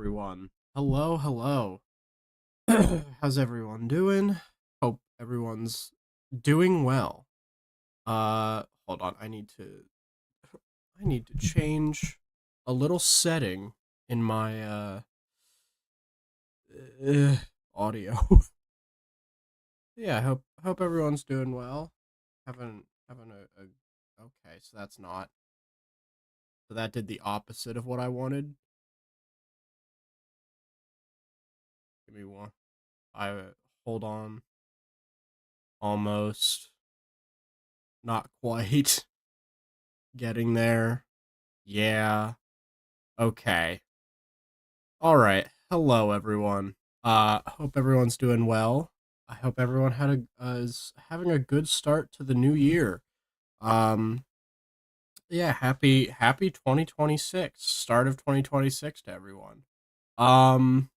everyone. Hello, hello. How's everyone doing? Hope everyone's doing well. Hold on. I need to change a little setting in my uh audio. Yeah, I hope everyone's doing well. Having a okay, so that's not. So that did the opposite of what I wanted. Give me one. I hold on. Almost. Not quite. Getting there. Yeah. Okay. All right. Hello, everyone. Hope everyone's doing well. I hope everyone is having a good start to the new year. Um, yeah. Happy 2026. Start of 2026 to everyone. Um,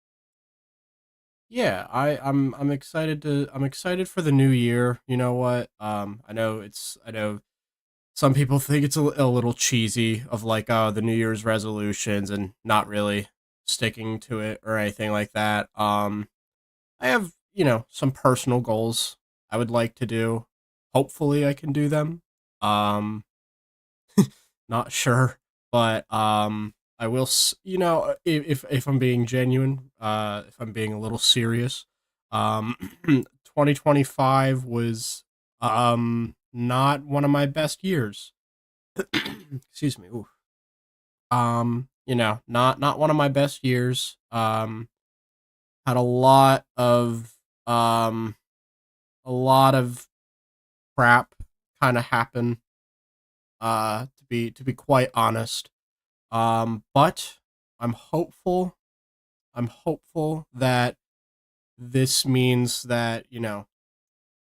yeah. I'm excited for the new year. You know what? I know some people think it's a little cheesy of like, oh, the New Year's resolutions and not really sticking to it or anything like that. I have, some personal goals I would like to do. Hopefully I can do them. Um, not sure, but I will, if I'm being genuine, if I'm being a little serious, um 2025 was not one of my best years. Excuse me. Ooh. Not one of my best years. Had um a lot of crap kind of happen, to be quite honest. But I'm hopeful. I'm hopeful that this means that,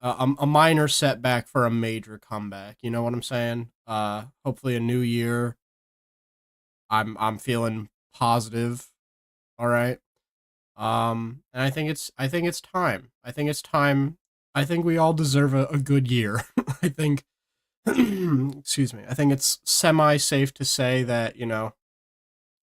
a minor setback for a major comeback. You know what I'm saying? Hopefully a new year. I'm feeling positive. All right. And I think it's time. I think it's time. I think we all deserve a good year. I think excuse me. I think it's semi safe to say that,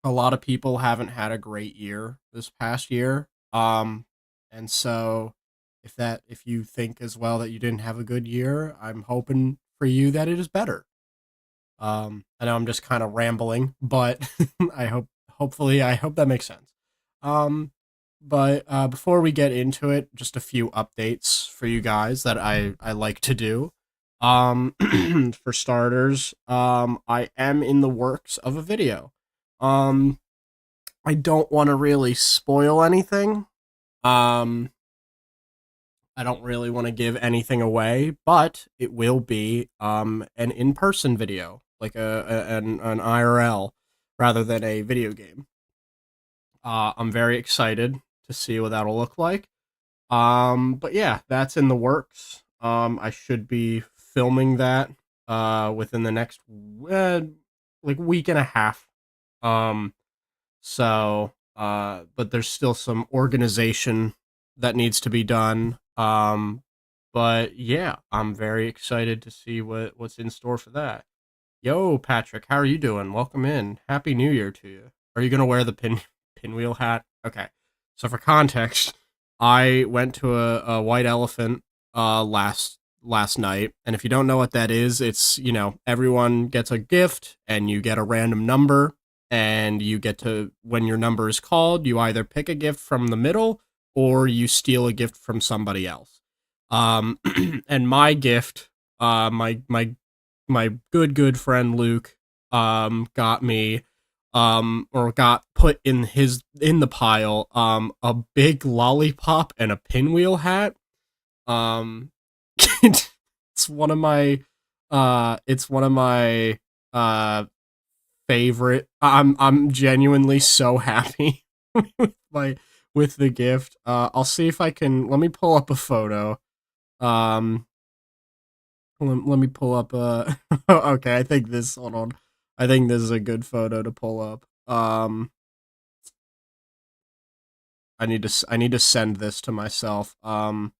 a lot of people haven't had a great year this past year. And so if you think as well that you didn't have a good year, I'm hoping for you that it is better. I know I'm just kind of rambling, but I hope that makes sense. Um, but before we get into it, just a few updates for you guys that I like to do. For starters, I am in the works of a video. Um, I don't want to really spoil anything. Um, I don't really want to give anything away, but it will be an in-person video, like an IRL rather than a video game. I'm very excited to see what that'll look like. But yeah, that's in the works. I should be filming that within the next like week and a half. Um, but there's still some organization that needs to be done. But yeah, I'm very excited to see what's in store for that. Yo, Patrick, how are you doing? Welcome in. Happy New Year to you. Are you gonna wear the pinwheel hat? Okay. So for context, I went to a white elephant last night, and if you don't know what that is, it's everyone gets a gift, and you get a random number, and you get to when your number is called, you either pick a gift from the middle or you steal a gift from somebody else. And my gift, my good friend Luke got me or got put in the pile a big lollipop and a pinwheel hat. It's one of my uh favorite. I'm genuinely so happy with my with the gift. I'll see if I can. Let me pull up a photo. Um let me pull up okay, I think this hold on. I think this is a good photo to pull up. I need to send this to myself. Let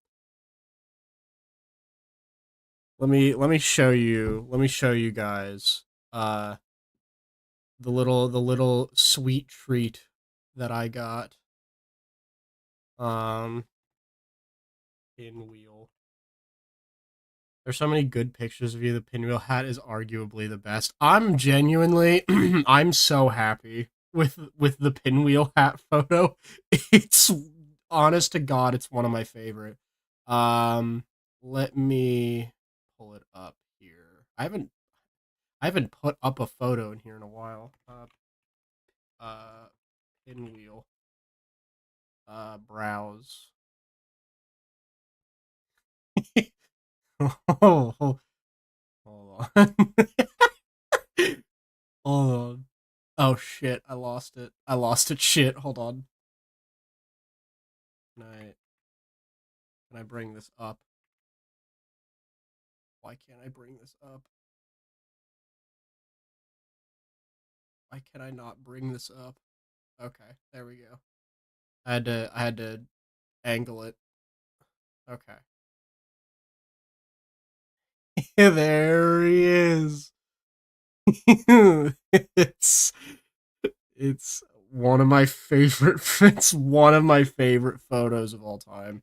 me show you guys uh the little sweet treat that I got. Um, Pinwheel. There's so many good pictures of you. The pinwheel hat is arguably the best. I'm genuinely, I'm so happy with the pinwheel hat photo. It's honest to God, it's one of my favorite. Um, Let me pull it up here. I haven't put up a photo in here in a while. Uh, Pinwheel. Browse. Oh, hold on. Hold on. Oh shit, I lost it. I lost it. Shit, hold on. Can I bring this up? Why can't I bring this up? Why can I not bring this up? Okay, there we go. I had to angle it. Okay. There he is. it's it's one of my favorite it's one of my favorite photos of all time.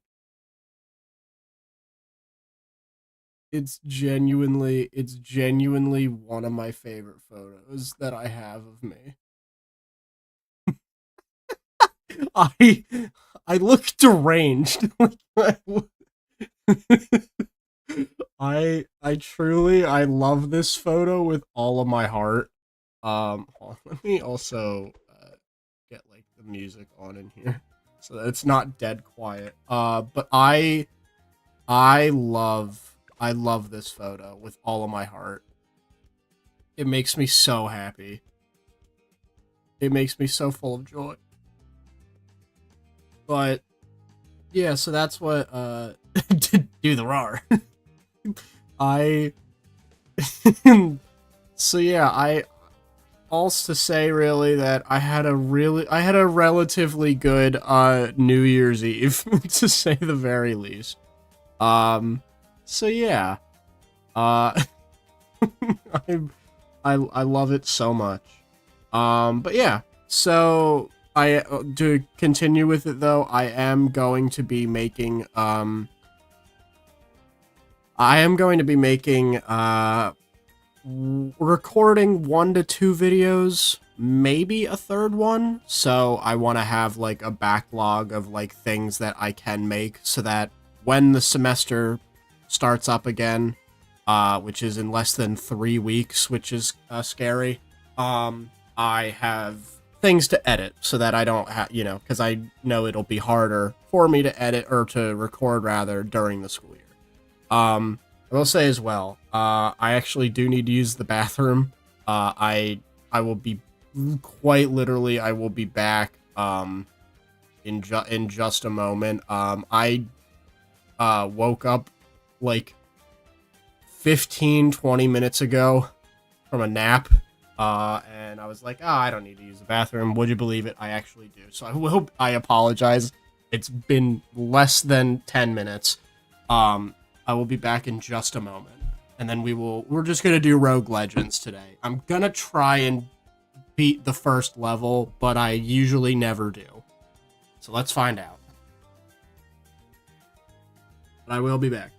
It's genuinely one of my favorite photos that I have of me. I I look deranged. I truly I love this photo with all of my heart. Hold on, let me also get like the music on in here so that it's not dead quiet. But I love this photo with all of my heart. It makes me so happy. It makes me so full of joy. But yeah, so that's what do the roar. I so yeah, I also to say really that I had a relatively good New Year's Eve to say the very least. Um so yeah. Uh I I love it so much. But yeah. So I to continue with it though, I am going to be making recording 1 to 2 videos, maybe a third one. So I want to have like a backlog of like things that I can make so that when the semester starts up again, which is in less than 3 weeks, which is scary, I have things to edit so that I don't have, because I know it'll be harder for me to edit or to record rather during the school year. I will say as well, I actually do need to use the bathroom. I will be quite literally, I will be back in just a moment. I woke up like 15-20 minutes ago from a nap. And I was like, I don't need to use the bathroom. Would you believe it? I actually do. So I apologize. It's been less than 10 minutes. I will be back in just a moment. And then we're just gonna do Rogue Legends today. I'm gonna try and beat the first level, but I usually never do. So let's find out. But I will be back.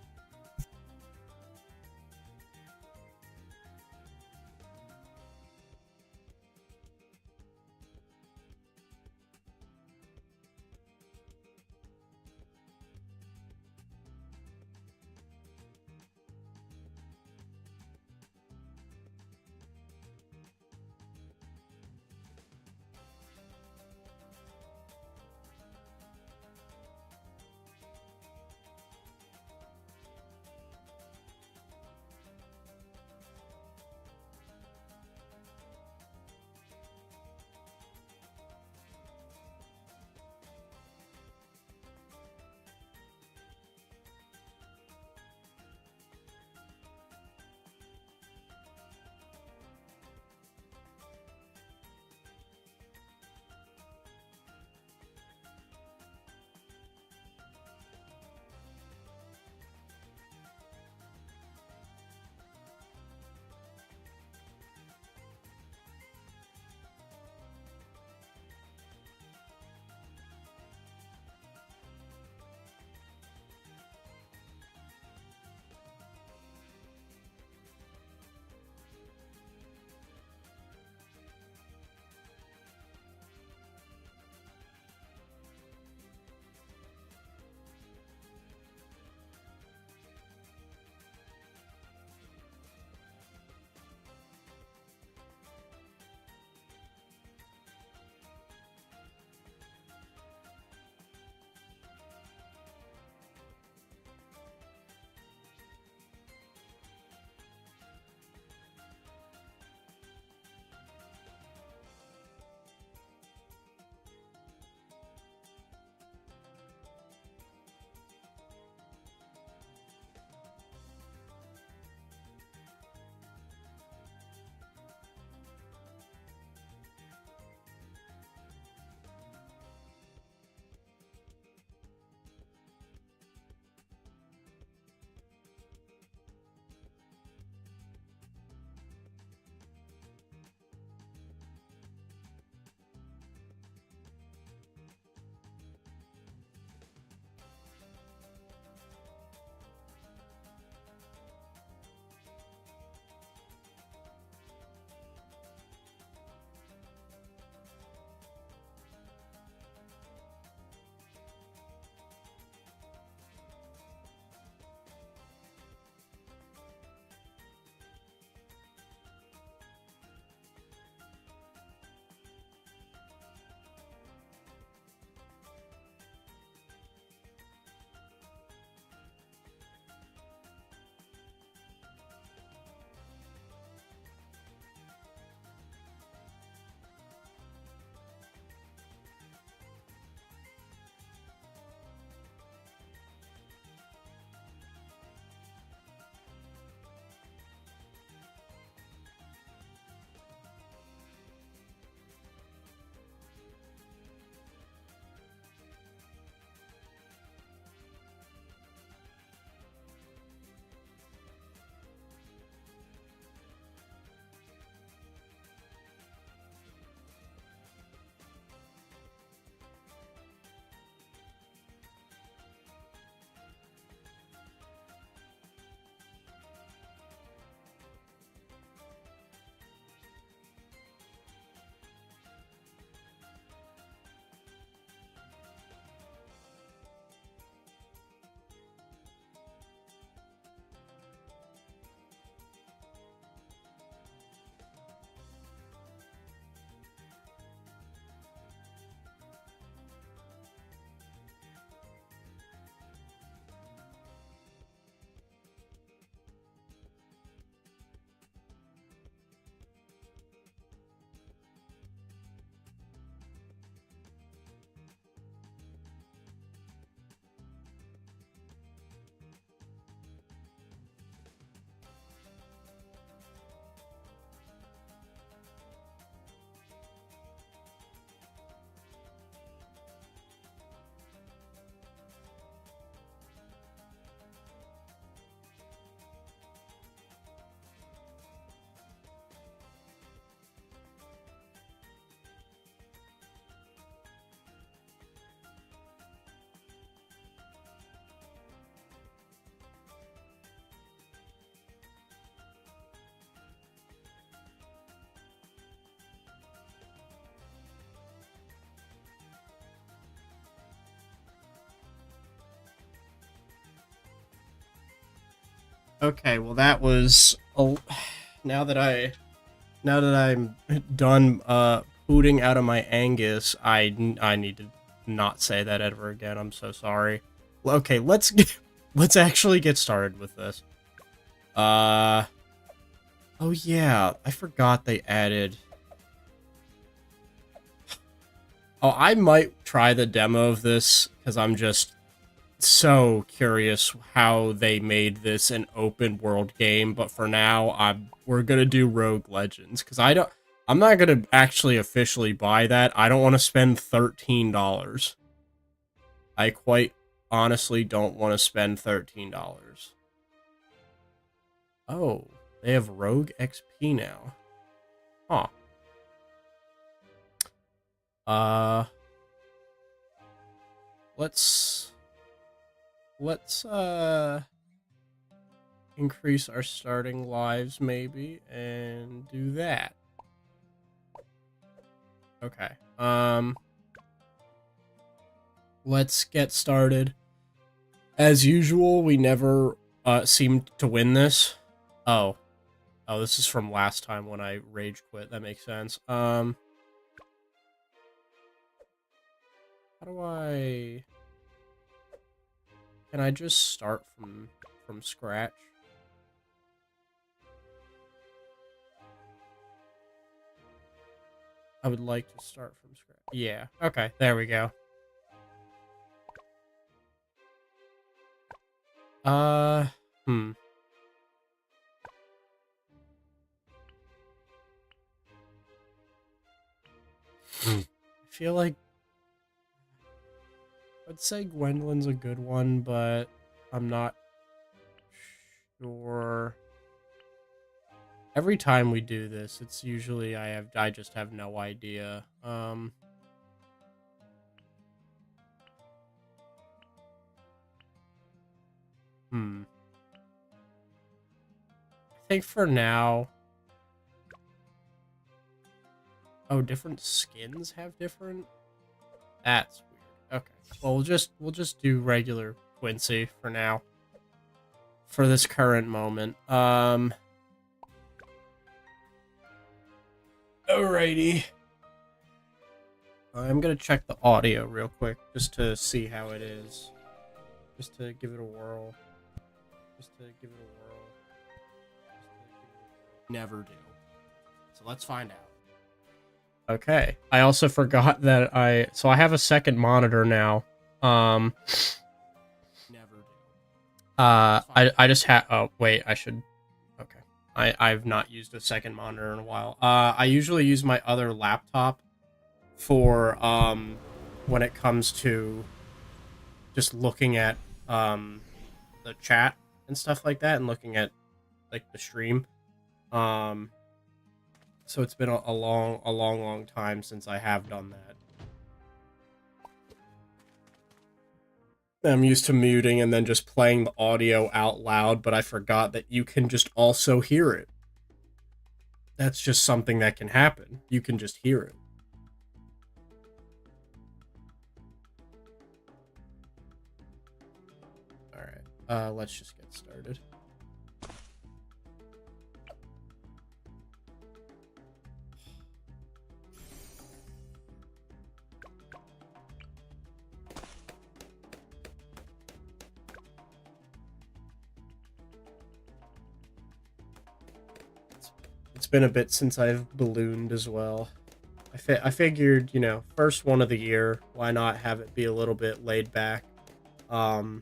Okay, well that was now that I'm done hooting out of my Angus, I need to not say that ever again. I'm so sorry. Okay, let's actually get started with this. Oh yeah, I forgot they added. Oh, I might try the demo of this because I'm just so curious how they made this an open world game. But for now, we're gonna do Rogue Legends because I'm not gonna actually officially buy that. I don't want to spend $13. I quite honestly don't want to spend $13. Oh, they have Rogue XP now. Huh. Let's increase our starting lives maybe and do that. Okay. Let's get started. As usual, we never seem to win this. Oh, this is from last time when I rage quit. That makes sense. How do I... Can I just start from scratch? I would like to start from scratch. Yeah, okay, there we go. I feel like I'd say Gwendolyn's a good one, but I'm not sure. Every time we do this, it's usually I just have no idea. I think for now. Oh, different skins have different. That's weird. Okay. Well, we'll just do regular Quincy for now. For this current moment. Alrighty. I'm gonna check the audio real quick just to see how it is. Just to give it a whirl. Never do. So let's find out. Okay. I also forgot that I have a second monitor now. Never do. I just have. Oh wait, I should. Okay. I've not used a second monitor in a while. I usually use my other laptop for when it comes to just looking at the chat and stuff like that, and looking at like the stream. So it's been a long time since I have done that. I'm used to muting and then just playing the audio out loud, but I forgot that you can just also hear it. That's just something that can happen. You can just hear it. Alright, let's just get started. It's been a bit since I've ballooned as well. I figured, you know, first one of the year, why not have it be a little bit laid back? I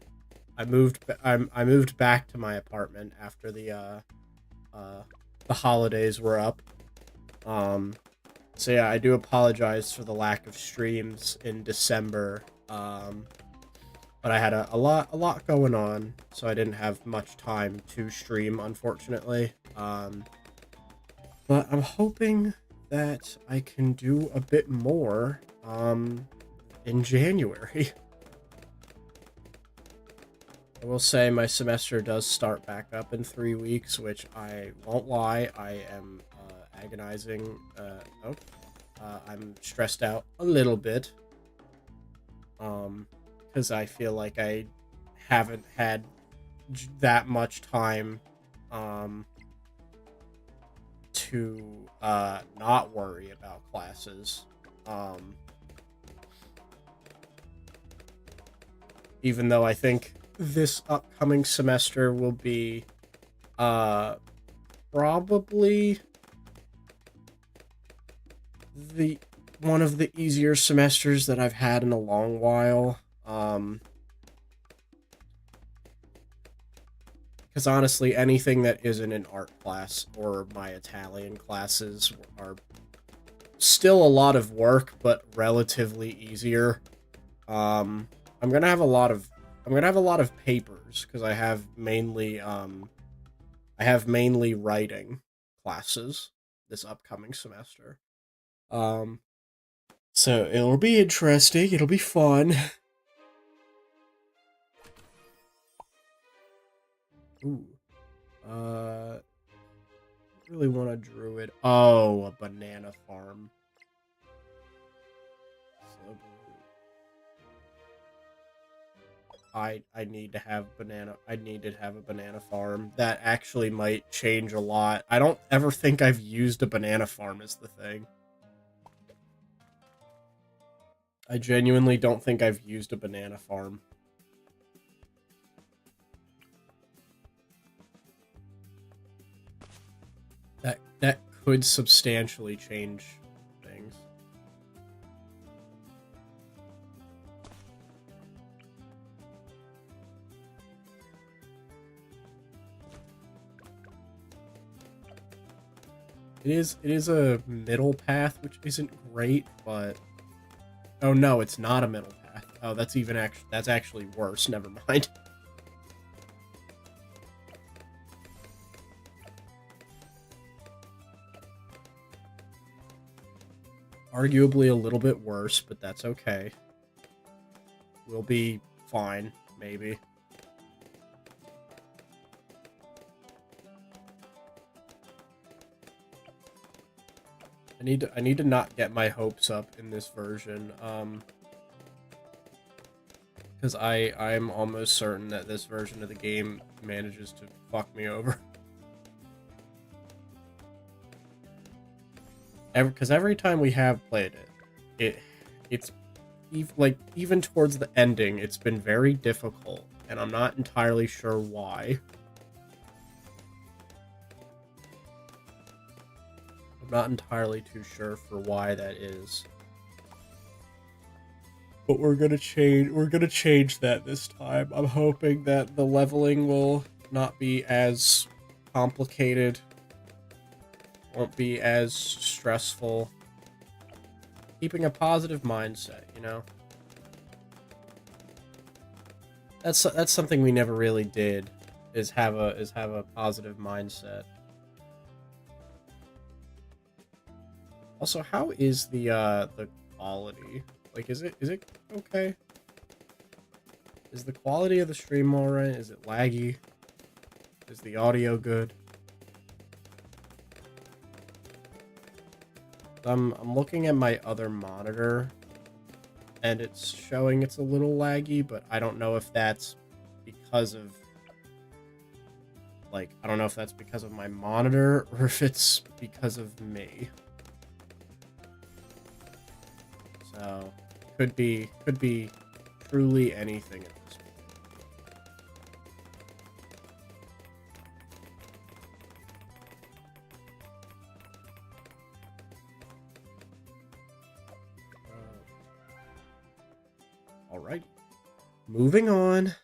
moved back to my apartment after the holidays were up. So yeah, I do apologize for the lack of streams in December. But I had a lot going on, so I didn't have much time to stream, unfortunately. But I'm hoping that I can do a bit more in January. I will say my semester does start back up in 3 weeks, which I won't lie, I am agonizing. I'm stressed out a little bit. Because I feel like I haven't had that much time to not worry about classes. Even though I think this upcoming semester will be probably one of the easier semesters that I've had in a long while. Because honestly, anything that isn't an art class or my Italian classes are still a lot of work, but relatively easier. I'm gonna have a lot of papers because I have mainly writing classes this upcoming semester. So it'll be interesting. It'll be fun. Ooh. Really want a druid. Oh, a banana farm. So I need to have I need to have a banana farm. That actually might change a lot. I don't ever think I've used a banana farm as the thing. I genuinely don't think I've used a banana farm. That could substantially change things. It is a middle path, which isn't great, but oh no, it's not a middle path. Oh, that's actually worse. Never mind. Arguably a little bit worse, but that's okay. We'll be fine, maybe. I need to not get my hopes up in this version. Because I'm almost certain that this version of the game manages to fuck me over. Because every time we have played it's even towards the ending, it's been very difficult, and I'm not entirely sure why. I'm not entirely too sure for why that is. But we're gonna change that this time. I'm hoping that the leveling will not be as complicated. Won't be as stressful. Keeping a positive mindset, you know? That's something we never really did, is have a positive mindset. Also, how is the quality? Like, is it okay? Is the quality of the stream alright? Is it laggy? Is the audio good? I'm looking at my other monitor, and it's showing it's a little laggy, but I don't know if that's because of, like, I don't know if that's because of my monitor or if it's because of me. So, could be truly anything at this point. Alright. Moving on.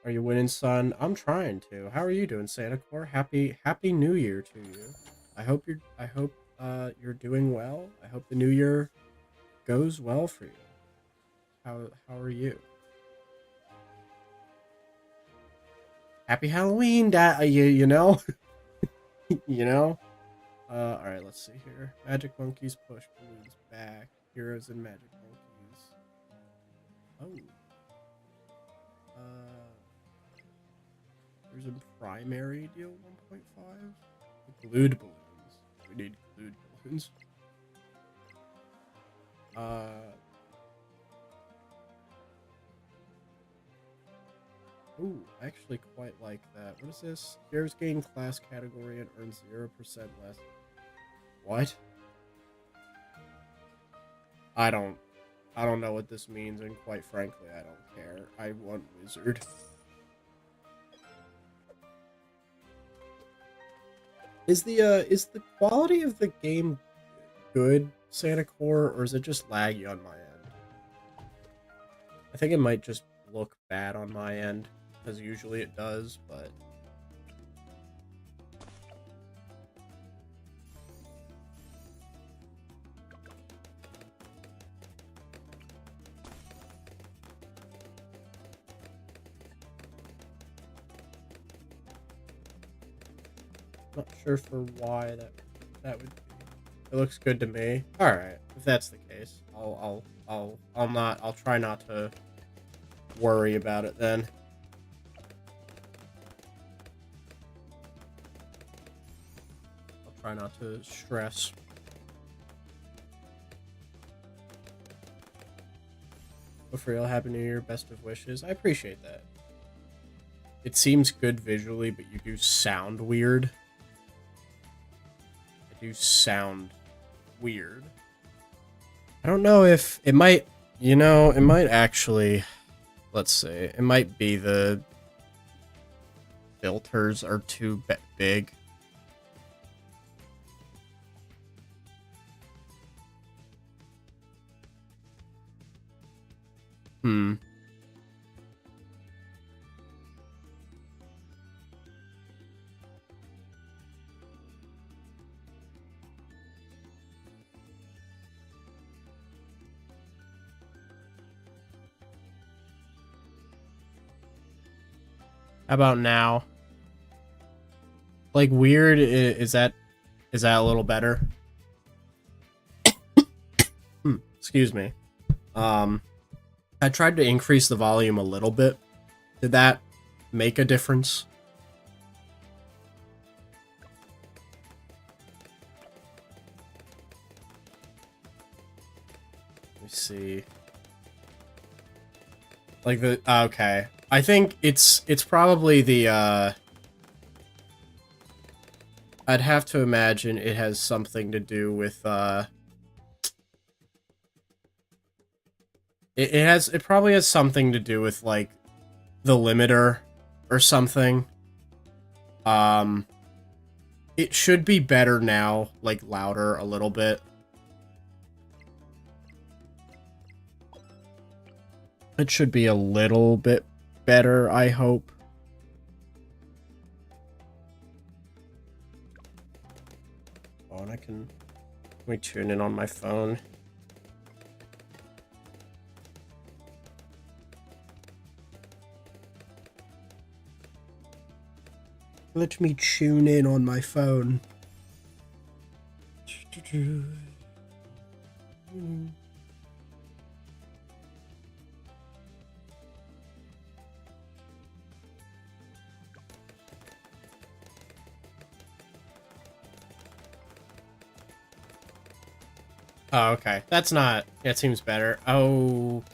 Are you winning, son? I'm trying to. How are you doing, Santa Core? Happy New Year to you. I hope you're doing well. I hope the new year goes well for you. How are you? Happy Halloween, you know? You know? Alright, let's see here. Magic Monkeys push Bloons back. Heroes and Magic Monkeys. Oh. There's a primary deal 1.5. Glued balloons. We need glued balloons. Ooh, I actually quite like that. What is this? Heroes gain class category and earn 0% less. What? I don't know what this means, and quite frankly, I don't care. I want wizard. Is the quality of the game good, Santa Core, or is it just laggy on my end? I think it might just look bad on my end, because usually it does, but... Not sure for why that would be. It looks good to me. All right, if that's the case, I'll try not to worry about it then. I'll try not to stress. But for real, Happy New Year, best of wishes. I appreciate that. It seems good visually, but you do sound weird. Do sound weird. I don't know if it might, it might actually, let's see, it might be the filters are too big. How about now? Like weird, is that a little better? Excuse me. I tried to increase the volume a little bit. Did that make a difference? Let me see. Like the okay. I think it's probably the I'd have to imagine it has something to do with it probably has something to do with like the limiter or something. It should be better now, like louder a little bit. It should be a little bit better, I hope. Oh, and let me tune in on my phone. Let me tune in on my phone. Oh, okay. That's not... That seems better. Oh...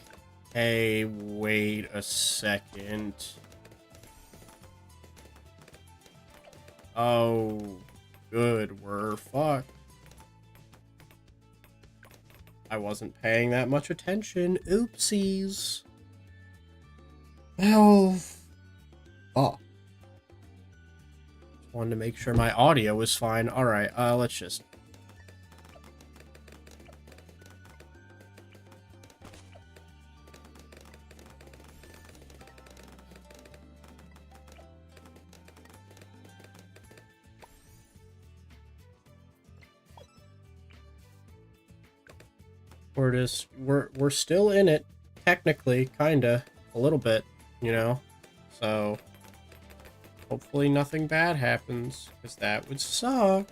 Hey, wait a second. Oh, good. We're fucked. I wasn't paying that much attention. Oopsies. Well... Oh. Just wanted to make sure my audio was fine. Alright, let's just... We're still in it, technically, kinda, a little bit, so hopefully nothing bad happens, because that would suck.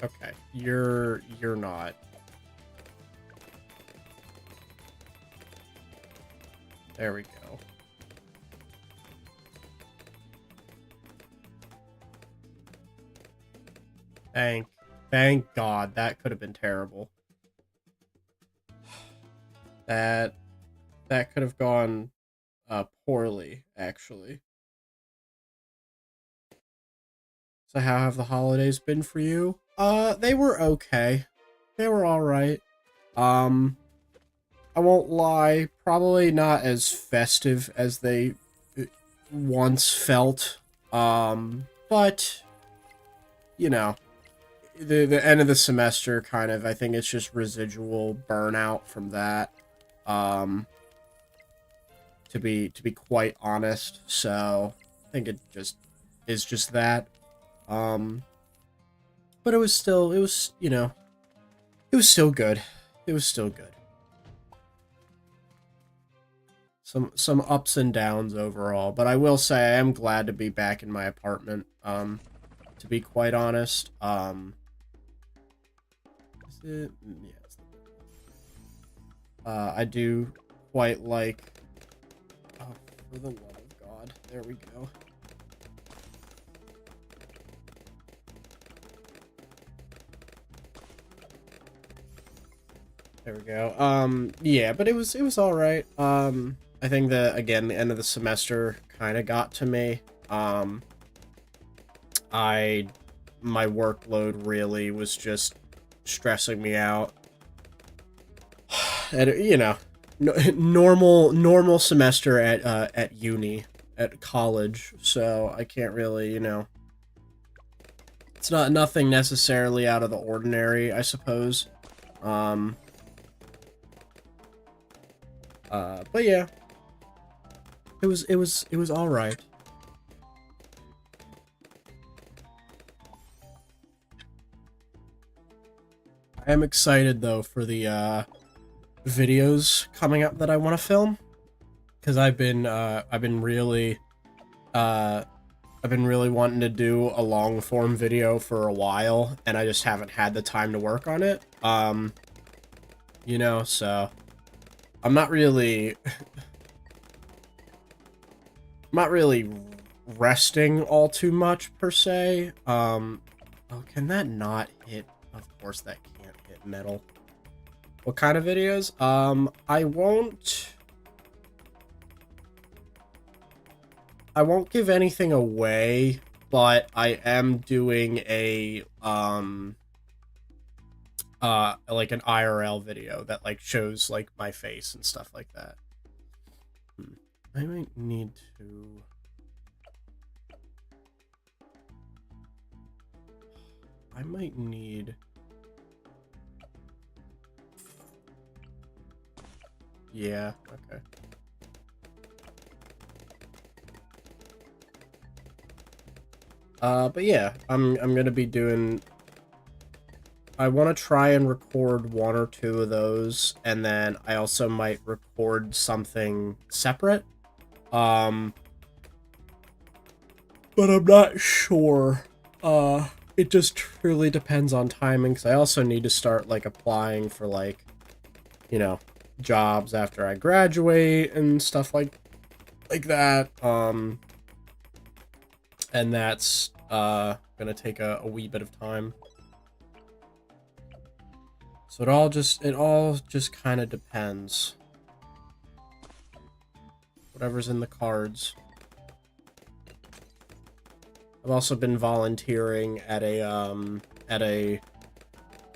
Okay, you're not. There we go. Thank God. That could have been terrible. That could have gone poorly, actually. So how have the holidays been for you? They were okay. They were alright. Um, I won't lie, probably not as festive as they once felt. But, you know, the end of the semester kind of, I think it's just residual burnout from that. Um, to be quite honest. So I think it just is just that. Um, but it was still, it was, you know, it was still good. It was still good. Some ups and downs overall, but I will say I am glad to be back in my apartment. To be quite honest, is it? Yeah, it's I do quite like. Oh, for the love of God! There we go. There we go. Yeah, but it was all right. I think that again, the end of the semester kind of got to me. I my workload really was just stressing me out. And you know, normal semester at uni, at college. So I can't really, you know, it's not nothing necessarily out of the ordinary, I suppose. Um, but yeah, it was all right. I am excited though for the videos coming up that I want to film, because uh I've been really wanting to do a long form video for a while, and I just haven't had the time to work on it. You know, so I'm not really not really resting all too much per se. Oh, can that not hit? Of course that can't hit metal. What kind of videos? I won't give anything away, but I am doing a like an IRL video that like shows like my face and stuff like that. I might need to. I might need. Yeah, okay. But yeah, I'm gonna be doing. I want to try and record one or two of those, and then I also might record something separate. Um, but I'm not sure. It just truly depends on timing, because I also need to start like applying for like, you know, jobs after I graduate and stuff like that. And that's gonna take a wee bit of time. So it all just kind of depends. Whatever's in the cards. I've also been volunteering at a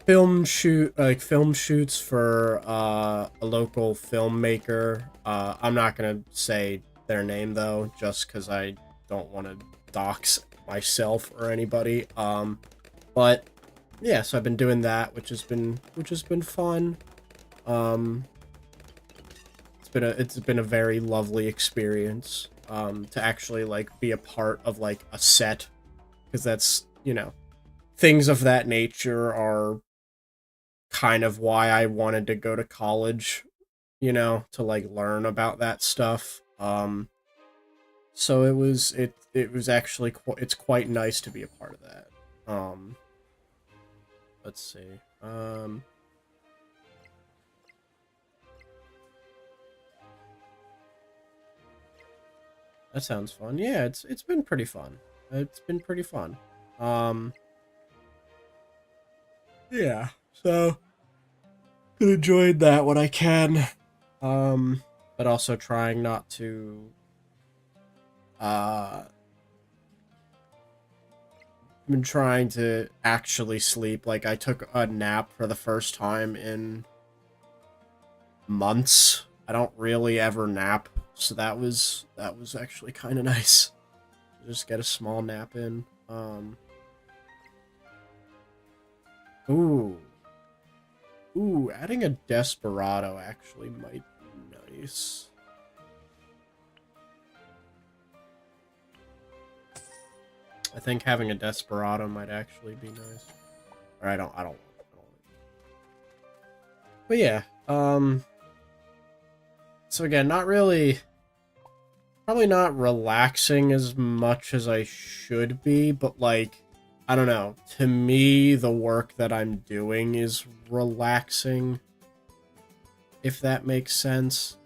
film shoots for a local filmmaker. I'm not gonna say their name though, just because I don't want to dox myself or anybody. But yeah, so I've been doing that, which has been fun. It's been a very lovely experience. To actually like be a part of like a set, because that's, you know, things of that nature are kind of why I wanted to go to college, you know, to like learn about that stuff. So it was actually it's quite nice to be a part of that. Let's see. That sounds fun. Yeah, it's been pretty fun. It's been pretty fun. Um, yeah. So, been enjoying that when I can. Um, but also trying not to been trying to actually sleep. Like, I took a nap for the first time in months. I don't really ever nap, so that was actually kind of nice. Just get a small nap in. Ooh, adding a Desperado actually might be nice. I think having a Desperado might actually be nice. Or I don't. But yeah, so again, not really, probably not relaxing as much as I should be, but like, I don't know, to me, the work that I'm doing is relaxing, if that makes sense.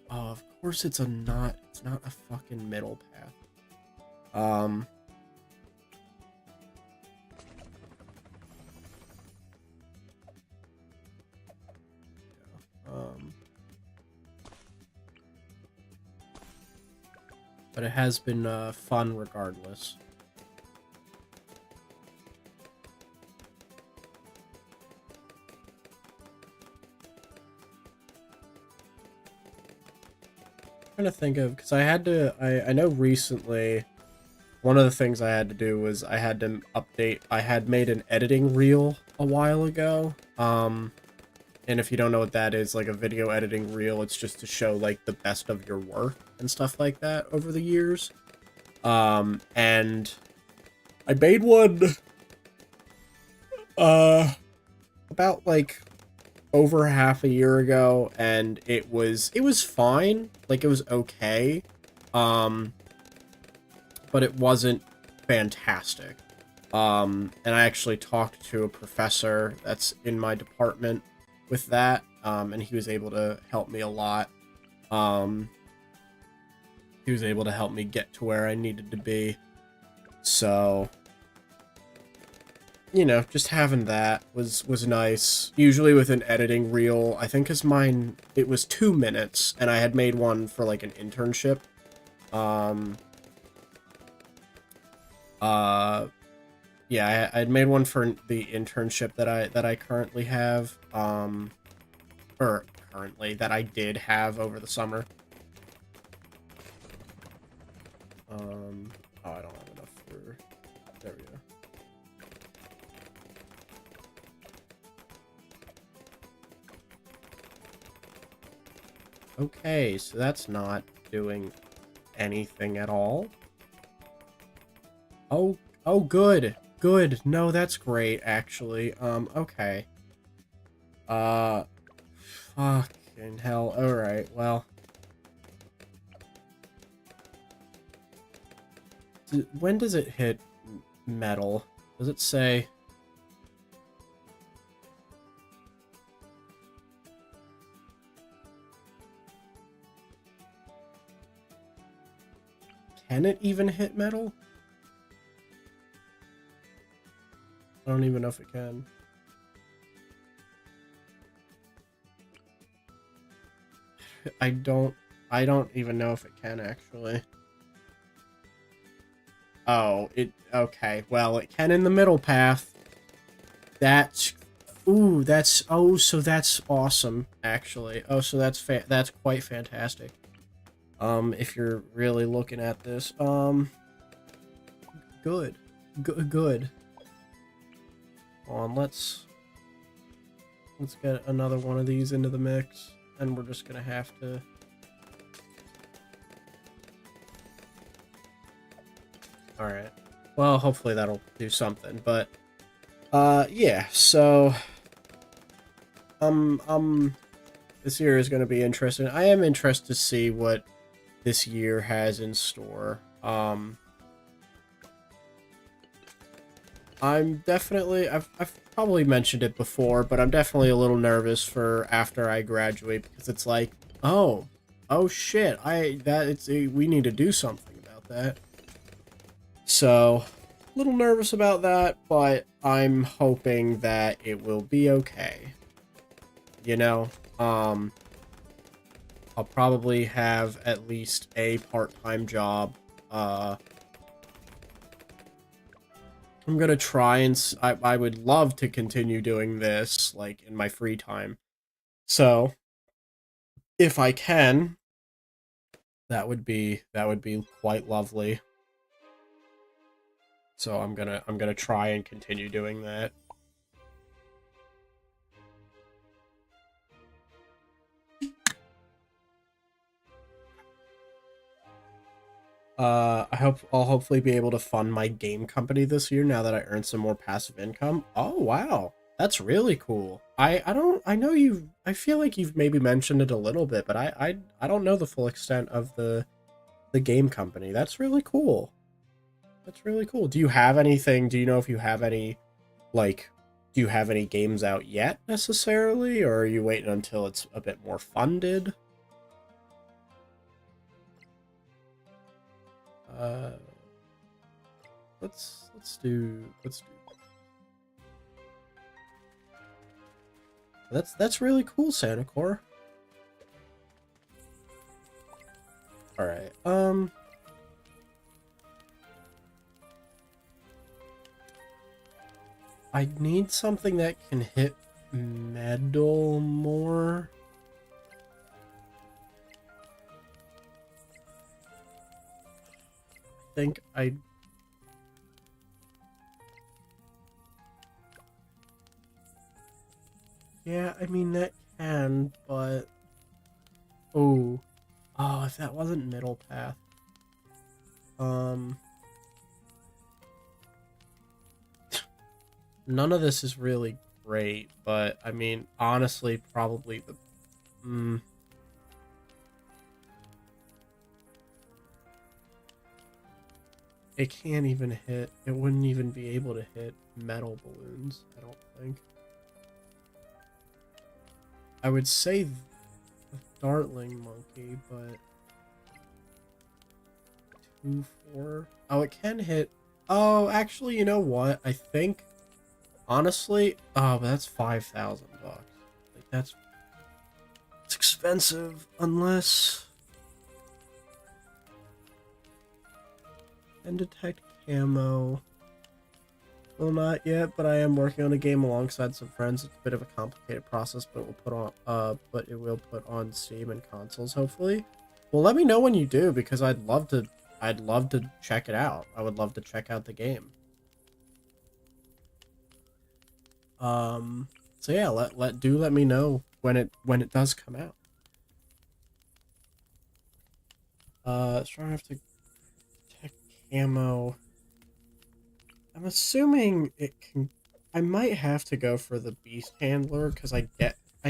Oh, of course it's not a fucking middle path. But it has been fun regardless. I'm trying to think of, because I had to, I know recently, one of the things I had to do was I had to update, I had made an editing reel a while ago. And if you don't know what that is, like a video editing reel, it's just to show like the best of your work and stuff like that over the years. And I made one about like over half a year ago, and it was fine. Like, it was okay. But it wasn't fantastic. And I actually talked to a professor that's in my department with that, and he was able to help me a lot. He was able to help me get to where I needed to be. So, you know, just having that was nice. Usually with an editing reel, I think as mine, it was 2 minutes, and I had made one for like an internship. Yeah, I had made one for the internship that I currently have, or currently, that I did have over the summer. Oh, I don't have enough for, there we go. Okay, so that's not doing anything at all. Oh, good. Good. No, that's great, actually. Okay. Fucking hell. Alright, well. When does it hit metal? Does it say? Can it even hit metal? I don't even know if it can. I don't even know if it can, actually. Oh, okay. Well, it can in the middle path. That's, ooh, that's, oh, so that's awesome, actually. Oh, so that's quite fantastic. If you're really looking at this, good. Good. Hold on, let's get another one of these into the mix, and we're just gonna have to. Alright. Well, hopefully that'll do something, but, yeah, so, this year is gonna be interesting. I am interested to see what this year has in store. I'm definitely, I've probably mentioned it before, but I'm definitely a little nervous for after I graduate, because it's like, oh shit, we need to do something about that. So, a little nervous about that, but I'm hoping that it will be okay. You know, I'll probably have at least a part-time job. I'm gonna try and I would love to continue doing this like in my free time. So if I can, that would be quite lovely. So I'm gonna try and continue doing that. I'll hopefully be able to fund my game company this year now that I earned some more passive income. Oh wow, that's really cool. I know I feel like you've maybe mentioned it a little bit, but I don't know the full extent of the game company. That's really cool. That's really cool. Do you have anything? Do you know if you have any like do you have any games out yet necessarily, or are you waiting until it's a bit more funded? Uh, let's do. That's really cool, Santa Core. All right. I need something that can hit metal more. I think I. Yeah, I mean that can, but oh, if that wasn't middle path. None of this is really great, but I mean, honestly, probably the. It can't even hit. It wouldn't even be able to hit metal balloons, I don't think. I would say the Dartling Monkey, but 2-4. Oh, it can hit. Oh, actually, you know what? I think, honestly, but that's $5,000. Like it's expensive unless. And detect camo. Well, not yet, but I am working on a game alongside some friends. It's a bit of a complicated process, but it will put on Steam and consoles hopefully. Well, let me know when you do because I'd love to check it out. I would love to check out the game. So yeah, let me know when it does come out. Strong enough to detect camo. I'm assuming it can. I might have to go for the beast handler because I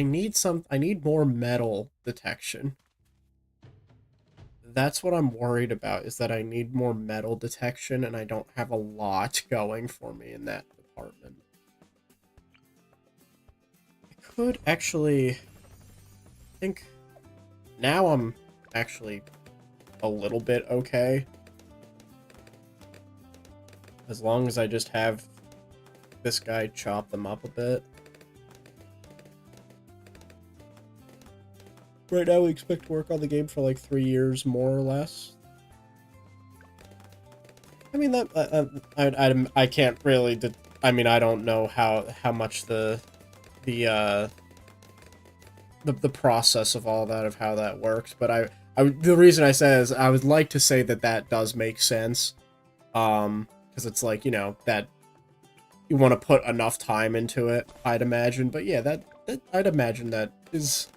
need more metal detection. That's what I'm worried about, is that I need more metal detection and I don't have a lot going for me in that department. I could actually, I think now I'm actually a little bit okay. As long as I just have this guy chop them up a bit. Right now we expect to work on the game for like 3 years, more or less. I mean, that I can't really. I mean, I don't know how much the process of all that, of how that works, but the reason I say is I would like to say that does make sense, because it's like, you know, that you want to put enough time into it, I'd imagine. But yeah, that I'd imagine that is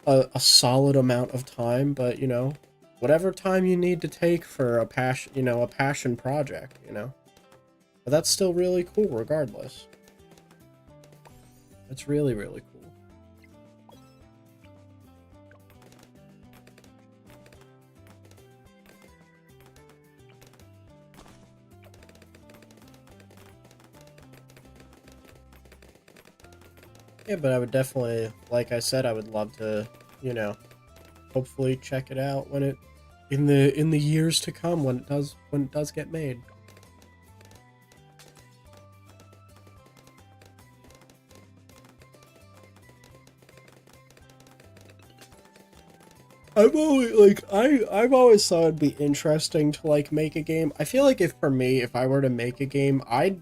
a solid amount of time, but you know, whatever time you need to take for a passion project, you know. But that's still really cool regardless. That's really, really cool. Yeah, but I would definitely, like I said, I would love to, you know, hopefully check it out when it in the years to come when it does get made. I've always like I've always thought it'd be interesting to like make a game. I feel like if I were to make a game, I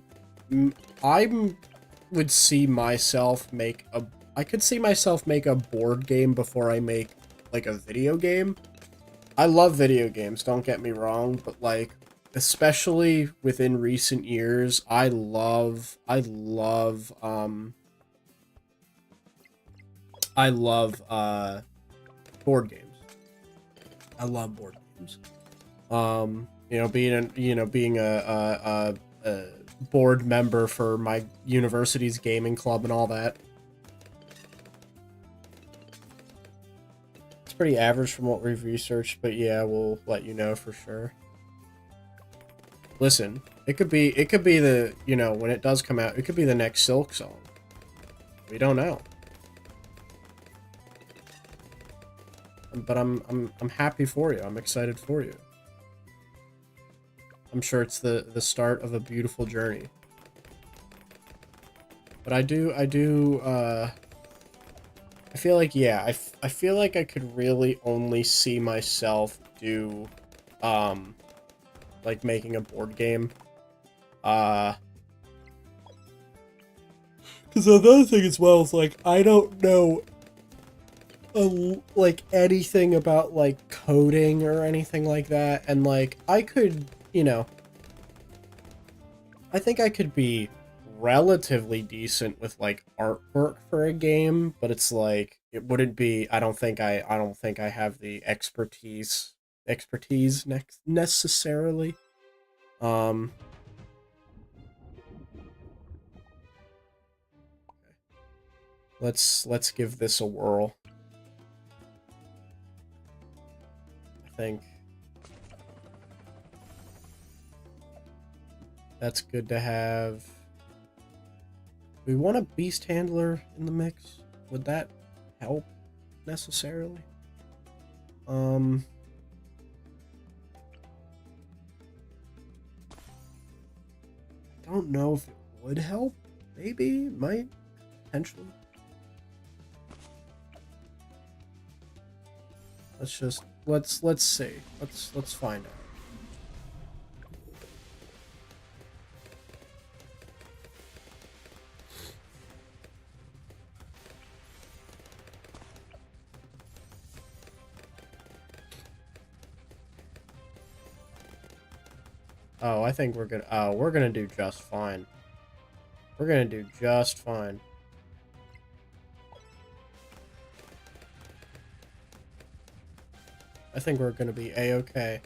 would see myself make a I could see myself make a board game before I make like a video game. I love video games, don't get me wrong, but like especially within recent years, I love board games. I love board games. Being a board member for my university's gaming club and all that. It's pretty average from what we've researched, but yeah, we'll let you know for sure. Listen, it could be the, when it does come out, it could be the next Silk song. We don't know. But I'm happy for you. I'm excited for you. I'm sure it's the start of a beautiful journey. But I feel like, yeah, I feel like I could really only see myself do, like making a board game. Because another thing as well is, like, I don't know like anything about like coding or anything like that, and like I could, I think I could be relatively decent with like artwork for a game, but it's like it wouldn't be, I don't think I have the expertise necessarily. Let's give this a whirl. I think that's good to have. We want a beast handler in the mix. Would that help necessarily? I don't know if it would help. Maybe, it might, potentially. Let's see. Let's find out. Oh, I think we're gonna do just fine. We're gonna do just fine. I think we're gonna be a-okay.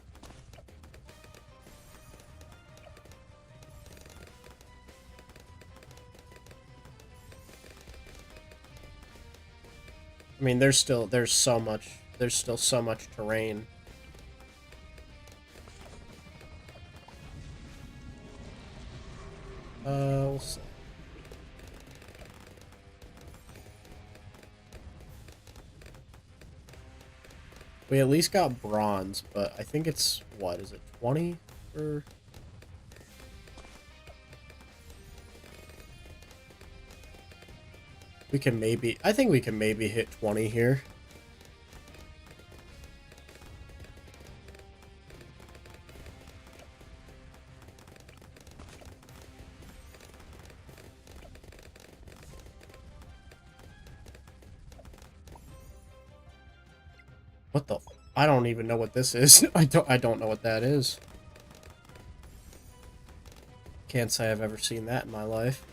I mean, there's still so much terrain. We'll see. We at least got bronze, but I think it's, what, is it 20? Or... I think we can maybe hit 20 here. What the? I don't even know what this is. I don't know what that is. Can't say I've ever seen that in my life.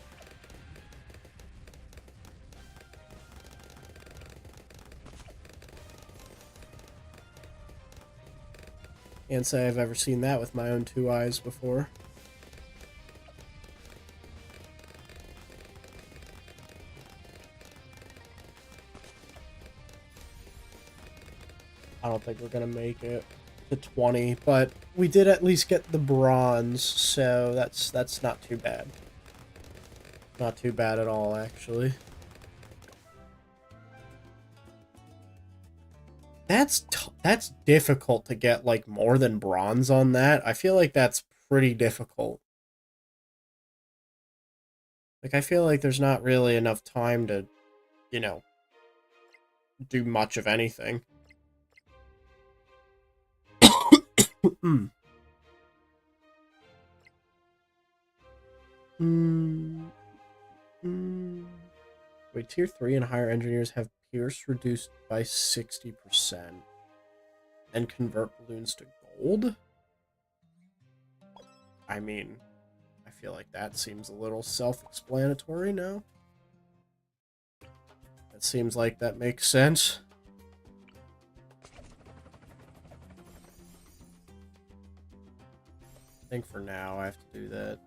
Can't say I've ever seen that with my own two eyes before. I don't think we're gonna make it to 20, but we did at least get the bronze, so that's not too bad. Not too bad at all, actually. That's difficult to get, like, more than bronze on that. I feel like that's pretty difficult. Like, I feel like there's not really enough time to, do much of anything. Wait, tier 3 and higher engineers have Pierce reduced by 60% and convert balloons to gold? I mean, I feel like that seems a little self-explanatory now. That seems like that makes sense. I think for now I have to do that.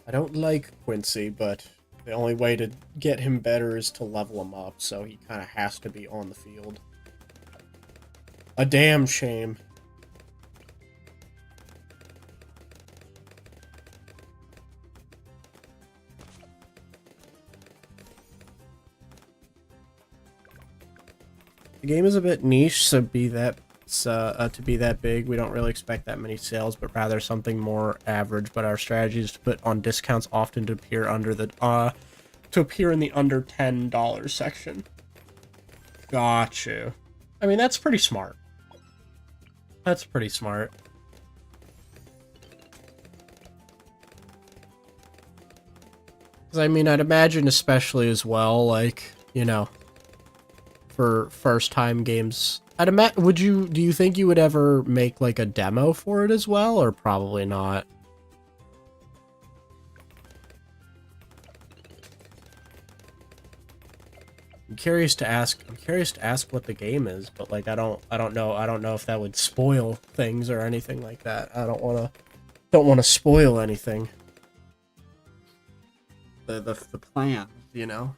I don't like Quincy, but the only way to get him better is to level him up, so he kind of has to be on the field. A damn shame. The game is a bit niche, so to be that big, we don't really expect that many sales, but rather something more average. But our strategy is to put on discounts often to appear under the in the under $10 section. Gotcha. I mean, that's pretty smart. That's pretty smart. Because I mean, I'd imagine especially as well, like, you know, for first-time games. Do you think you would ever make, like, a demo for it as well, or probably not? I'm curious to ask what the game is, but, like, I don't know if that would spoil things or anything like that. I don't want to spoil anything. The plan, you know?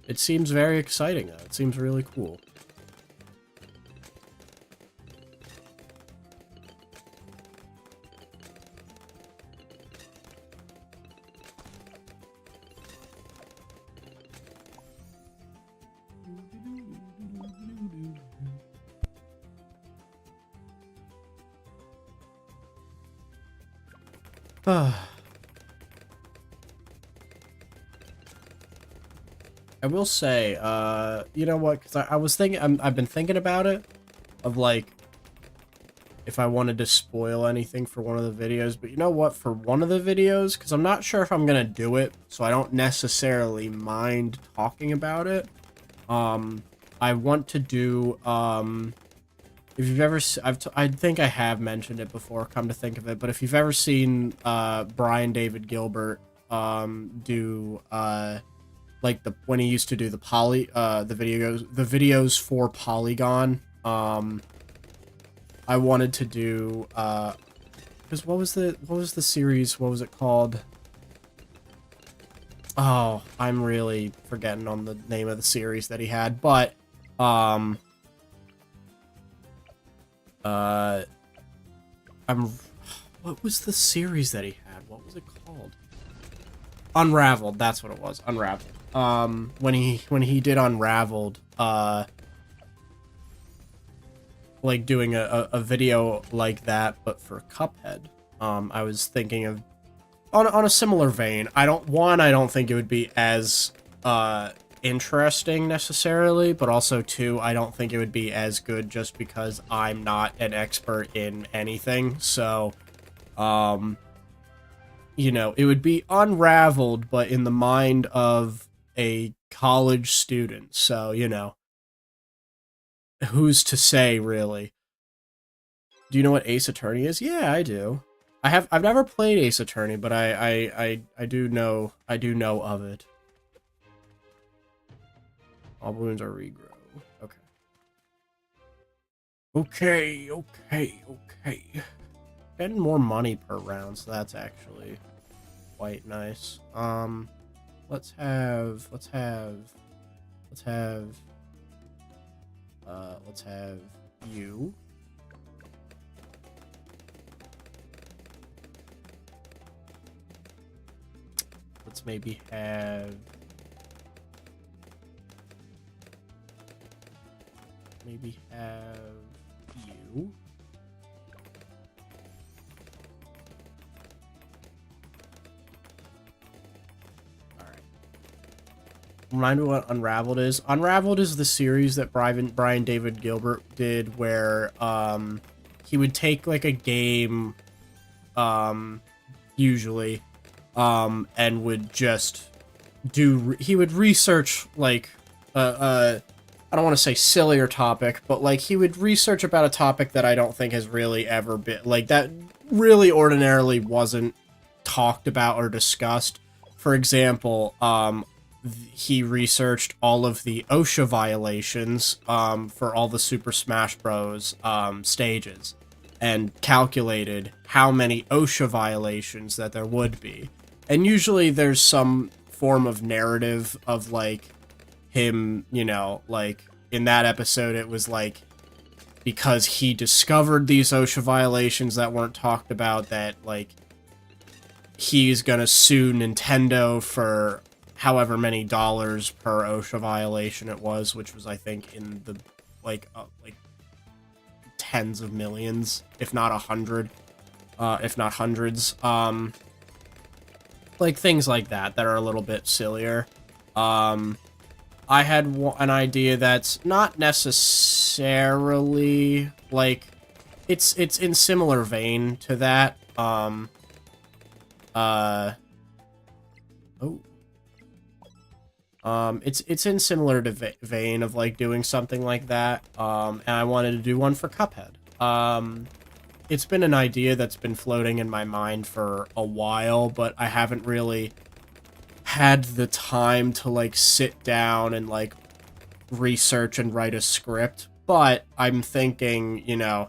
It seems very exciting, though. It seems really cool. I will say, you know what? Because I was thinking, I've been thinking about it, of like, if I wanted to spoil anything for one of the videos. But you know what? For one of the videos, because I'm not sure if I'm gonna do it, so I don't necessarily mind talking about it. I want to do, if you've ever, I think I have mentioned it before, come to think of it, but if you've ever seen, Brian David Gilbert, do, like when he used to do the videos for Polygon, I wanted to do, because what was the series, what was it called? Oh, I'm really forgetting on the name of the series that he had, but, what was the series that he had? What was it called? Unraveled, that's what it was. Unraveled. When he did Unraveled, like doing a video like that, but for Cuphead, I was thinking of on a similar vein. I don't think it would be as interesting necessarily, but also two, I don't think it would be as good just because I'm not an expert in anything. So, you know, it would be Unraveled, but in the mind of a college student. So, you know, who's to say, really? Do you know what Ace Attorney is? Yeah, I do. I've never played Ace Attorney, but I do know of it. All balloons are regrow. Okay. Okay. Getting more money per round, so that's actually quite nice. Let's have you. Let's maybe have you. remind me what Unraveled is. Unraveled is the series that Brian David Gilbert did, where he would take like a game, usually, and would just he would research like I don't want to say sillier topic, but like he would research about a topic that I don't think has really ever been like that really ordinarily wasn't talked about or discussed. For example, he researched all of the OSHA violations for all the Super Smash Bros. Stages and calculated how many OSHA violations that there would be. And usually there's some form of narrative of like him, you know, like in that episode it was like because he discovered these OSHA violations that weren't talked about, that like he's gonna sue Nintendo for however many dollars per OSHA violation it was, which was I think in the like tens of millions, if not 100, if not hundreds. Like things like that are a little bit sillier. I had an idea that's not necessarily like it's in similar vein to that. It's in similar to vein of like doing something like that. And I wanted to do one for Cuphead. It's been an idea that's been floating in my mind for a while, but I haven't really had the time to like sit down and like research and write a script. But I'm thinking, you know,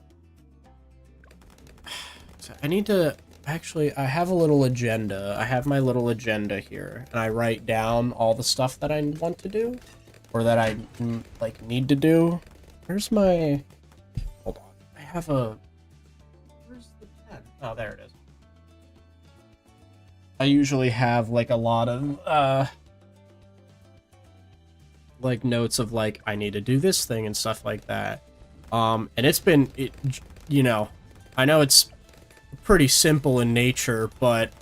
I need to actually, I have a little agenda. I have my little agenda here, and I write down all the stuff that I want to do, or that I like need to do. Where's my? Hold on. I have a. Where's the pen? Oh, there it is. I usually have like a lot of like notes of like I need to do this thing and stuff like that. And it's been you know, I know it's pretty simple in nature, but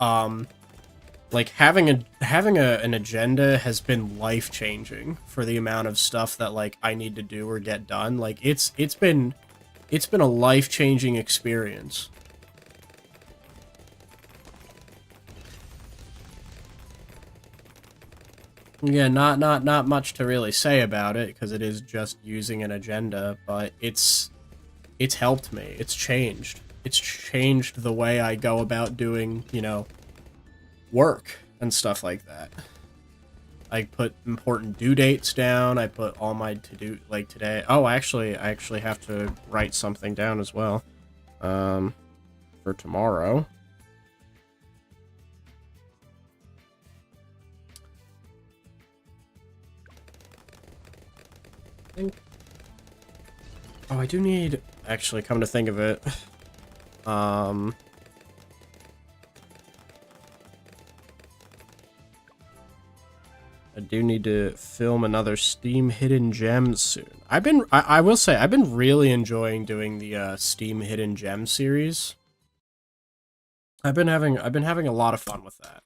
like having an agenda has been life-changing for the amount of stuff that like I need to do or get done. Like it's been a life-changing experience. Yeah, not much to really say about it because it is just using an agenda, but it's helped me. It's changed the way I go about doing, you know, work and stuff like that. I put important due dates down. I put all my to-do, like today. Oh, I actually have to write something down as well, for tomorrow. Oh, I do need, actually, come to think of it, I do need to film another Steam Hidden Gems soon. I will say, I've been really enjoying doing the Steam Hidden Gem series. I've been having a lot of fun with that.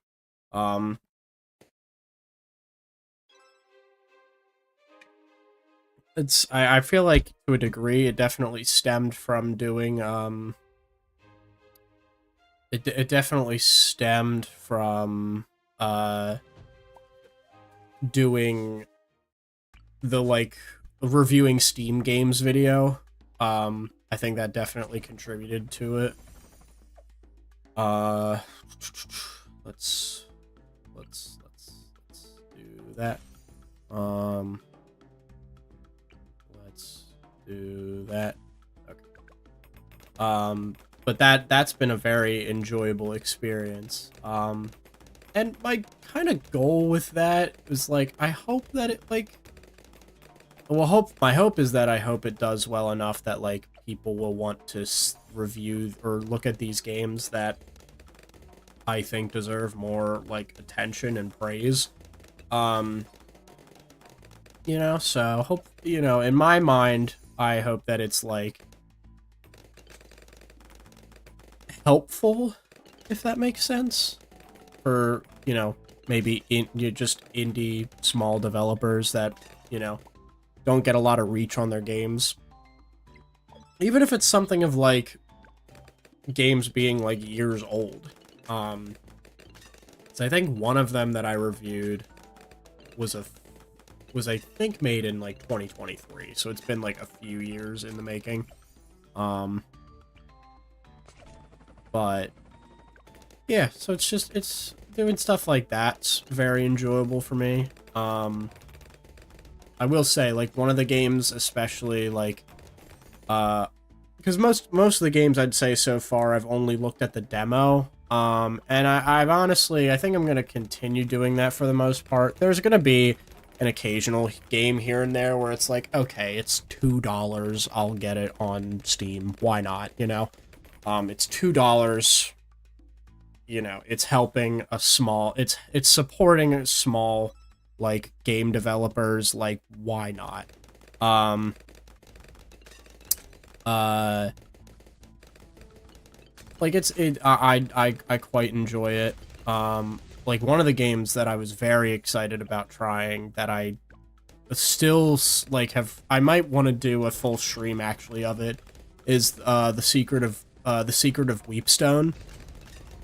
I feel like to a degree it definitely stemmed from doing it definitely stemmed from doing the like reviewing Steam games video. I think that definitely contributed to it. Let's do that. Let's do that. Okay. But that's been a very enjoyable experience. And my kind of goal with that is like I hope that it like my hope is that I hope it does well enough that like people will want to review or look at these games that I think deserve more like attention and praise. You know, so hope, you know, in my mind, I hope that it's like helpful, if that makes sense, for, you know, maybe you're just indie small developers that, you know, don't get a lot of reach on their games. Even if it's something of like games being like years old. So I think one of them that I reviewed was I think made in like 2023, so it's been like a few years in the making. But yeah, so it's doing stuff like that's very enjoyable for me. I will say, like, one of the games especially, like, because most of the games I'd say so far I've only looked at the demo. And I've honestly, I think I'm going to continue doing that for the most part. There's going to be an occasional game here and there where it's like, okay, it's $2, I'll get it on Steam. Why not, you know? It's $2, you know, it's helping a small, it's supporting a small, like, game developers, like, why not? Like, I quite enjoy it. Like, one of the games that I was very excited about trying that I still, like, I might want to do a full stream, actually, of it, is, The Secret of Weepstone.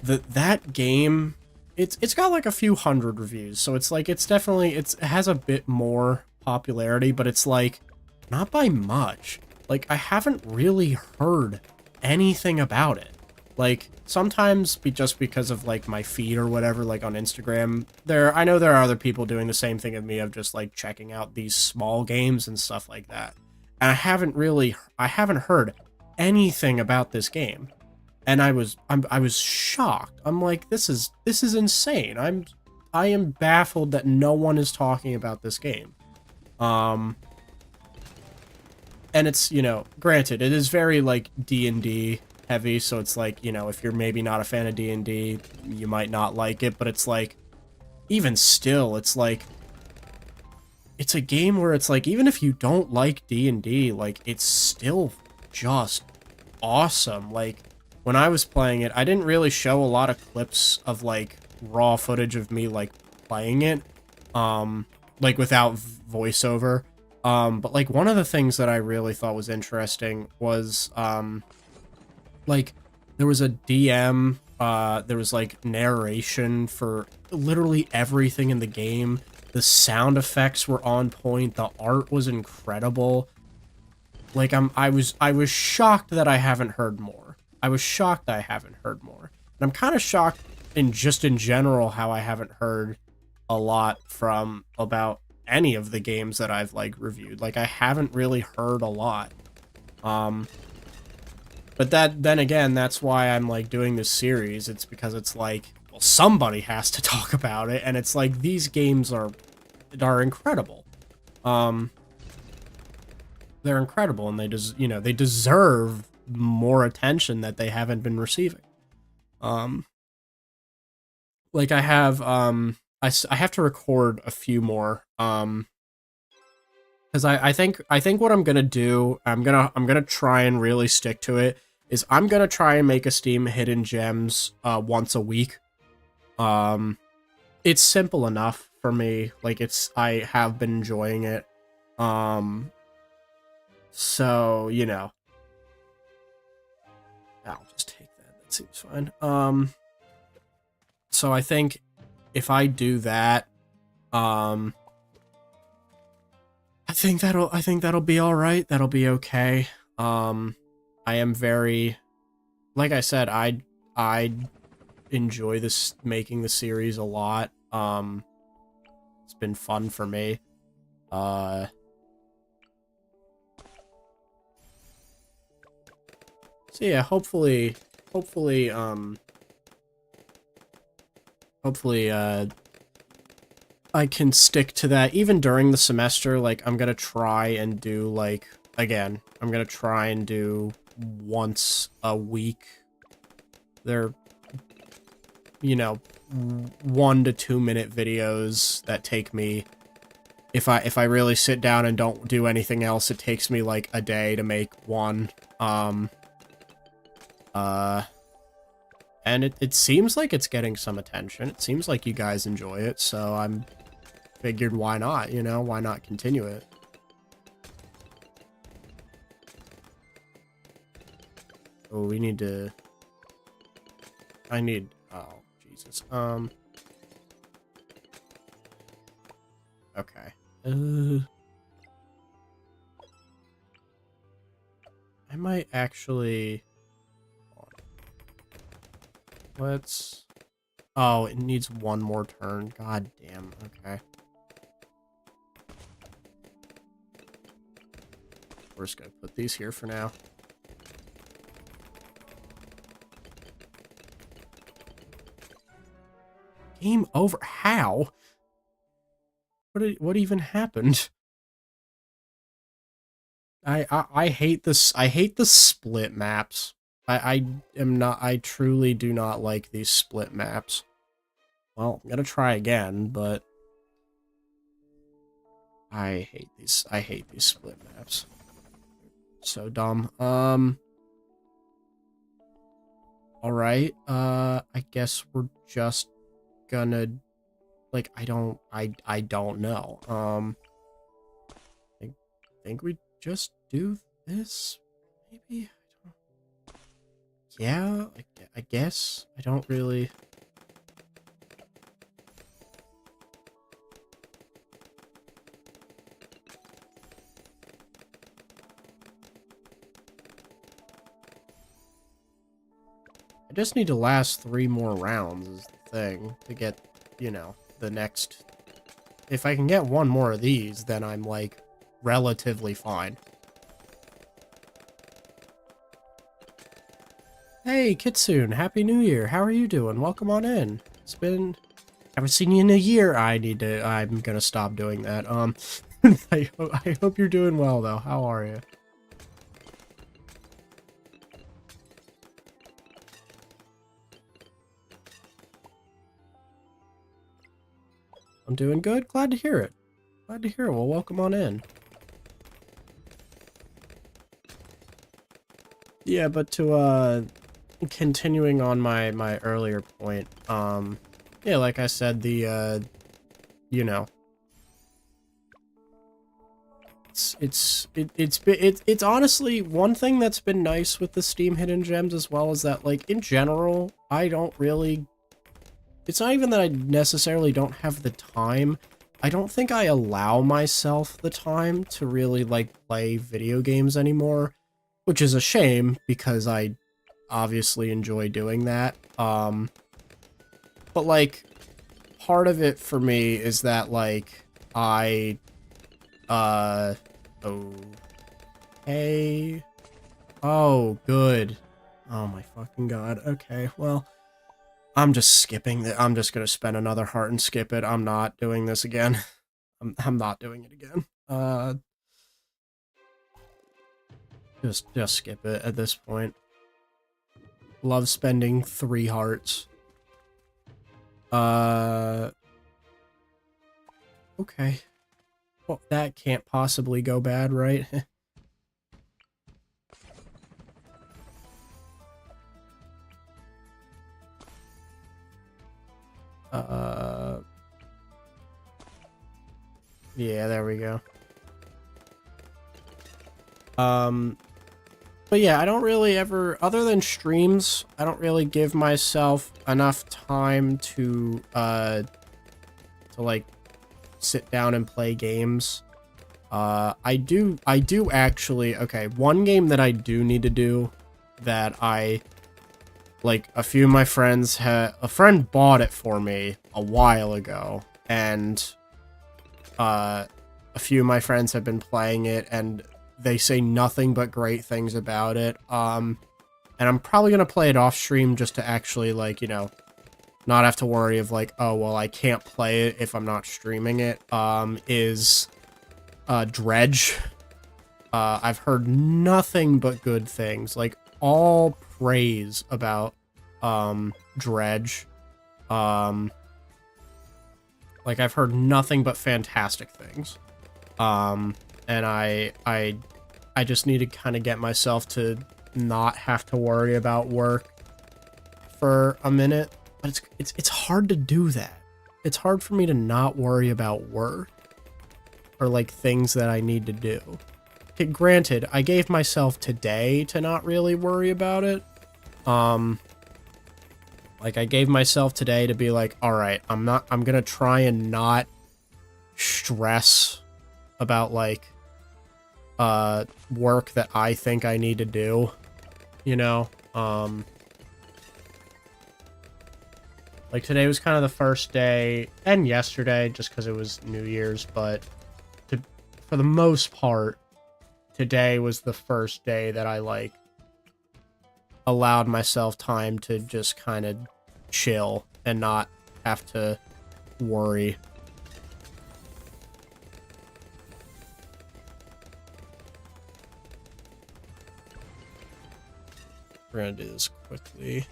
That game, it's got, like, a few hundred reviews, so it's, like, it's definitely, it has a bit more popularity, but it's, like, not by much. Like, I haven't really heard anything about it. Like, sometimes just because of, like, my feed or whatever, like, on Instagram, I know there are other people doing the same thing as me of just, like, checking out these small games and stuff like that. And I haven't heard anything about this game. And I was shocked. I'm like, this is insane. I am baffled that no one is talking about this game. And it's, you know, granted, it is very, like, D&D heavy, so it's like, you know, if you're maybe not a fan of D&D, you might not like it, but it's like, even still, it's like, it's a game where it's like, even if you don't like D&D, like, it's still just awesome. Like, when I was playing it, I didn't really show a lot of clips of, like, raw footage of me, like, playing it, like, without voiceover. But, like, one of the things that I really thought was interesting was, like, there was a DM, there was, like, narration for literally everything in the game. The sound effects were on point. The art was incredible. Like, I was shocked that I haven't heard more. I was shocked that I haven't heard more. And I'm kind of shocked in general how I haven't heard a lot from about any of the games that I've, like, reviewed. Like, I haven't really heard a lot. But then again, that's why I'm, like, doing this series. It's because it's like, well, somebody has to talk about it, and it's like, these games are incredible. They're incredible, and they deserve more attention that they haven't been receiving. Like, I have, I have to record a few more, because I think what I'm gonna do, I'm gonna try and really stick to it, is I'm gonna try and make a Steam Hidden Gems, once a week. It's simple enough for me, like, I have been enjoying it, so, you know. I'll just take that seems fine. So I think if I do that, I think that'll be all right. That'll be okay. I am very, like I said, I enjoy making the series a lot. It's been fun for me. So yeah, hopefully, I can stick to that even during the semester. Like, I'm gonna try and do, like, again, I'm gonna try and do once a week. They're, you know, 1 to 2 minute videos that take me, if I really sit down and don't do anything else, it takes me like a day to make one. And it seems like it's getting some attention. It seems like you guys enjoy it, so I'm figured why not, you know? Why not continue it? Oh, we need to... I need... Oh, Jesus. Okay. I might actually... Let's... Oh, it needs one more turn. God damn. Okay. We're just gonna put these here for now. Game over. How? What even happened? I hate this. I hate the split maps. I truly do not like these split maps. Well, I'm gonna try again, but I hate these split maps. So dumb. Alright, I guess we're just gonna, like, I don't know. I think we just do this, maybe? Yeah, I guess. I don't really... I just need to last 3 more rounds is the thing to get, you know, the next... If I can get 1 more of these, then I'm, like, relatively fine. Hey, Kitsune, Happy New Year. How are you doing? Welcome on in. It's been... Haven't seen you in a year. I'm gonna stop doing that. I hope you're doing well, though. How are you? I'm doing good. Glad to hear it. Glad to hear it. Well, welcome on in. Yeah, but to, continuing on my earlier point, yeah, like I said, the, you know, it's honestly one thing that's been nice with the Steam Hidden Gems as well is that, like, in general, I don't really... It's not even that I necessarily don't have the time. I don't think I allow myself the time to really, like, play video games anymore, which is a shame because I obviously enjoy doing that. But, like, part of it for me is that, like, okay. Oh, good. Oh my fucking god. Okay, well, I'm just skipping it. I'm just gonna spend another heart and skip it. I'm not doing this again. I'm not doing it again. Just skip it at this point. Love spending 3 hearts. Okay. Well, that can't possibly go bad, right? Yeah, there we go. But yeah, I don't really ever, other than streams, I don't really give myself enough time to like, sit down and play games. I do actually, okay, one game that I do need to do that I, like, a few of my friends a friend bought it for me a while ago, and, a few of my friends have been playing it, and they say nothing but great things about it, and I'm probably gonna play it off stream just to actually, like, you know, not have to worry of, like, oh, well, I can't play it if I'm not streaming it, is, Dredge. I've heard nothing but good things, like, all praise about, Dredge. Like, I've heard nothing but fantastic things. And I just need to kind of get myself to not have to worry about work for a minute, but it's hard to do that. It's hard for me to not worry about work or like things that I need to do. Okay, granted, I gave myself today to not really worry about it. Like I gave myself today to be like, all right, I'm gonna try and not stress about like work that I think I need to do, you know. Like today was kind of the first day, and yesterday just because it was New Year's, but for the most part today was the first day that I like allowed myself time to just kind of chill and not have to worry. We're gonna do this quickly.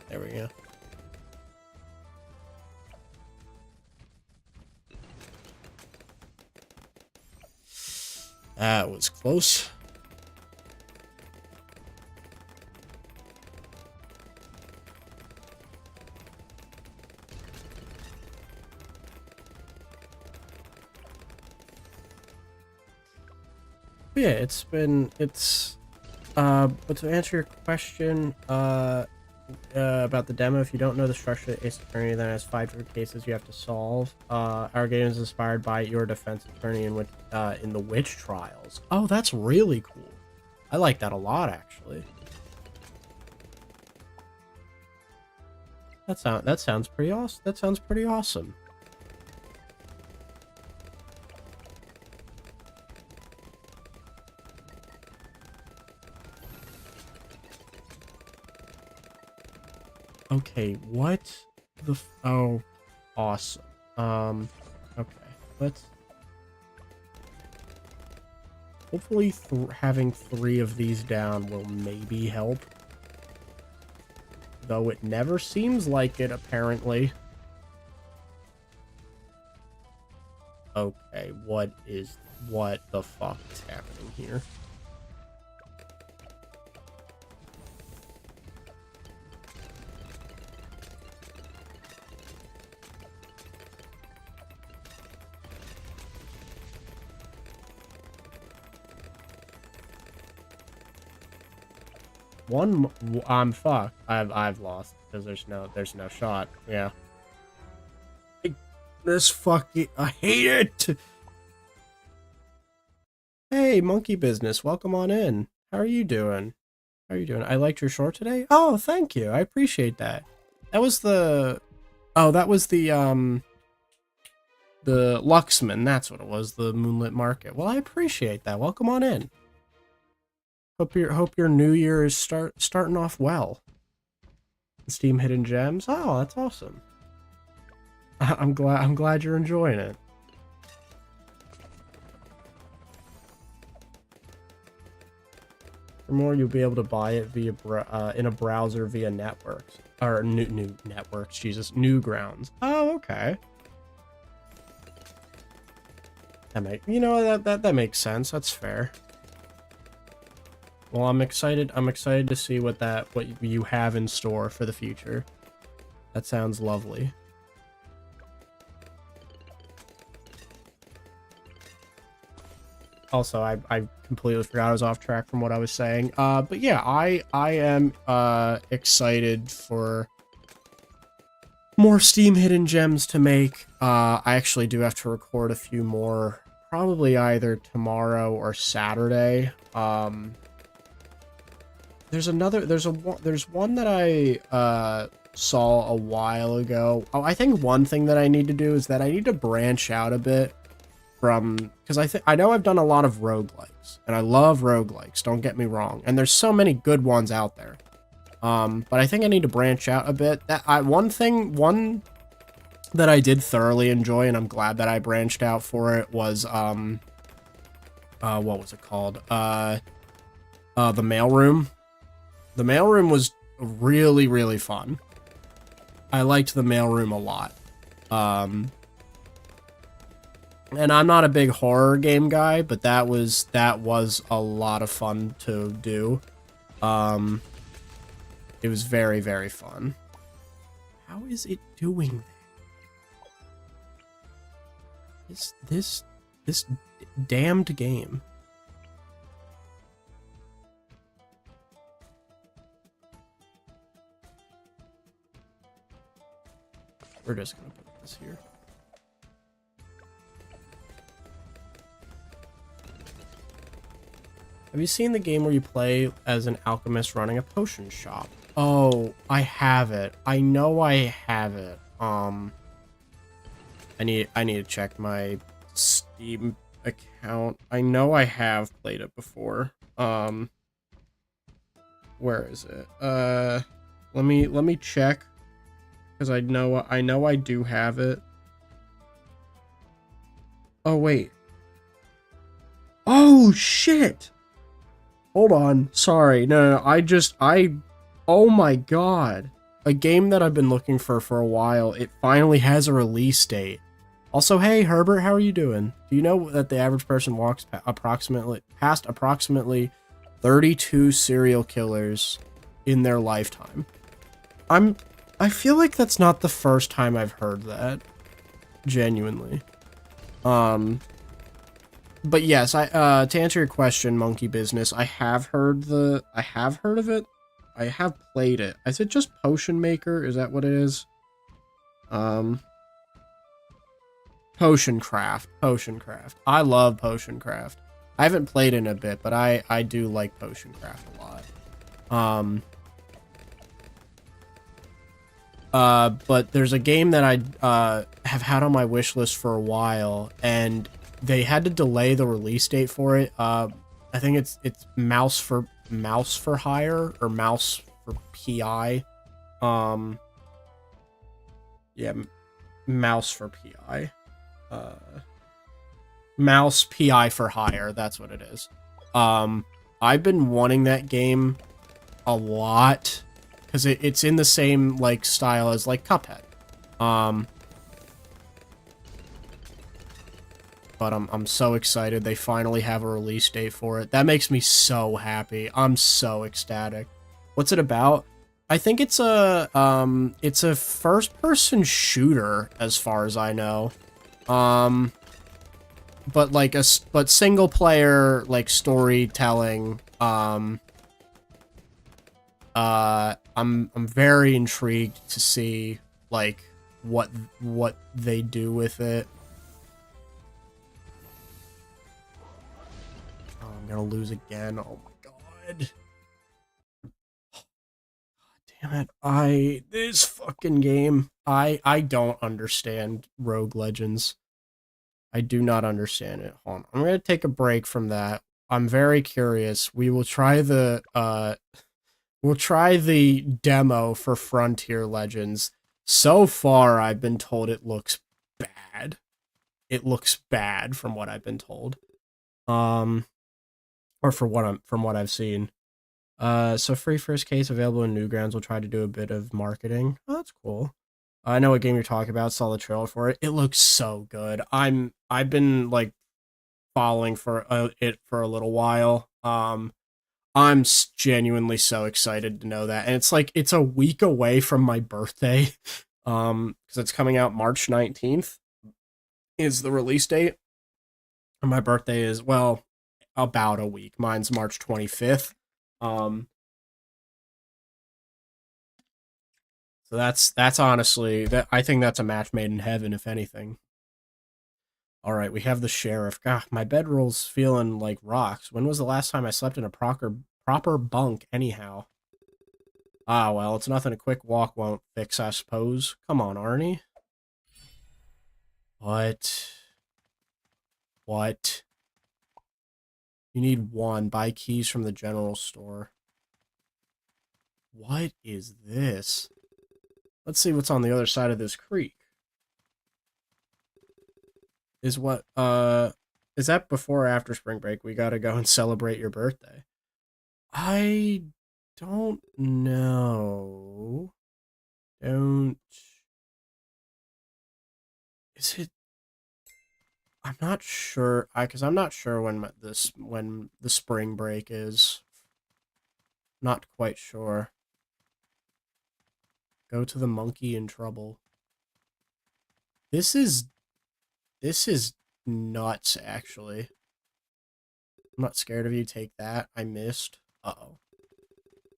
There we go. That was close. Yeah, but to answer your question, about the demo, if you don't know the structure of Ace Attorney, then it has 5 different cases you have to solve. Our game is inspired by your defense attorney in the witch trials. Oh, that's really cool. I like that a lot, actually. That sounds pretty awesome. That sounds pretty awesome. Okay, what the oh, awesome. Okay, let's hopefully having 3 of these down will maybe help. Though it never seems like it, apparently. Okay, what the fuck is happening here? I'm fucked. I've lost because there's no shot. Yeah. This fucking I hate it. Hey, Monkey Business, welcome on in. How are you doing? How are you doing? I liked your short today. Oh, thank you. I appreciate that. That was the Luxman. That's what it was. The Moonlit Market. Well, I appreciate that. Welcome on in. Hope your new year is starting off well. Steam Hidden Gems. Oh, that's awesome. I'm glad you're enjoying it. For more, you'll be able to buy it via in a browser via networks or new networks. Jesus, Newgrounds. Oh, okay. That makes sense. That's fair. Well, I'm excited to see what you have in store for the future. That sounds lovely. Also, I completely forgot I was off track from what I was saying. But yeah, I am excited for more Steam Hidden Gems to make. I actually do have to record a few more, probably either tomorrow or Saturday. There's one that I saw a while ago. Oh, I think one thing that I need to do is that I need to branch out a bit from, because I know I've done a lot of roguelikes, and I love roguelikes, don't get me wrong, and there's so many good ones out there. But I think I need to branch out a bit. One that I did thoroughly enjoy, and I'm glad that I branched out for it, was what was it called? The Mailroom. The Mailroom was really, really fun. I liked the Mailroom a lot. And I'm not a big horror game guy, but that was a lot of fun to do. It It was very, very fun. How is it doing that? This damned game. We're just gonna put this here. Have you seen the game where you play as an alchemist running a potion shop? Oh, I have it. I know I have it. I need to check my Steam account. I know I have played it before. Where is it? Let me check, because I know I do have it. Oh wait. Oh shit. Hold on. Sorry. No. Oh my god. A game that I've been looking for a while. It finally has a release date. Also, hey Herbert, how are you doing? Do you know that the average person walks past approximately 32 serial killers in their lifetime? I feel like that's not the first time I've heard that. Genuinely. But yes, to answer your question, Monkey Business, I have heard of it. I have played it. Is it just Potion Maker? Is that what it is? Potion Craft. I love Potion Craft. I haven't played in a bit, but I do like Potion Craft a lot. But there's a game that I have had on my wish list for a while, and they had to delay the release date for it. I think it's Mouse for Hire or Mouse for PI. Yeah, Mouse for PI. Mouse PI for Hire. That's what it is. I've been wanting that game a lot because it's in the same like style as like Cuphead. But I'm so excited they finally have a release date for it. That makes me so happy. I'm so ecstatic. What's it about? I think it's a first-person shooter as far as I know. But like but single player like storytelling. I'm very intrigued to see like what they do with it. I'm gonna lose again. Oh my god. God damn it. This fucking game. I don't understand Rogue Legends. I do not understand it. Hold on. I'm gonna take a break from that. I'm very curious. We will try the demo for Frontier Legends. So far I've been told it looks bad. It looks bad from what I've been told. Or from what I've seen. So free first case available in Newgrounds. We'll try to do a bit of marketing. Oh, that's cool. I know what game you're talking about. Saw the trailer for it. It looks so good. I've been like following for it for a little while. I'm genuinely so excited to know that, and it's a week away from my birthday. Because it's coming out March 19th is the release date, and my birthday is about a week. Mine's March 25th. So that's honestly that I think that's a match made in heaven, if anything. All right, we have the sheriff. God, my bedroll's feeling like rocks. When was the last time I slept in a proper bunk? Anyhow. Ah, well, it's nothing a quick walk won't fix, I suppose. Come on, Arnie. What? What? You need one. Buy keys from the general store. What is this? Let's see what's on the other side of this creek. Is that before or after spring break? We gotta go and celebrate your birthday. I don't know. Is it? I'm not sure. Because I'm not sure when when the spring break is. Not quite sure. Go to the monkey in trouble. This is nuts, actually. I'm not scared of you. Take that. I missed. Uh-oh.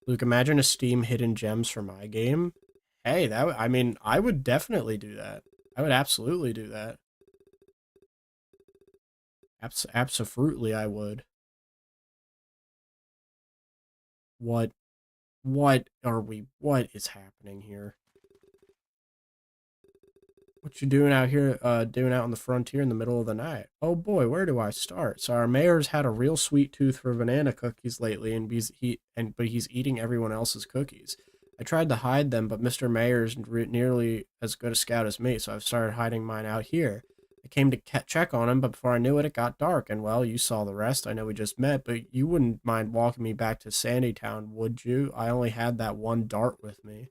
Luke, imagine a Steam hidden gems for my game. Hey, I mean, I would definitely do that. I would absolutely do that. Absolutely, I would. What is happening here? What you doing out here, doing out on the frontier in the middle of the night? Oh boy, where do I start? So our mayor's had a real sweet tooth for banana cookies lately, and but he's eating everyone else's cookies. I tried to hide them, but Mr. Mayor's nearly as good a scout as me, so I've started hiding mine out here. I came to check on him, but before I knew it, it got dark, and well, you saw the rest. I know we just met, but you wouldn't mind walking me back to Sandytown, would you? I only had that one dart with me.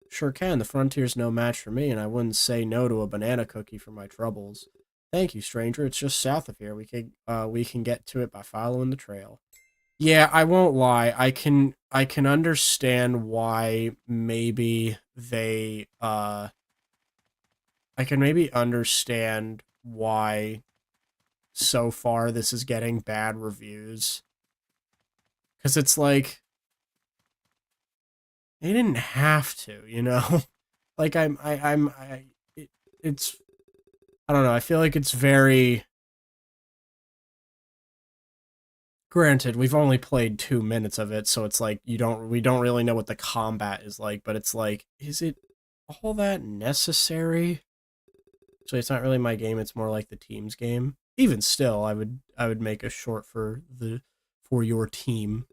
Sure can. The frontier's no match for me, and I wouldn't say no to a banana cookie for my troubles. Thank you, stranger. It's just south of here. We can get to it by following the trail. Yeah, I won't lie. I can understand why maybe they I can maybe understand why so far this is getting bad reviews. 'Cause it's like they didn't have to, you know? Like it's I don't know, I feel like it's very granted, we've only played 2 minutes of it, so it's like we don't really know what the combat is like, but it's like, is it all that necessary? So it's not really my game, it's more like the team's game. Even still, I would make a short for your team.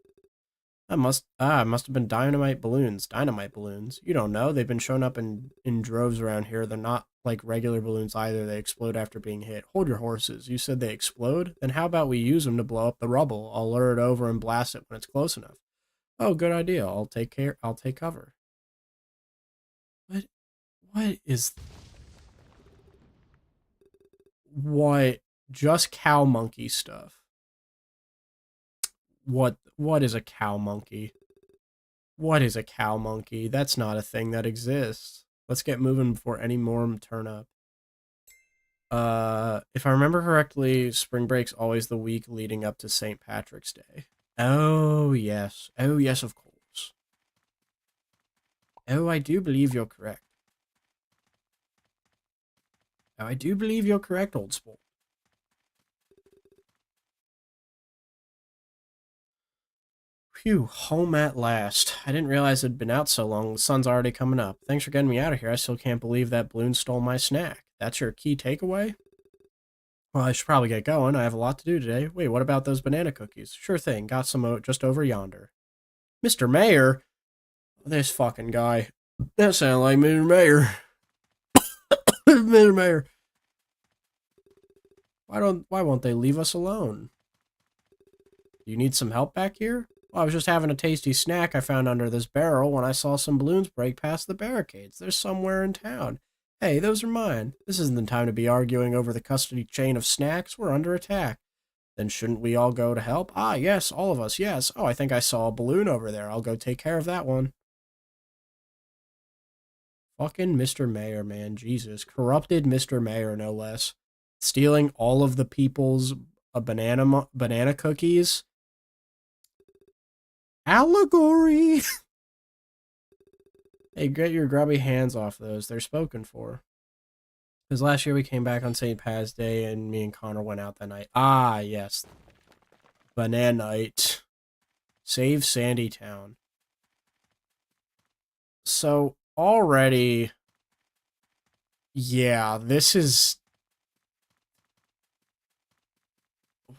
It must have been dynamite balloons. Dynamite balloons. You don't know. They've been showing up in droves around here. They're not like regular balloons either. They explode after being hit. Hold your horses. You said they explode? Then how about we use them to blow up the rubble? I'll lure it over and blast it when it's close enough. Oh, good idea. I'll take cover. What is what just cow monkey stuff? What is a cow monkey? What is a cow monkey? That's not a thing that exists. Let's get moving before any more turn up. If I remember correctly, spring break's always the week leading up to St. Patrick's Day. Oh, yes. Oh, yes, of course. Oh, I do believe you're correct. Oh, I do believe you're correct, old sport. Phew, home at last. I didn't realize it'd been out so long. The sun's already coming up. Thanks for getting me out of here. I still can't believe that Bloons stole my snack. That's your key takeaway? Well, I should probably get going. I have a lot to do today. Wait, what about those banana cookies? Sure thing. Got some just over yonder. Mr. Mayor? This fucking guy. That sounds like Mr. Mayor. Mr. Mayor. Why won't they leave us alone? Do you need some help back here? Well, I was just having a tasty snack I found under this barrel when I saw some balloons break past the barricades. They're somewhere in town. Hey, those are mine. This isn't the time to be arguing over the custody chain of snacks. We're under attack. Then shouldn't we all go to help? Ah, yes, all of us, yes. Oh, I think I saw a balloon over there. I'll go take care of that one. Fucking Mr. Mayor, man. Jesus. Corrupted Mr. Mayor, no less. Stealing all of the people's banana cookies. Allegory! Hey, get your grubby hands off those. They're spoken for. Because last year we came back on St. Pat's Day and me and Connor went out that night. Ah, yes. Bananite. Save Sandytown. So, already... Yeah, this is...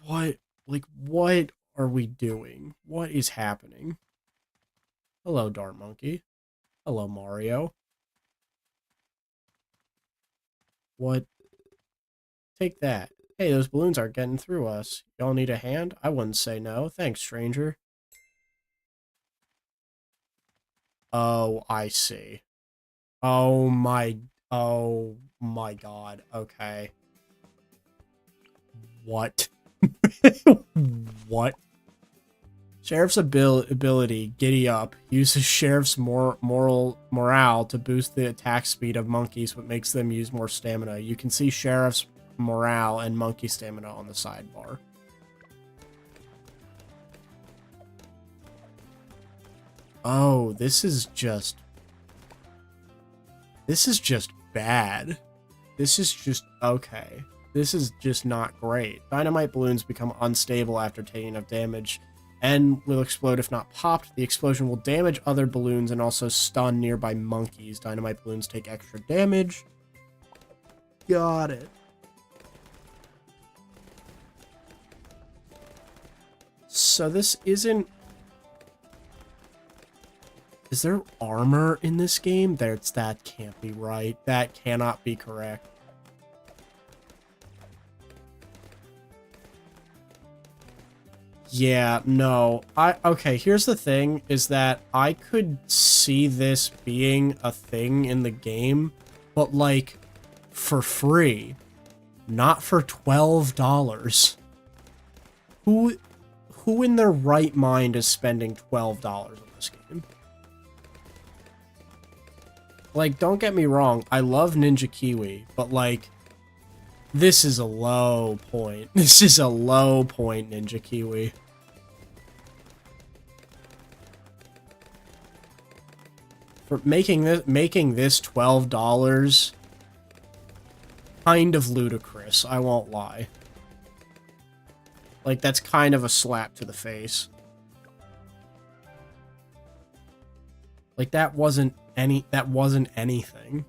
What? Like, what are we doing? What is happening? Hello, Dart Monkey. Hello, Mario. What? Take that. Hey, those balloons aren't getting through us. Y'all need a hand? I wouldn't say no. Thanks, stranger. Oh, I see. Oh my god. Okay. What? What? Sheriff's ability, Giddy Up, uses Sheriff's morale to boost the attack speed of monkeys, but makes them use more stamina. You can see Sheriff's morale and monkey stamina on the sidebar. Oh, this is just bad. This is just, okay. This is just not great. Dynamite balloons become unstable after taking enough damage and will explode if not popped. The explosion will damage other balloons and also stun nearby monkeys. Dynamite balloons take extra damage. Got it. So this isn't... Is there armor in this game? That can't be right. That cannot be correct. Yeah, no. Okay, here's the thing, is that I could see this being a thing in the game, but, like, for free. Not for $12. Who in their right mind is spending $12 on this game? Like, don't get me wrong, I love Ninja Kiwi, but, like, this is a low point. This is a low point, Ninja Kiwi. For making this $12 kind of ludicrous, I won't lie. Like, that's kind of a slap to the face. Like, that wasn't anything.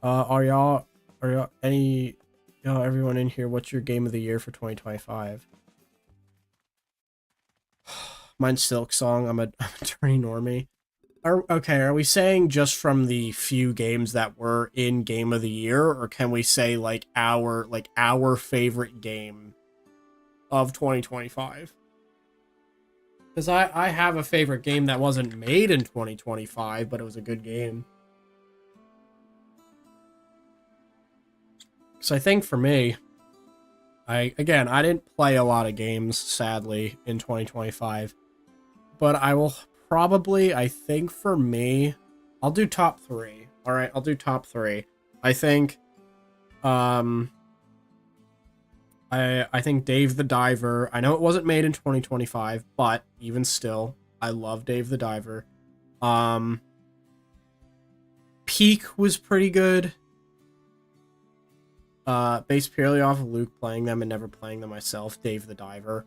Everyone in here, what's your game of the year for 2025? Mine's Silk Song. I'm a attorney normie. Are we saying just from the few games that were in Game of the Year, or can we say like our favorite game of 2025? Because I have a favorite game that wasn't made in 2025, but it was a good game. So I think for me, I didn't play a lot of games, sadly, in 2025. But I will probably, I think for me, I'll do top 3. Alright, I'll do top 3. I think, I think Dave the Diver. I know it wasn't made in 2025, but even still, I love Dave the Diver. Peak was pretty good. Based purely off of Luke playing them and never playing them myself. Dave the Diver.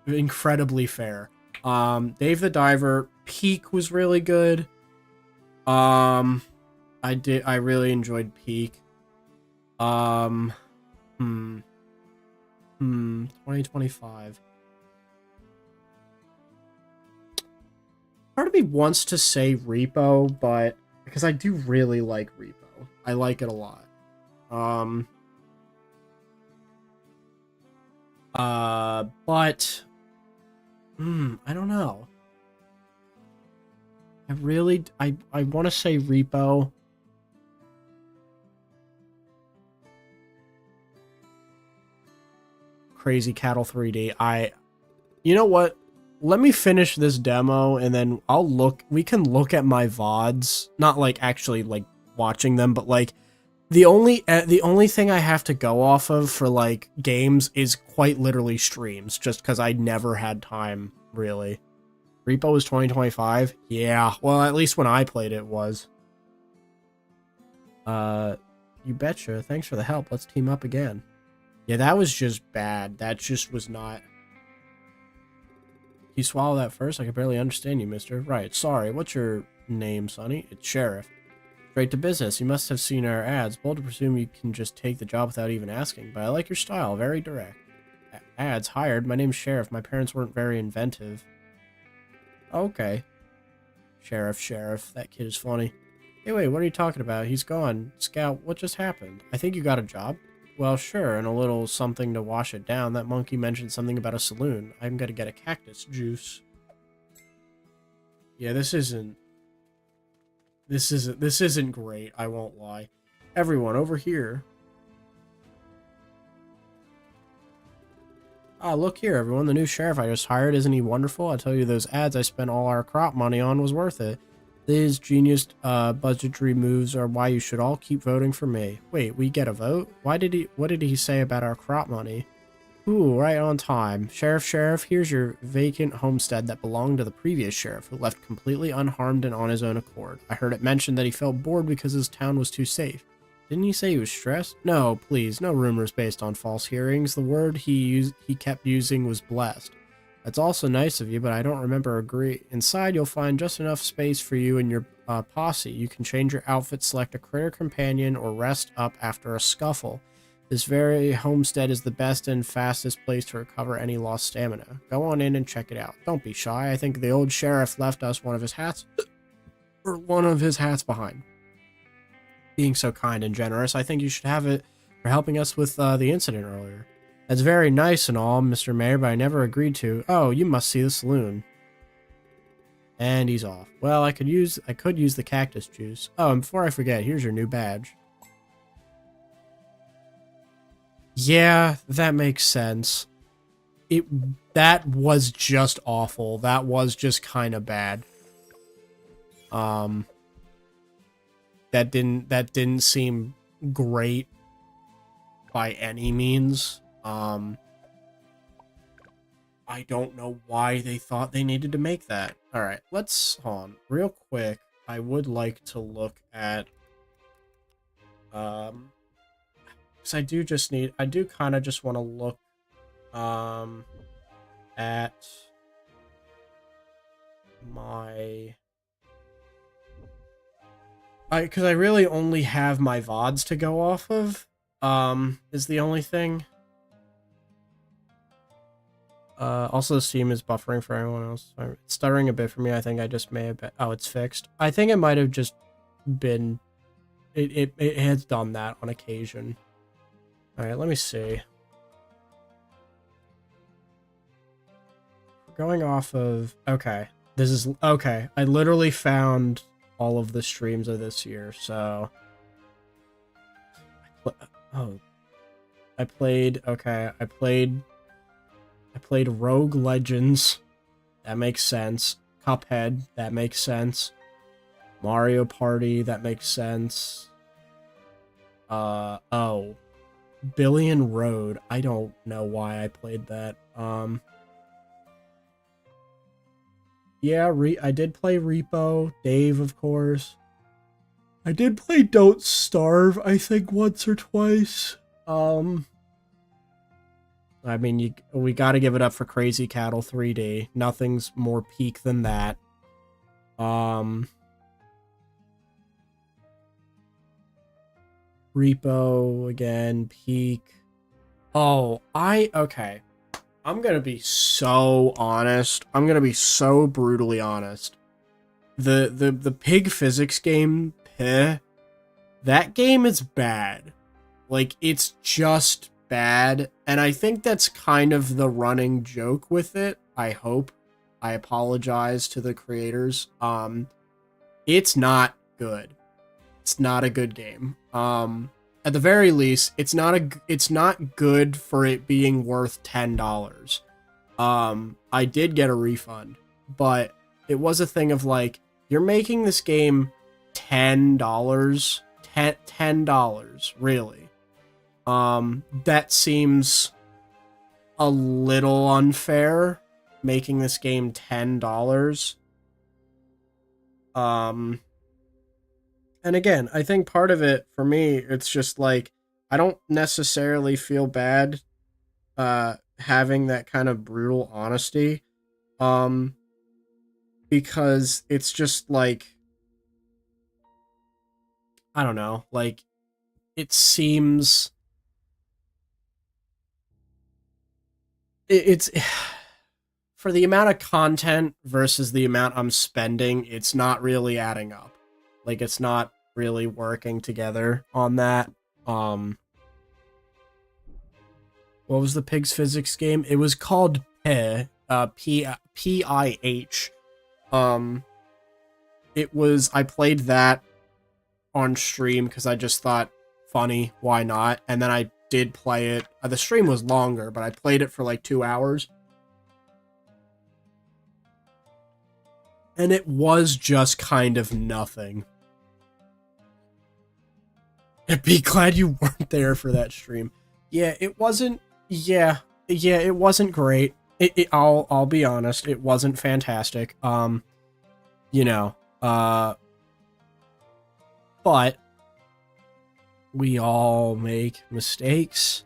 Incredibly fair. Dave the Diver, Peak was really good. I really enjoyed Peak. 2025. Part of me wants to say Repo, but because I do really like Repo. I like it a lot. But I don't know. I want to say Repo. Crazy Cattle 3D. You know what? Let me finish this demo and then we can look at my VODs. Not like actually like watching them, but like the only thing I have to go off of for like games is quite literally streams, just because I never had time, really. Repo was 2025? Yeah, well, at least when I played it was. You betcha. Thanks for the help. Let's team up again. Yeah, that was just bad. That just was not... You swallow that first? I can barely understand you, mister. Right, sorry. What's your name, Sonny? It's Sheriff. Straight to business. You must have seen our ads. Bold to presume you can just take the job without even asking, but I like your style. Very direct. Ads hired. My name's Sheriff. My parents weren't very inventive. Okay. Sheriff. That kid is funny. Hey, wait, what are you talking about? He's gone. Scout, what just happened? I think you got a job? Well, sure, and a little something to wash it down. That monkey mentioned something about a saloon. I'm gonna get a cactus juice. Yeah, this isn't great, I won't lie. Everyone, over here. Ah, look here, everyone. The new sheriff I just hired. Isn't he wonderful? I tell you, those ads I spent all our crop money on was worth it. These genius budgetary moves are why you should all keep voting for me. Wait, we get a vote? What did he say about our crop money? Ooh, right on time. Sheriff, here's your vacant homestead that belonged to the previous sheriff, who left completely unharmed and on his own accord. I heard it mentioned that he felt bored because his town was too safe. Didn't he say he was stressed? No, please, no rumors based on false hearings. The word he kept using was blessed. That's also nice of you, but I don't remember agree. Inside, you'll find just enough space for you and your posse. You can change your outfit, select a critter companion, or rest up after a scuffle. This very homestead is the best and fastest place to recover any lost stamina. Go on in and check it out. Don't be shy. I think the old sheriff left us one of his hats behind. Being so kind and generous, I think you should have it for helping us with the incident earlier. That's very nice and all, Mr. Mayor, but I never agreed to. Oh, you must see the saloon. And he's off. Well, I could use the cactus juice. Oh, and before I forget, here's your new badge. Yeah, that makes sense. That was just awful. That was just kind of bad. That didn't seem great by any means. I don't know why they thought they needed to make that. All right, let's hold on real quick. I would like to look at because I do kind of just want to look at my because I really only have my VODs to go off of is the only thing. Also Steam is buffering for everyone else. It's stuttering a bit for me. I think I just may have been, oh, it's fixed. I think it might have just been it has done that on occasion. All right, let me see. We're going off of, okay. This is, okay. I literally found all of the streams of this year, so. Oh. I played Rogue Legends. That makes sense. Cuphead. That makes sense. Mario Party. That makes sense. Oh. Billion Road. I don't know why I played that. Yeah, I did play Repo. Dave, of course. I did play Don't Starve, I think, once or twice. I mean, we gotta give it up for Crazy Cattle 3D. Nothing's more peak than that. Repo, again, peak. Oh, okay. I'm gonna be so honest. I'm gonna be so brutally honest. The pig physics game, that game is bad. Like, it's just bad, and I think that's kind of the running joke with it. I hope. I apologize to the creators. It's not good. It's not a good game. At the very least, it's not good for it being worth $10. I did get a refund, but it was a thing of like, you're making this game $10, $10, really. That seems a little unfair, making this game $10. And again, I think part of it, for me, it's just like, I don't necessarily feel bad having that kind of brutal honesty. Because it's just like, I don't know, like, it seems... It's... For the amount of content versus the amount I'm spending, it's not really adding up. Like, it's not really working together on that. What was the Pigs Physics game? It was called Pih, P-I-H. I played that on stream because I just thought, funny, why not? And then I did play it. The stream was longer, but I played it for like 2 hours. And it was just kind of nothing. I'd be glad you weren't there for that stream. Yeah, it wasn't. Yeah, it wasn't great. I'll be honest, it wasn't fantastic. You know, but we all make mistakes.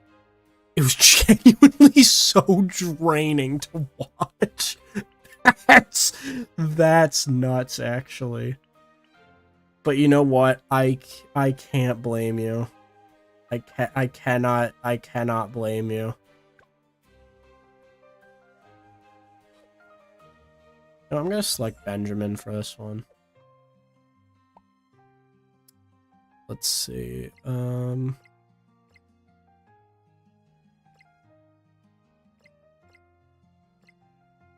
It was genuinely so draining to watch. That's nuts, actually. But you know what? I can't blame you. I cannot blame you. No, I'm gonna select Benjamin for this one. Let's see.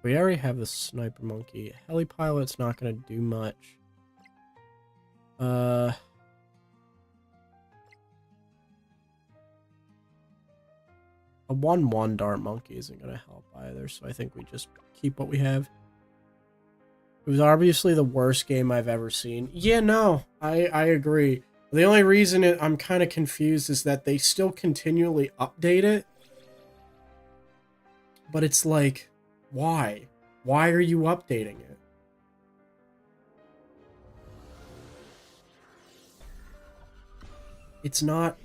We already have the sniper monkey. Heli pilot's not gonna do much. A 1/1 dart monkey isn't gonna help either, so I think we just keep what we have. It was obviously the worst game I've ever seen. Yeah, no, I agree. The only reason I'm kind of confused is that they still continually update it. But it's like, why? Why are you updating it? It's not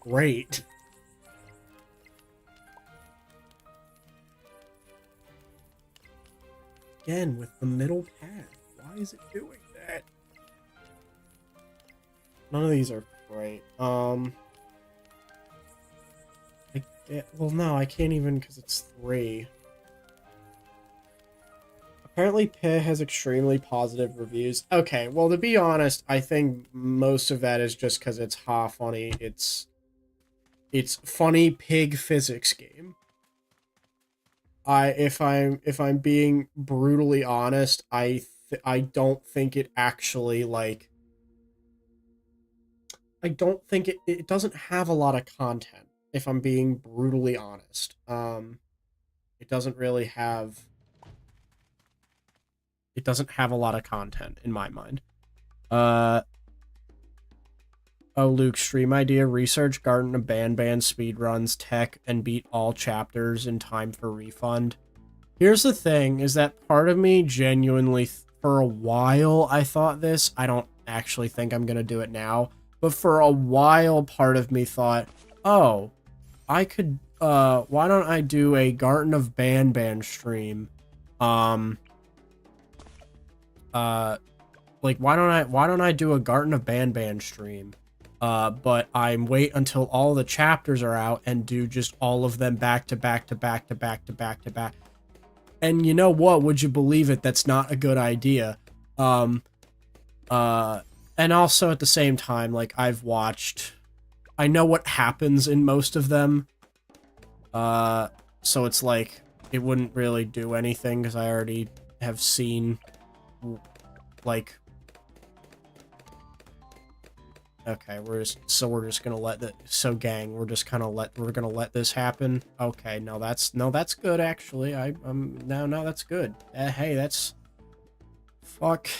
great. Again, with the middle path. Why is it doing that? None of these are great. Well, no, I can't even because it's 3. Apparently, Peh has extremely positive reviews. Okay, well, to be honest, I think most of that is just because it's funny. It's funny pig physics game. If I'm being brutally honest, I don't think it actually, like, I don't think it doesn't have a lot of content, if I'm being brutally honest. It doesn't really have... It doesn't have a lot of content, in my mind. Oh, Luke, stream idea, research Garden of Ban speedruns, tech, and beat all chapters in time for refund. Here's the thing, is that part of me genuinely, for a while, I thought this. I don't actually think I'm gonna do it now. But for a while, part of me thought, oh, I could, why don't I do a Garden of Ban stream? Like, why don't I do a Garden of Ban stream? But I'm wait until all the chapters are out and do just all of them back to back to back to back to back to back. And you know what? Would you believe it? That's not a good idea. And also at the same time, like, I know what happens in most of them. So it's like, it wouldn't really do anything because I already have seen, like... Okay, we're just gonna let that... So gang, we're gonna let this happen. Okay, no, that's good, actually. No, that's good. Hey, that's... Fuck.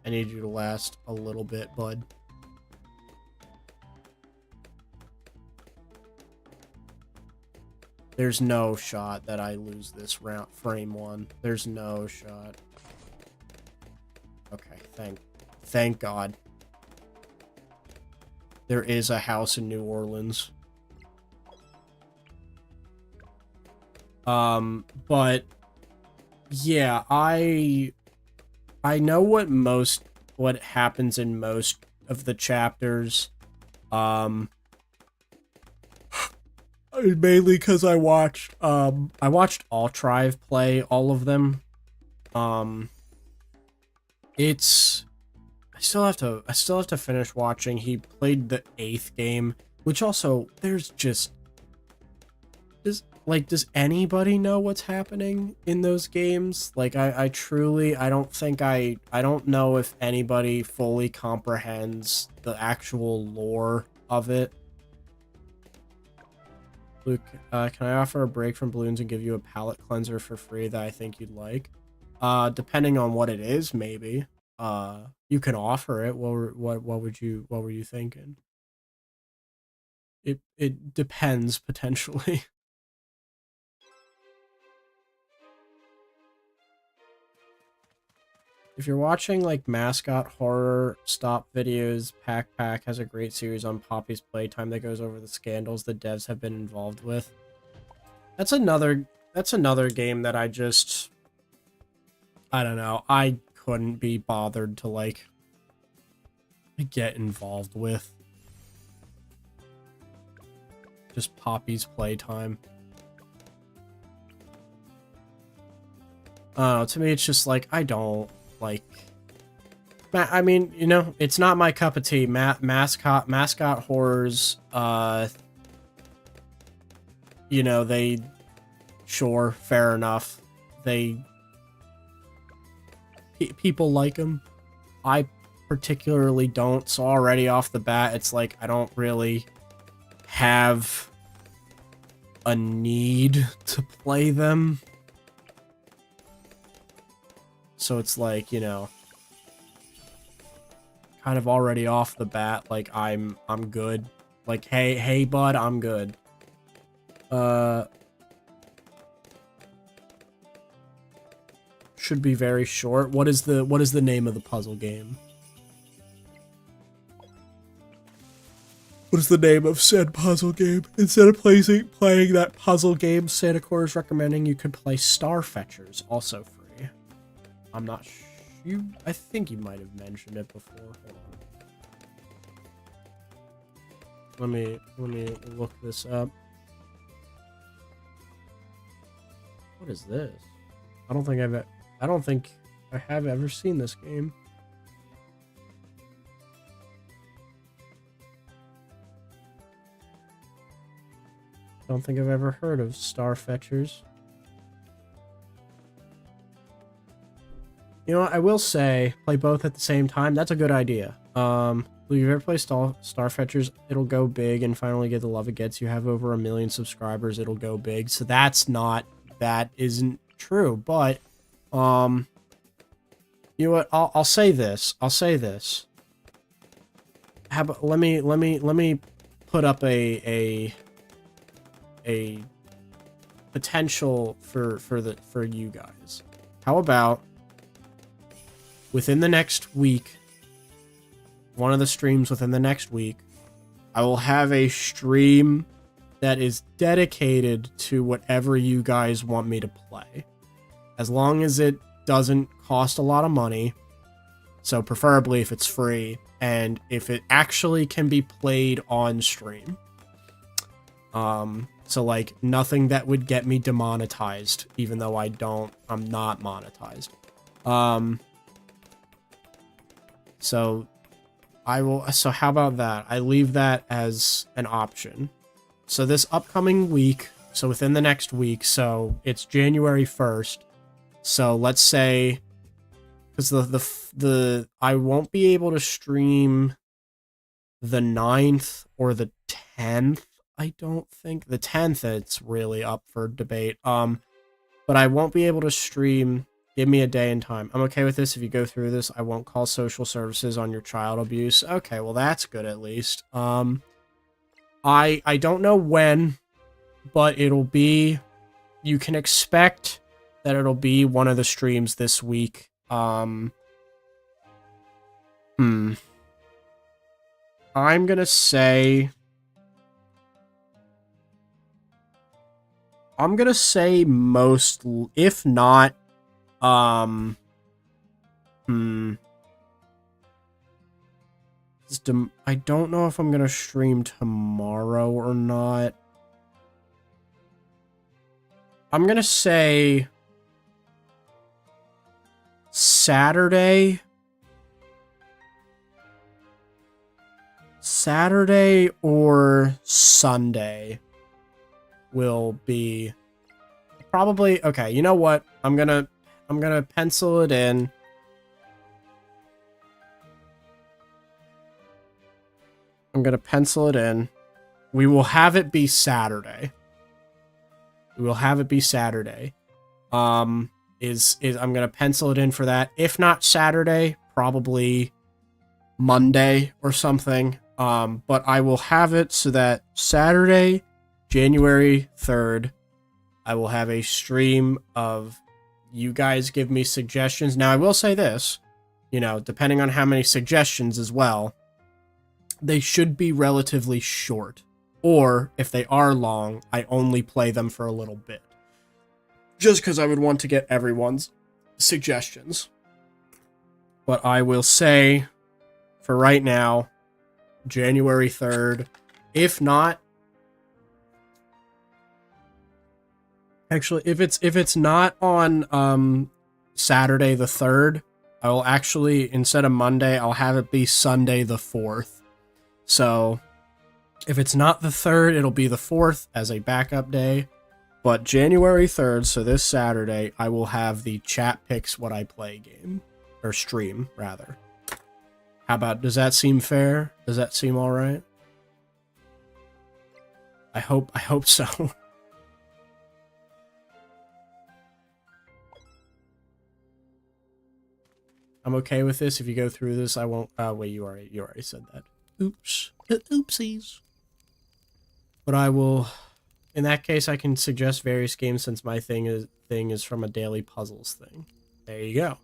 I need you to last a little bit, bud. There's no shot that I lose this round, frame 1. There's no shot. Okay, thank God. There is a house in New Orleans. But yeah, I know what happens in most of the chapters. Mainly because I watched Altrive play all of them. I still have to finish watching. He played the 8th game, which also, there's like, does anybody know what's happening in those games? Like, I truly, I don't know if anybody fully comprehends the actual lore of it. Luke, can I offer a break from Bloons and give you a palate cleanser for free that I think you'd like? Depending on what it is, maybe. You can offer it. What were you thinking? It depends, potentially. If you're watching like mascot horror stop videos, Pack has a great series on Poppy's Playtime that goes over the scandals the devs have been involved with. That's another game that I don't know. I couldn't be bothered to like get involved with. Just Poppy's Playtime. To me it's just like I don't like, I mean, you know, it's not my cup of tea. Mascot horrors, you know, sure, fair enough. People like them. I particularly don't, so already off the bat, it's like, I don't really have a need to play them. So it's like, you know, kind of already off the bat, like I'm good. Like, hey bud, I'm good. Should be very short. What is the name of the puzzle game? What is the name of said puzzle game? Instead of playing that puzzle game, Santa Claus is recommending you could play Star Fetchers, also free. I'm not sure. I think you might have mentioned it before. Hold on. Let me look this up. What is this? I don't think I have ever seen this game. I don't think I've ever heard of Star Fetchers. You know what, I will say, play both at the same time. That's a good idea. Will you ever play Star Fetchers? It'll go big and finally get the love it gets. You have over 1 million subscribers. It'll go big. So that isn't true. But, you know what? I'll say this. Let me put up a potential for you guys. How about within the next week, one of the streams within the next week, I will have a stream that is dedicated to whatever you guys want me to play. As long as it doesn't cost a lot of money, so preferably if it's free, and if it actually can be played on stream. So like nothing that would get me demonetized, even though I'm not monetized. So how about that? I leave that as an option. So this upcoming week, so within the next week, so it's January 1st. So let's say, because I won't be able to stream the 9th or the 10th, I don't think. The 10th, it's really up for debate. But I won't be able to stream. Give me a day and time. I'm okay with this. If you go through this, I won't call social services on your child abuse. Okay, well, that's good at least. I don't know when, but it'll be... You can expect that it'll be one of the streams this week. I'm gonna say... most, if not, I don't know if I'm gonna stream tomorrow or not. I'm gonna say Saturday or Sunday. will be probably, okay, you know what? I'm gonna pencil it in. I'm gonna pencil it in. We will have it be Saturday. We will have it be Saturday. I'm gonna pencil it in for that. If not Saturday, probably Monday or something. But I will have it so that Saturday, January 3rd, I will have a stream of you guys give me suggestions. Now, I will say this, you know, depending on how many suggestions as well, they should be relatively short. Or, if they are long, I only play them for a little bit. Just because I would want to get everyone's suggestions. But I will say, for right now, January 3rd. If not, actually, if it's not on Saturday the 3rd, I will actually, instead of Monday, I'll have it be Sunday the 4th. So, if it's not the 3rd, it'll be the 4th as a backup day. But January 3rd, so this Saturday, I will have the chat picks what I play game. Or stream, rather. How about, does that seem fair? Does that seem alright? I hope so. I'm okay with this. If you go through this, I won't, wait, you already said that. Oops. Oopsies. But I will, in that case, I can suggest various games since my thing is from a daily puzzles thing. There you go.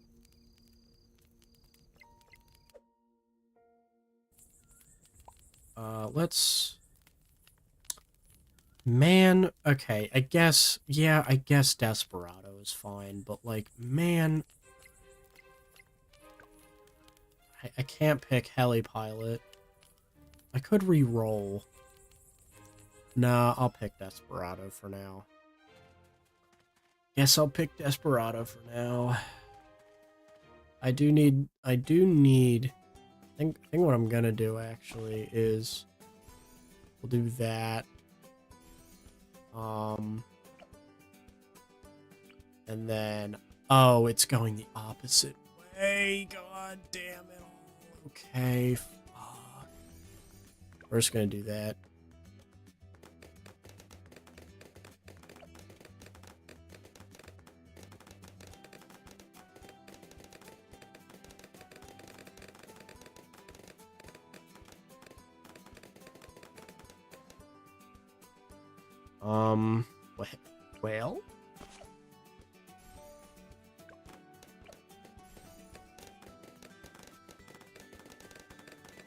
Let's... Man, okay, I guess Desperado is fine, but, like, man... I can't pick Helipilot. I could re-roll. Nah, I'll pick Desperado for now. Guess I'll pick Desperado for now. I think what I'm gonna do actually is we'll do that. And then it's going the opposite way. God damn it. Okay, fuck. We're just gonna do that. Well?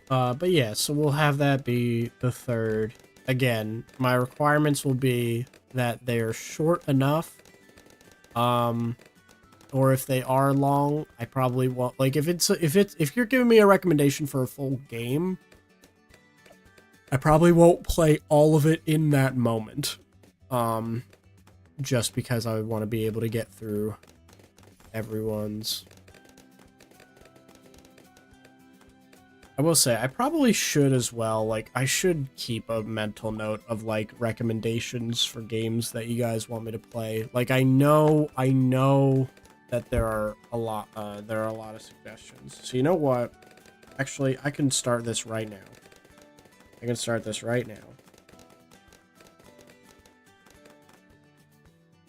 But yeah, so we'll have that be the 3rd. Again, my requirements will be that they are short enough. Or if they are long, I probably won't, like, if you're giving me a recommendation for a full game, I probably won't play all of it in that moment. Just because I would want to be able to get through everyone's. I will say, I probably should as well, like, I should keep a mental note of, like, recommendations for games that you guys want me to play. Like, I know that there are a lot of suggestions. So you know what? Actually, I can start this right now.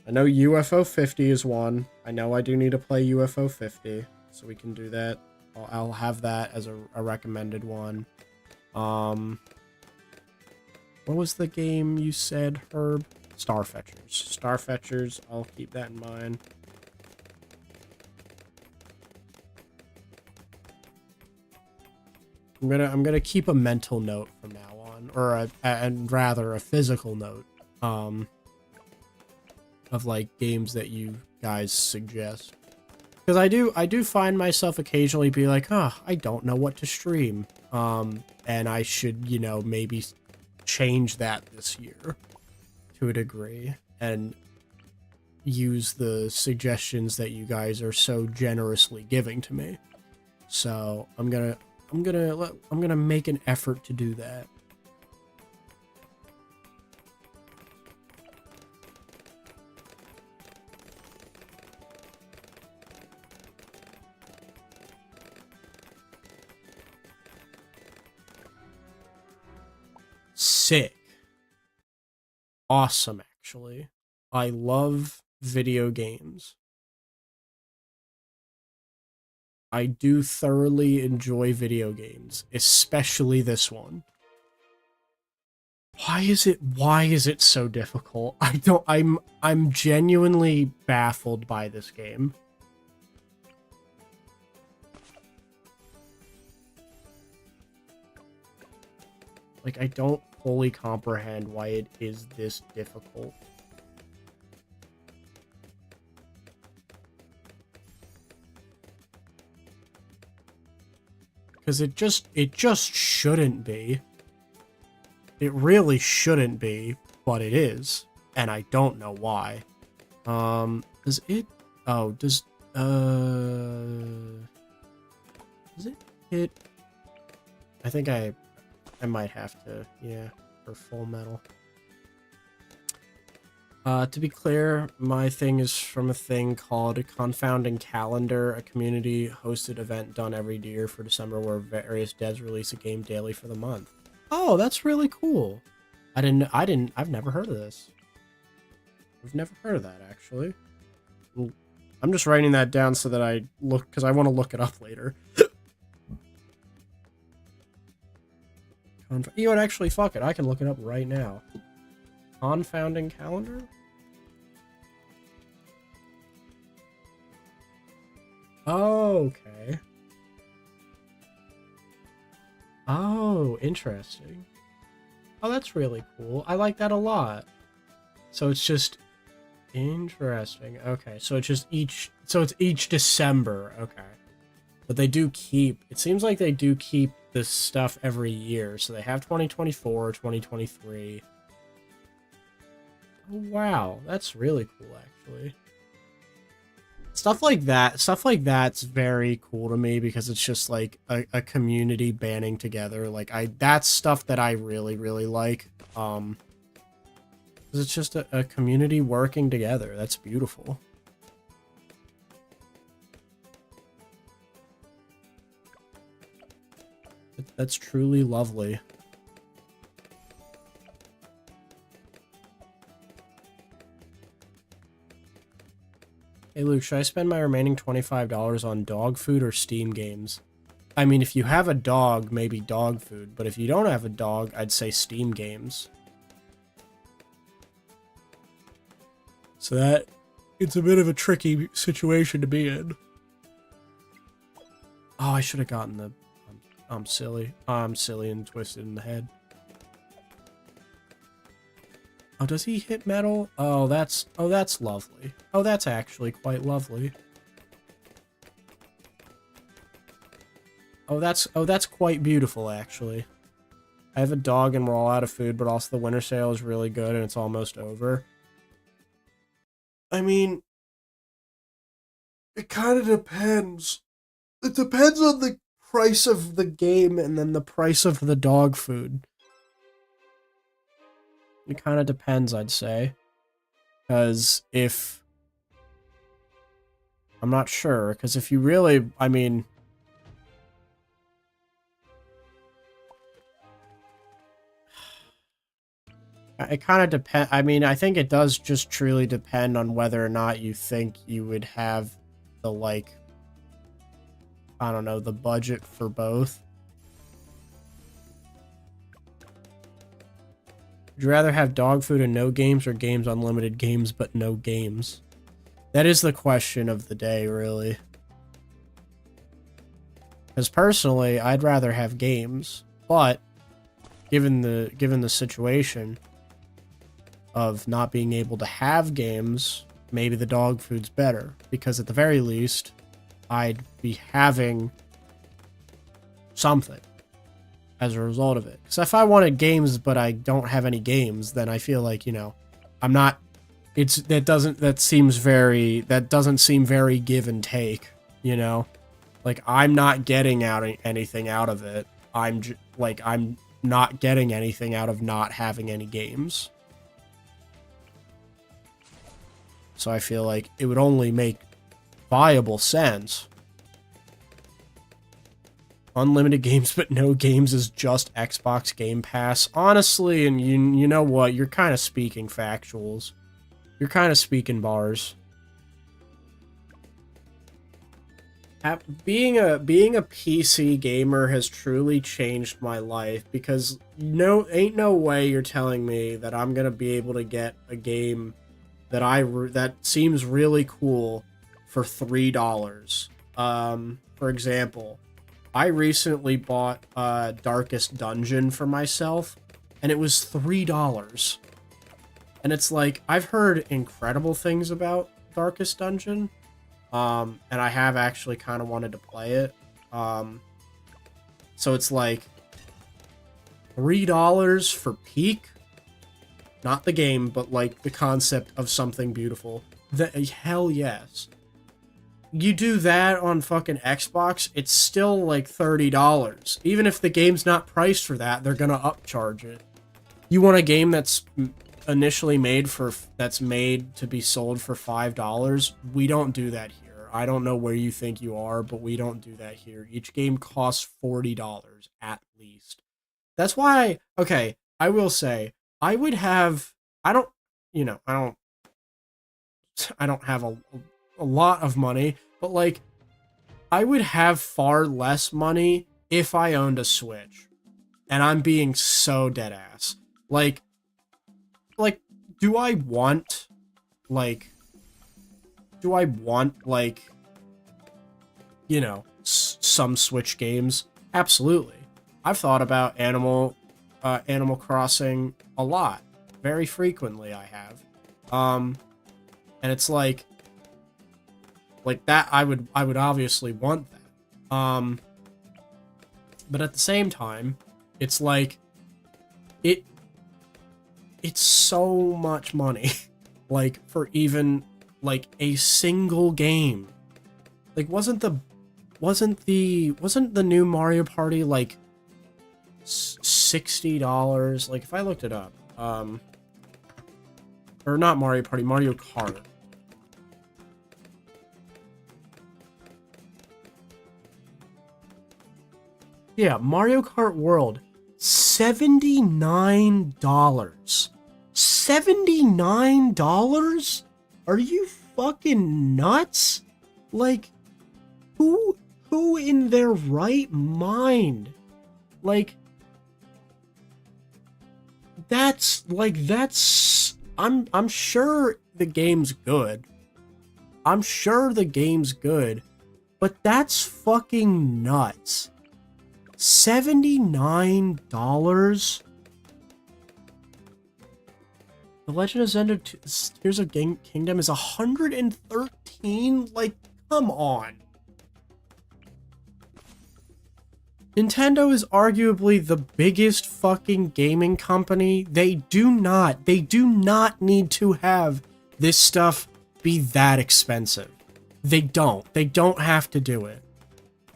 I know UFO 50 is one. I know I do need to play UFO 50, so we can do that. I'll have that as a recommended one. What was the game you said, Herb? Starfetchers, I'll keep that in mind. I'm gonna keep a mental note from now on, or rather a physical note, of like games that you guys suggest, because I do find myself occasionally be like, I don't know what to stream, and I should, you know, maybe change that this year to a degree and use the suggestions that you guys are so generously giving to me. So I'm gonna make an effort to do that. sick. Awesome, actually. I love video games. I do thoroughly enjoy video games, especially this one. Why is it so difficult? I'm genuinely baffled by this game. Like, I don't fully comprehend why it is this difficult. Because it just shouldn't be. It really shouldn't be, but it is. And I don't know why. Does it hit? I think I might have to, yeah, for Full Metal. To be clear, my thing is from a thing called Confounding Calendar, a community-hosted event done every year for December where various devs release a game daily for the month. Oh, that's really cool. I've never heard of this. I've never heard of that, actually. I'm just writing that down so that I look, because I want to look it up later. You know what, actually, fuck it. I can look it up right now. Confounding Calendar? Oh, okay. Oh, interesting. Oh, that's really cool. I like that a lot. So it's just interesting. Okay, so it's just it's each December. Okay. But they do keep, it seems like they do keep this stuff every year. So they have 2024, 2023. Oh, wow. That's really cool, actually. Stuff like that's very cool to me because it's just like a community banding together. Like that's stuff that I really, really like. Because it's just a community working together. That's beautiful. That's truly lovely. Hey Luke, should I spend my remaining $25 on dog food or Steam games? I mean, if you have a dog, maybe dog food, but if you don't have a dog, I'd say Steam games. So that, it's a bit of a tricky situation to be in. Oh, I should have gotten the, I'm silly. I'm silly and twisted in the head. Oh, does he hit metal? Oh, that's lovely. Oh, that's actually quite lovely. Oh, that's quite beautiful, actually. I have a dog and we're all out of food, but also the winter sale is really good and it's almost over. I mean, it kind of depends. It depends on the price of the game and then the price of the dog food. It kind of depends, I'd say. Because if... I'm not sure, because if you really... I mean... It kind of depends... I mean, I think it does just truly depend on whether or not you think you would have the, like... I don't know, the budget for both. Would you rather have dog food and no games or games unlimited games but no games? That is the question of the day, really. Because personally, I'd rather have games, but given the situation of not being able to have games, maybe the dog food's better. Because at the very least, I'd be having something as a result of it. Because if I wanted games but I don't have any games, then I feel like, you know, I'm not... That doesn't seem very give and take, you know? Like, I'm not getting anything out of it. I'm not getting anything out of not having any games. So I feel like it would only make viable sense. unlimited games but no games is just Xbox Game Pass. Honestly, and you know what? You're kind of speaking factuals. You're kind of speaking bars. Being a PC gamer has truly changed my life, because ain't no way you're telling me that I'm gonna be able to get a game that that seems really cool for $3. For example, I recently bought Darkest Dungeon for myself, and it was $3. And it's like, I've heard incredible things about Darkest Dungeon. And I have actually kind of wanted to play it. So it's like $3 for Peak. Not the game, but like the concept of something beautiful. Hell yes. You do that on fucking Xbox, it's still like $30. Even if the game's not priced for that, they're gonna upcharge it. You want a game that's initially made to be sold for $5? We don't do that here. I don't know where you think you are, but we don't do that here. Each game costs $40 at least. That's why, okay, I will say, I don't have a lot of money, but like, I would have far less money if I owned a Switch. And I'm being so dead ass. Like, do I want, some Switch games? Absolutely. I've thought about Animal Crossing a lot. Very frequently I have. And it's like that I would obviously want that. But at the same time, it's like it's so much money like for even like a single game. Like wasn't the new Mario Party like $60? Like if I looked it up, or not Mario Party, Mario Kart. Yeah, Mario Kart World, $79. $79? Are you fucking nuts? Like, who in their right mind? Like, I'm sure the game's good. I'm sure the game's good, but that's fucking nuts. $79? The Legend of Zelda Tears of Kingdom is $113? Like, come on. Nintendo is arguably the biggest fucking gaming company. They do not need to have this stuff be that expensive. They don't have to do it.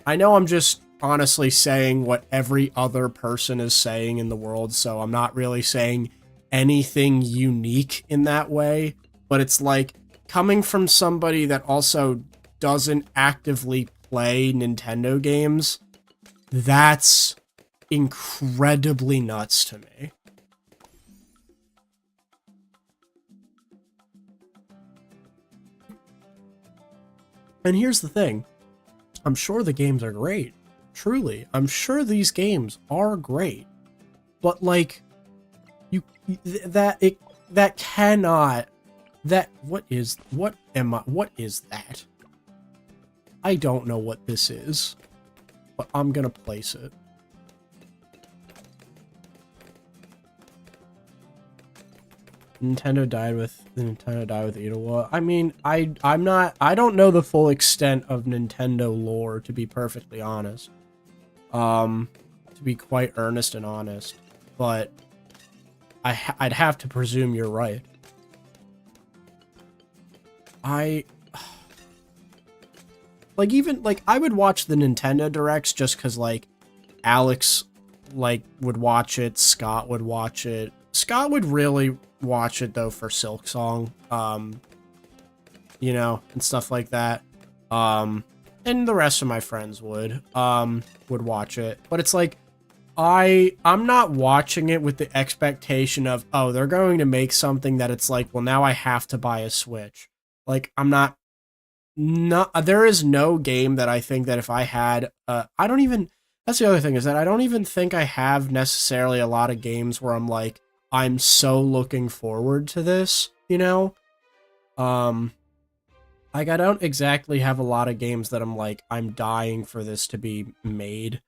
I know I'm just honestly saying what every other person is saying in the world, so I'm not really saying anything unique in that way, but it's like, coming from somebody that also doesn't actively play Nintendo games, that's incredibly nuts to me. And here's the thing, I'm sure the games are great. Truly, I'm sure these games are great, but like, what is that? I don't know what this is, but I'm gonna place it. Nintendo died with Itawa. I mean, I don't know the full extent of Nintendo lore, to be perfectly honest. To be quite earnest and honest, but I'd have to presume you're right. I would watch the Nintendo Directs just because, like, Alex, like, would watch it, Scott would watch it. Scott would really watch it, though, for Silksong, and stuff like that. and the rest of my friends would watch it. But it's like, I'm not watching it with the expectation of, oh, they're going to make something that it's like, well, now I have to buy a Switch. Like, I'm not, there is no game that I think that if I had, I don't even, that's the other thing, is that I don't even think I have necessarily a lot of games where I'm like, I'm so looking forward to this, you know? Like, I don't exactly have a lot of games that I'm like, I'm dying for this to be made.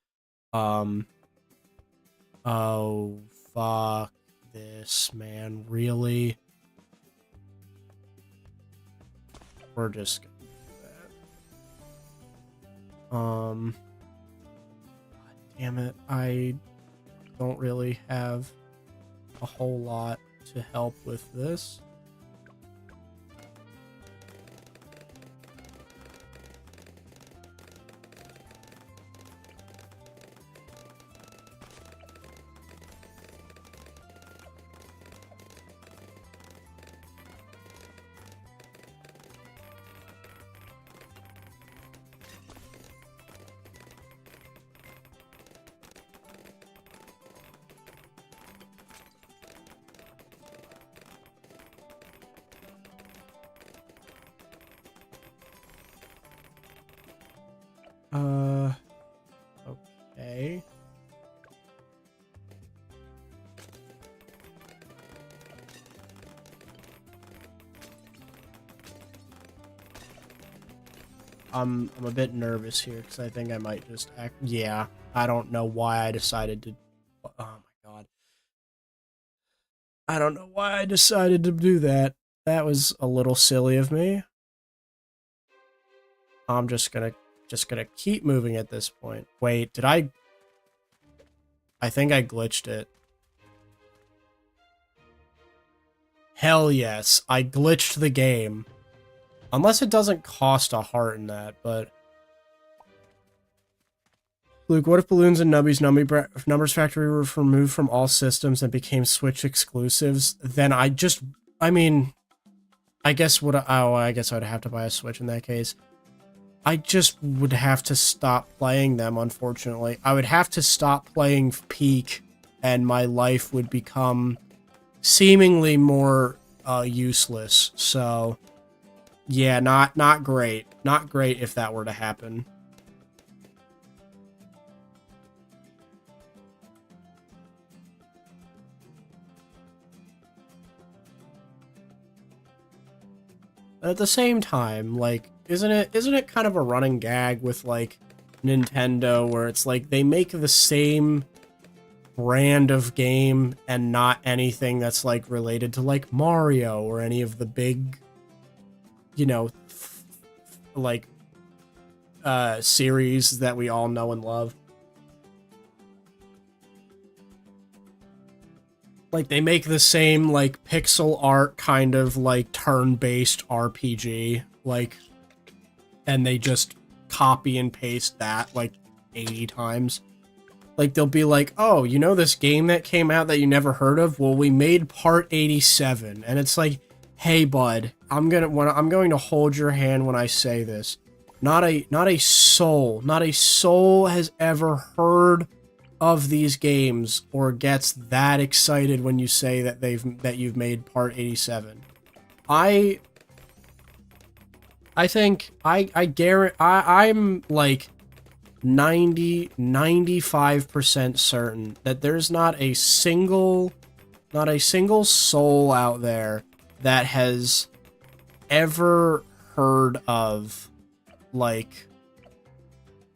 Oh, fuck this, man. Really? We're just gonna do that. God damn it. I don't really have a whole lot to help with this. Okay. I'm a bit nervous here because I think I might just act. Yeah, I don't know why I decided to. Oh my god. I don't know why I decided to do that. That was a little silly of me. I'm just gonna keep moving at this point. Wait, did I think I glitched it. Hell yes, I glitched the game. Unless it doesn't cost a heart in that, but... Luke, what if Bloons and Nubby's Numbers Factory were removed from all systems and became Switch exclusives? Then I mean, I guess I guess I would have to buy a Switch in that case. I just would have to stop playing them, unfortunately. I would have to stop playing Peak, and my life would become seemingly more useless. So, yeah, not great. Not great if that were to happen. But at the same time, like, isn't it kind of a running gag with, like, Nintendo, where it's like they make the same brand of game and not anything that's, like, related to, like, Mario or any of the big, you know, like, series that we all know and love. Like, they make the same, like, pixel art kind of, like, turn-based RPG, like, and they just copy and paste that, like, 80 times. Like, they'll be like, oh, you know this game that came out that you never heard of? Well, we made part 87. And it's like, hey, bud, I'm going to hold your hand when I say this. Not a soul has ever heard of these games or gets that excited when you say that you've made part 87. I think I guarantee I'm like 95% certain that there's not a single soul out there that has ever heard of, like,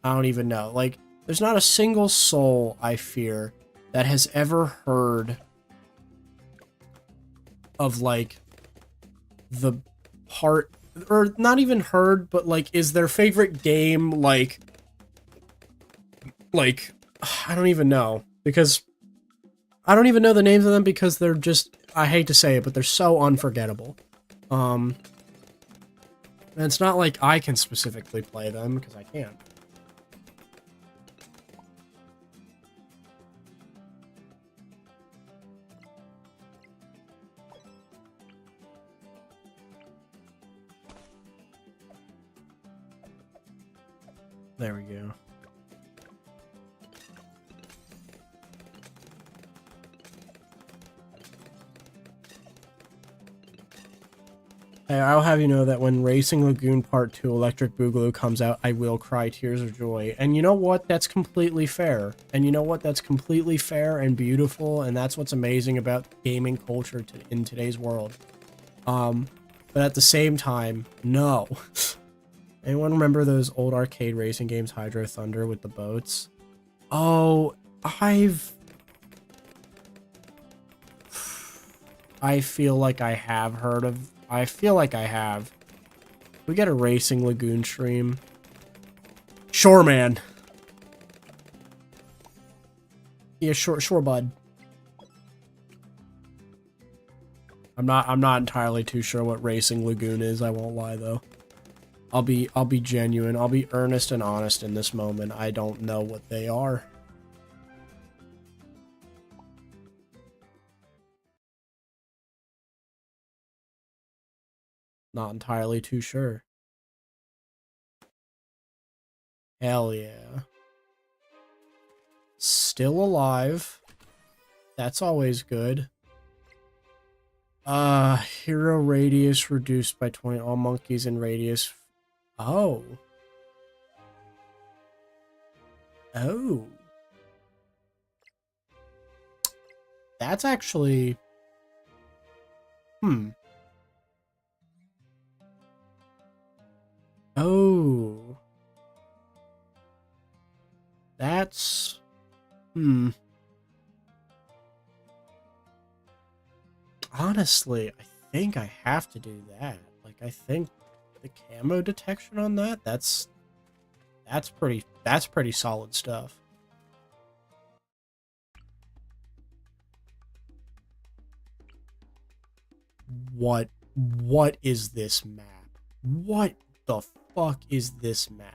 I don't even know, like, there's not a single soul, I fear, that has ever heard of, like, the part, or not even heard, but, like, is their favorite game, like, I don't even know, because I don't even know the names of them because they're just, I hate to say it, but they're so unforgettable. And it's not like I can specifically play them, because I can't. There we go. Hey, I'll have you know that when Racing Lagoon Part 2 Electric Boogaloo comes out, I will cry tears of joy. And you know what? That's completely fair. And you know what? That's completely fair and beautiful, and that's what's amazing about gaming culture in today's world. But at the same time, no. Anyone remember those old arcade racing games, Hydro Thunder, with the boats? Oh, I feel like I have heard of... I feel like I have. We get a Racing Lagoon stream. Sure, man. Yeah, sure, bud. I'm not entirely too sure what Racing Lagoon is, I won't lie though. I'll be genuine. I'll be earnest and honest in this moment. I don't know what they are. Not entirely too sure. Hell yeah. Still alive. That's always good. Hero radius reduced by 20. All monkeys in radius. Oh. Oh. That's actually... Oh. That's... Honestly, I think I have to do that. Like, I think the camo detection on that, that's pretty solid stuff. What is this map? What the fuck is this map?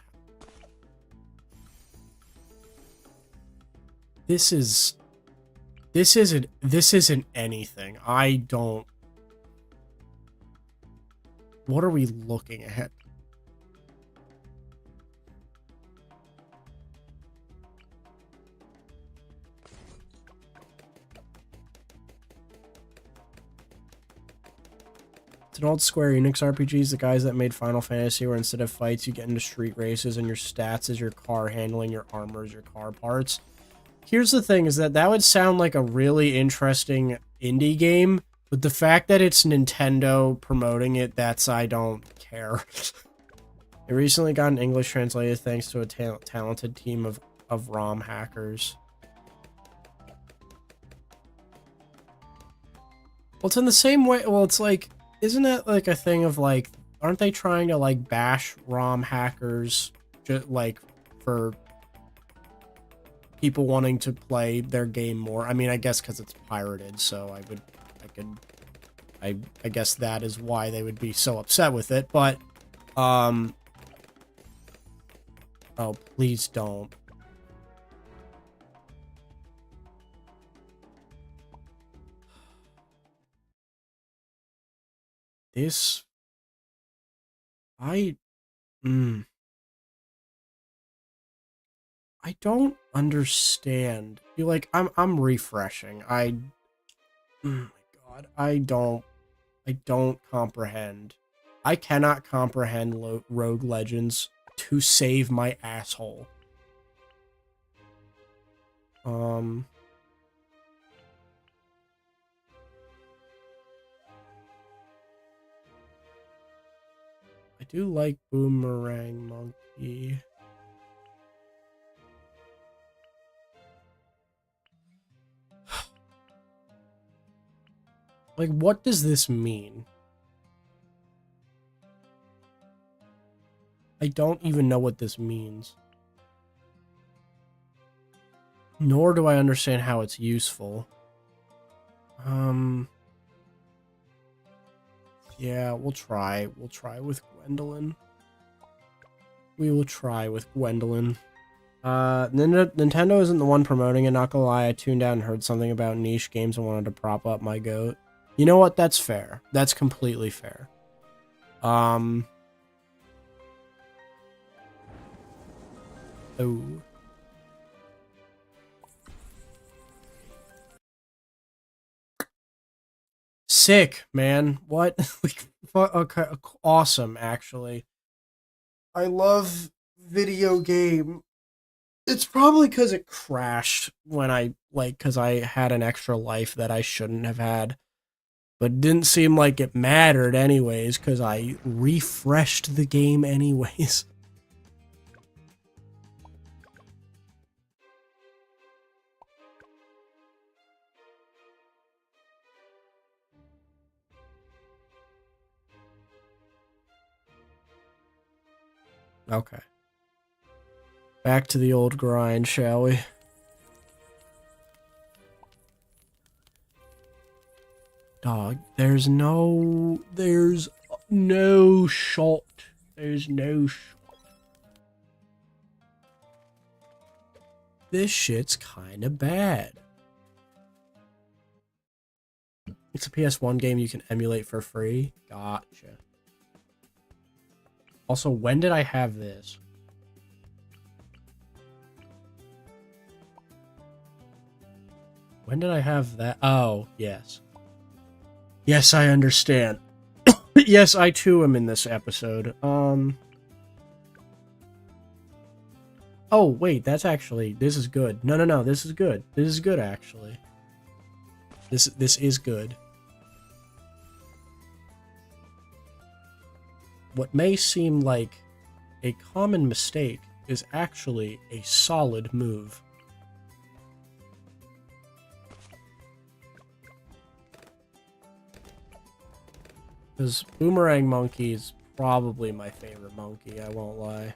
This isn't anything. I don't... What are we looking at? It's an old Square Enix RPGs, the guys that made Final Fantasy, where instead of fights, you get into street races, and your stats is your car handling, your armor is your car parts. Here's the thing, is that would sound like a really interesting indie game, but the fact that it's Nintendo promoting it, I don't care. It recently got an English translated thanks to a talented team of ROM hackers. Well, it's in the same way, well, it's like, isn't that like a thing of like, aren't they trying to like bash ROM hackers, just like for people wanting to play their game more? I mean, I guess because it's pirated, so I guess that is why they would be so upset with it, but, oh, please don't. This... I don't understand. You're like, I'm refreshing. Oh my god, I don't comprehend. I cannot comprehend Rogue Legends to save my asshole. I do like Boomerang Monkey. Like, what does this mean? I don't even know what this means. Nor do I understand how it's useful. Yeah, we'll try. We'll try with Gwendolyn. We will try with Gwendolyn. Nintendo isn't the one promoting it, not gonna lie. I tuned out and heard something about niche games and wanted to prop up my goat. You know what? That's fair. That's completely fair. Oh. Sick, man. What? Like, okay, awesome, actually. I love video game. It's probably because it crashed when because I had an extra life that I shouldn't have had. But it didn't seem like it mattered anyways, because I refreshed the game anyways. Okay. Back to the old grind, shall we? Dog, there's no shot. There's no shot. This shit's kinda bad. It's a PS1 game you can emulate for free. Gotcha. Also, when did I have this? When did I have that? Oh, yes. Yes, I understand. Yes, I too am in this episode. Oh, wait, that's actually... This is good. No, this is good. This is good, actually. This is good. What may seem like a common mistake is actually a solid move. Because Boomerang Monkey is probably my favorite monkey, I won't lie.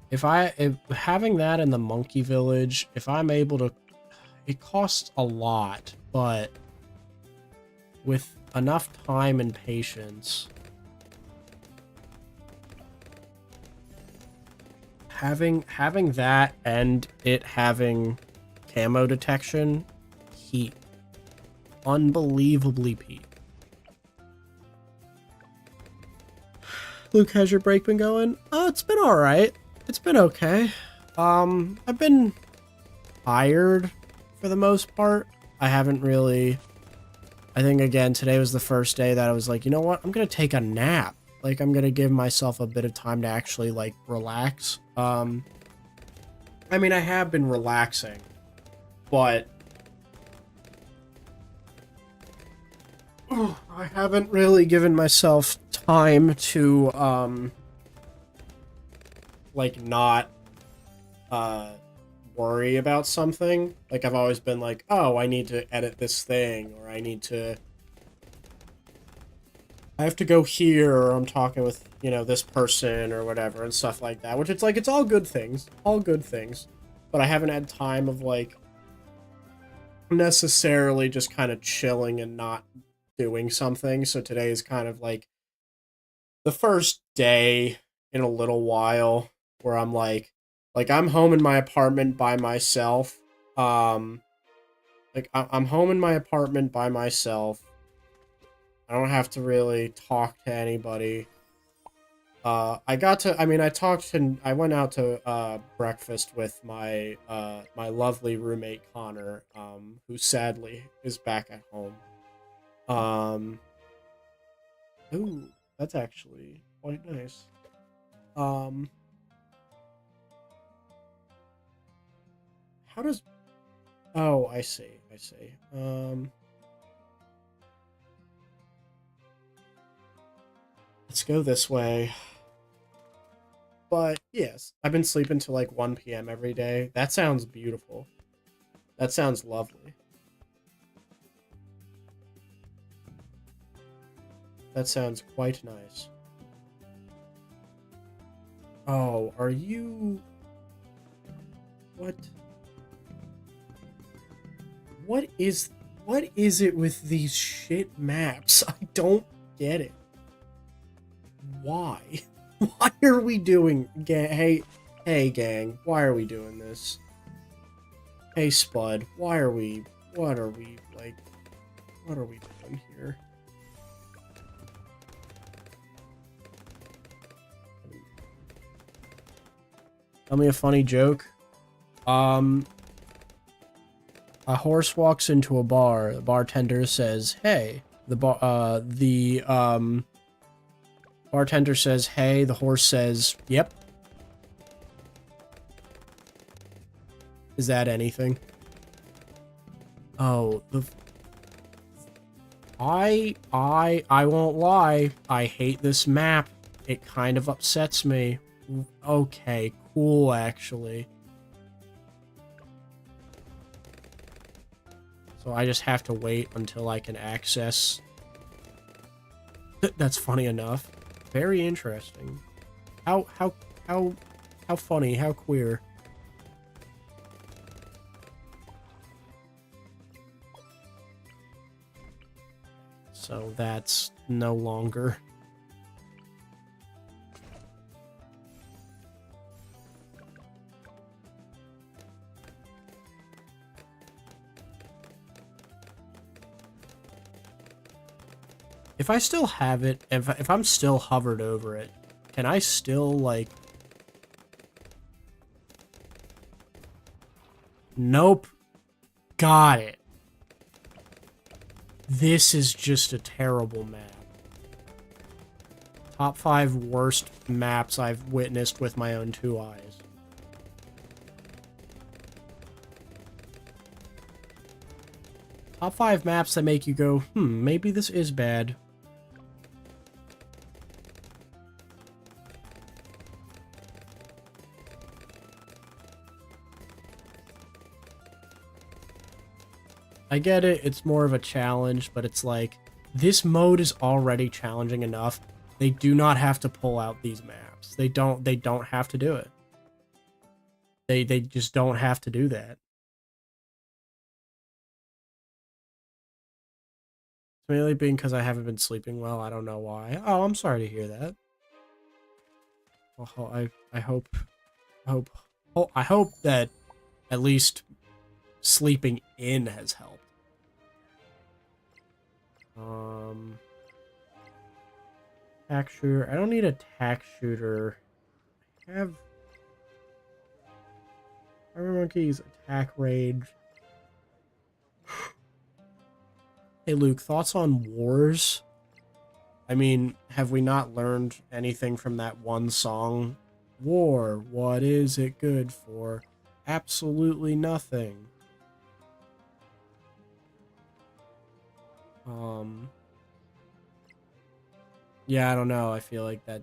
If having that in the monkey village, if I'm able to... It costs a lot, but with enough time and patience, having that and it having camo detection, heat. Unbelievably peak. Luke, how's your break been going? Oh, it's been alright. It's been okay. I've been tired for the most part. I haven't really... I think, again, today was the first day that I was like, you know what? I'm gonna take a nap. Like, I'm gonna give myself a bit of time to actually, like, relax. I mean, I have been relaxing, but I haven't really given myself time to, like, not, worry about something. Like, I've always been like, oh, I need to edit this thing, or I have to go here, or I'm talking with, you know, this person, or whatever, and stuff like that, which it's like, it's all good things, but I haven't had time of, like, necessarily just kind of chilling and not doing something, so today is kind of, like, the first day in a little while where I'm like I'm home in my apartment by myself. Like I'm home in my apartment by myself. I don't have to really talk to anybody. I went out to breakfast with my my lovely roommate Connor, who sadly is back at home. Ooh, that's actually quite nice. How does... Oh, I see. Let's go this way. But, yes, I've been sleeping till like 1 p.m. every day. That sounds beautiful. That sounds lovely. That sounds quite nice. Oh, are you... What? What is it with these shit maps? I don't get it. Why? Why are we doing... Hey, gang, why are we doing this? Hey, Spud, what are we doing here? Tell me a funny joke. A horse walks into a bar. The bartender says, "Hey." The bartender says, "Hey." The horse says, "Yep." Is that anything? Oh, I won't lie. I hate this map. It kind of upsets me. Okay, cool, actually. So I just have to wait until I can access. That's funny enough. Very interesting. How funny, how queer. So that's no longer. If I still have it, if I'm still hovered over it, can I still, like... Nope. Got it. This is just a terrible map. Top 5 worst maps I've witnessed with my own 2 eyes. Top 5 maps that make you go, maybe this is bad. I get it, it's more of a challenge, but it's like, this mode is already challenging enough. They do not have to pull out these maps. They don't have to do it. They just don't have to do that. It's mainly being because I haven't been sleeping well. I don't know why. Oh, I'm sorry to hear that. Well, I hope that at least sleeping in has helped. Tack shooter. I don't need a tack shooter. I have Armor Monkey's attack range. Hey Luke, thoughts on wars? I mean, have we not learned anything from that one song? War, what is it good for? Absolutely nothing. Yeah, I don't know. I feel like that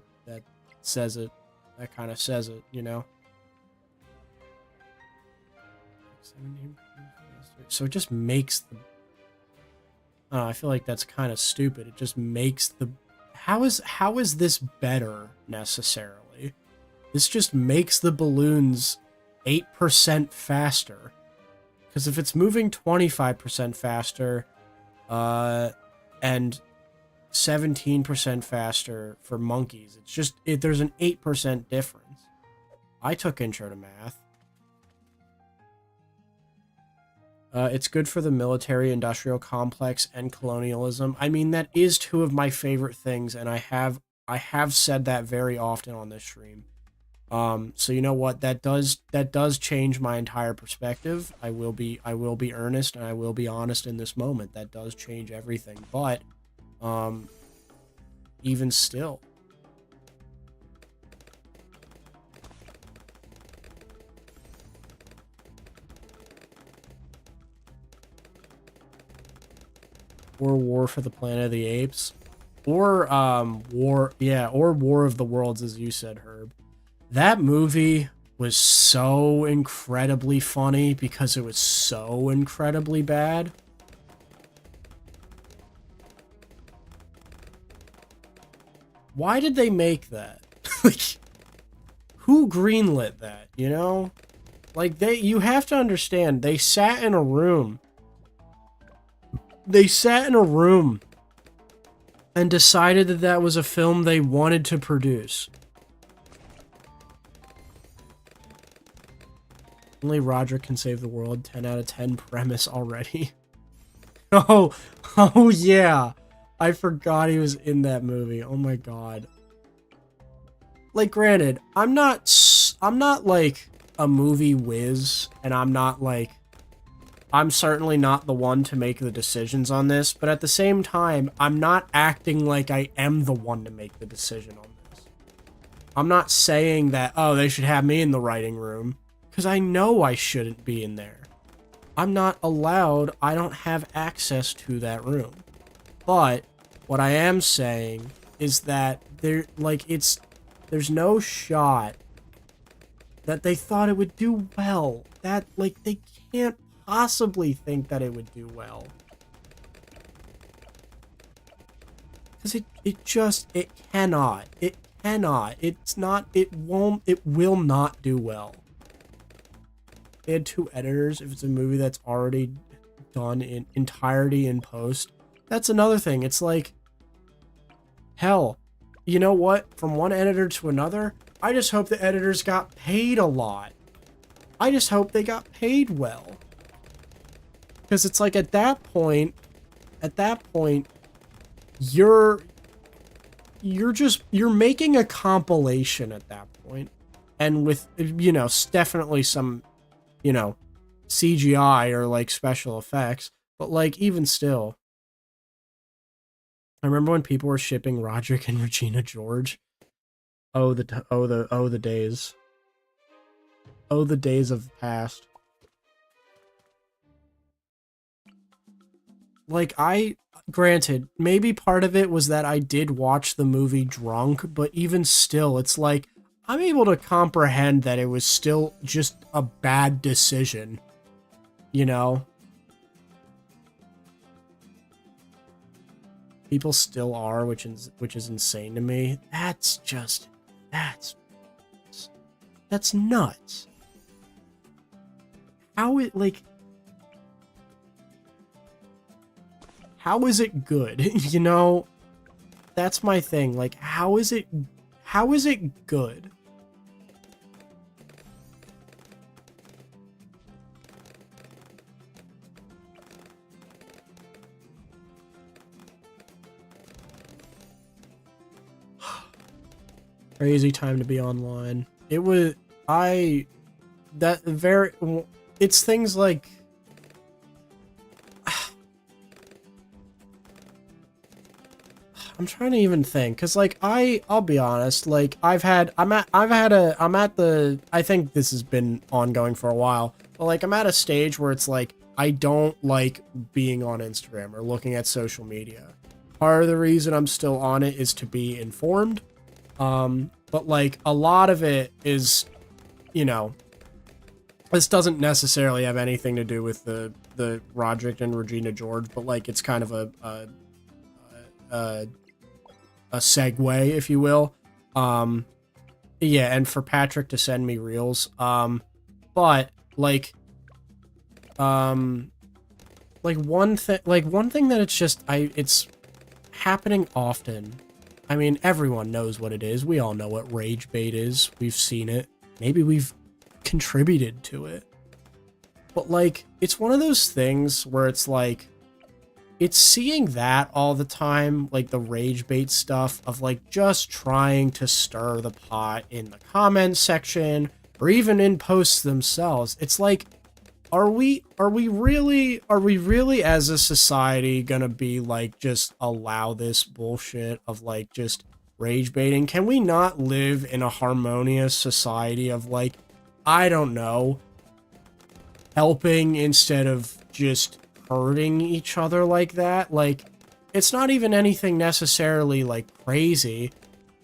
says it. That kind of says it, you know? So it just makes the... I feel like that's kind of stupid. It just makes the... How is this better, necessarily? This just makes the balloons 8% faster. Because if it's moving 25% faster, and 17% faster for monkeys, it's just... there's an 8% difference. I took intro to math. It's good for the military-industrial complex and colonialism. I mean, that is 2 of my favorite things, and I have said that very often on this stream. So you know what? That does change my entire perspective. I will be earnest and I will be honest in this moment. That does change everything. But even still, or War for the Planet of the Apes, or War of the Worlds, as you said, Herb. That movie was so incredibly funny because it was so incredibly bad. Why did they make that? Like, who greenlit that, you know? Like, you have to understand, they sat in a room. They sat in a room and decided that that was a film they wanted to produce. Only Roger can save the world. 10 out of 10 premise already. Oh yeah. I forgot he was in that movie. Oh my god. Like, granted, I'm not I'm not like a movie whiz, and I'm certainly not the one to make the decisions on this, but at the same time, I'm not acting like I am the one to make the decision on this. I'm not saying that, oh, they should have me in the writing room, because I know I shouldn't be in there. I'm not allowed, I don't have access to that room. But what I am saying is that there's no shot that they thought it would do well. That, like, they can't possibly think that it would do well. Because it cannot. It cannot. It's not, it won't, it will not do well. They had 2 editors. If it's a movie that's already done in entirety in post, that's another thing. It's like, hell, you know what? From one editor to another, I just hope the editors got paid a lot. I just hope they got paid well. Because it's like at that point, you're making a compilation at that point. And with, you know, definitely some, you know, CGI or like special effects, but like even still, I remember when people were shipping Roderick and Regina George. Oh the days. Oh, the days of the past. Like, granted, maybe part of it was that I did watch the movie drunk, but even still, it's like, I'm able to comprehend that it was still just a bad decision, you know? People still are, which is insane to me. That's nuts. How is it good? You know, that's my thing. Like, how is it good? Crazy time to be online. It was, it's things like, I'm trying to even think, cause like I'll be honest, like I think this has been ongoing for a while, but like I'm at a stage where it's like I don't like being on Instagram or looking at social media. Part of the reason I'm still on it is to be informed, but like a lot of it is, you know, this doesn't necessarily have anything to do with the Roderick and Regina George, but like it's kind of a segue, if you will. Yeah, and for Patrick to send me reels. But like one thing that it's happening often. I mean, everyone knows what it is. We all know what rage bait is. We've seen it. Maybe we've contributed to it. But like, it's one of those things where it's like, it's seeing that all the time, like the rage bait stuff of like just trying to stir the pot in the comments section or even in posts themselves. It's like, are we really as a society gonna be like, just allow this bullshit of like just rage baiting? Can we not live in a harmonious society of like, I don't know, helping instead of just hurting each other like that? Like, it's not even anything necessarily like crazy,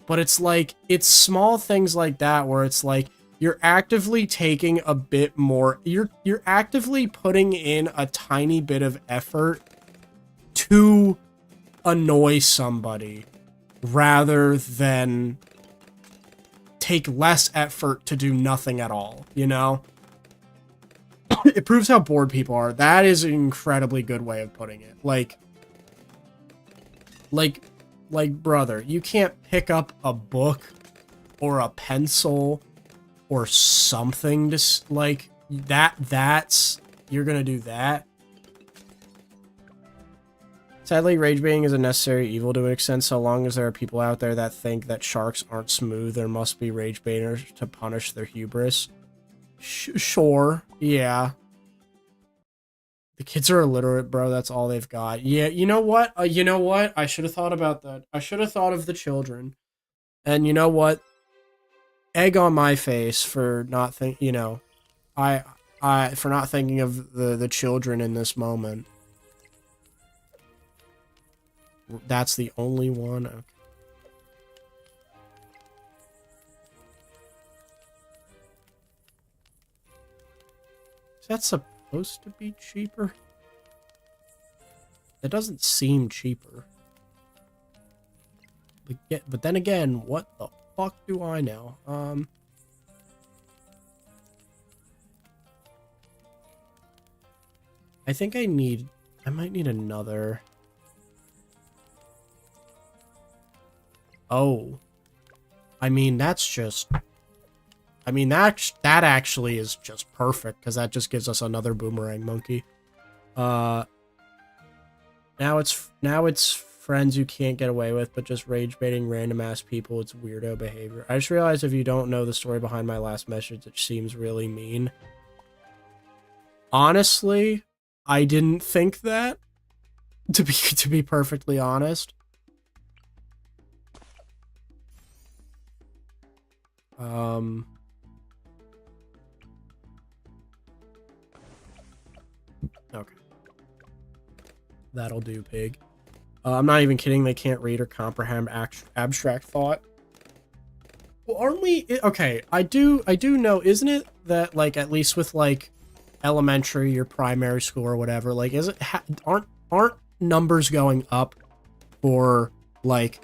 but it's like, it's small things like that where it's like, you're actively taking a bit more, you're actively putting in a tiny bit of effort to annoy somebody rather than take less effort to do nothing at all, you know? It proves how bored people are. That is an incredibly good way of putting it. Like, brother, you can't pick up a book or a pencil or something to, like, you're gonna do that? Sadly, rage baiting is a necessary evil to an extent. So long as there are people out there that think that sharks aren't smooth, there must be rage baiters to punish their hubris. Sure, yeah. The kids are illiterate, bro. That's all they've got. Yeah, you know what? I should have thought about that. I should have thought of the children. And you know what? Egg on my face for not for not thinking of the children in this moment. That's the only one. Okay. Is that supposed to be cheaper? It doesn't seem cheaper. But then again, what the fuck do I know? I think I might need another. Oh. I mean, that actually is just perfect, because that just gives us another boomerang monkey. Now it's friends you can't get away with, but just rage baiting random ass people. It's weirdo behavior. I just realized if you don't know the story behind my last message, it seems really mean. Honestly, I didn't think that. To be perfectly honest. Okay. That'll do, pig. I'm not even kidding. They can't read or comprehend abstract thought. Well, aren't we? Okay, I do know. Isn't it that, like, at least with like elementary or primary school or whatever, like, aren't numbers going up for like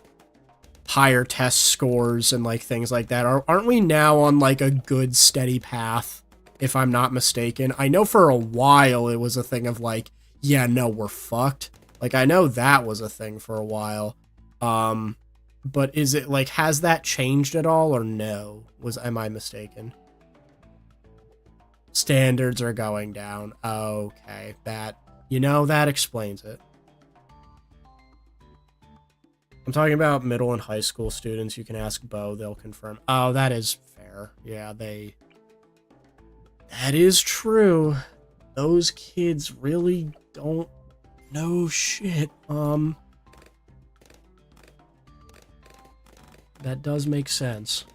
higher test scores and like things like that? Aren't we now on like a good steady path, if I'm not mistaken? I know for a while it was a thing of like, yeah, no, we're fucked. Like, I know that was a thing for a while. But is it like, has that changed at all or no? Am I mistaken? Standards are going down. Okay, that explains it. I'm talking about middle and high school students. You can ask Bo, they'll confirm. Oh, that is fair. Yeah, that is true. Those kids really don't know shit. That does make sense.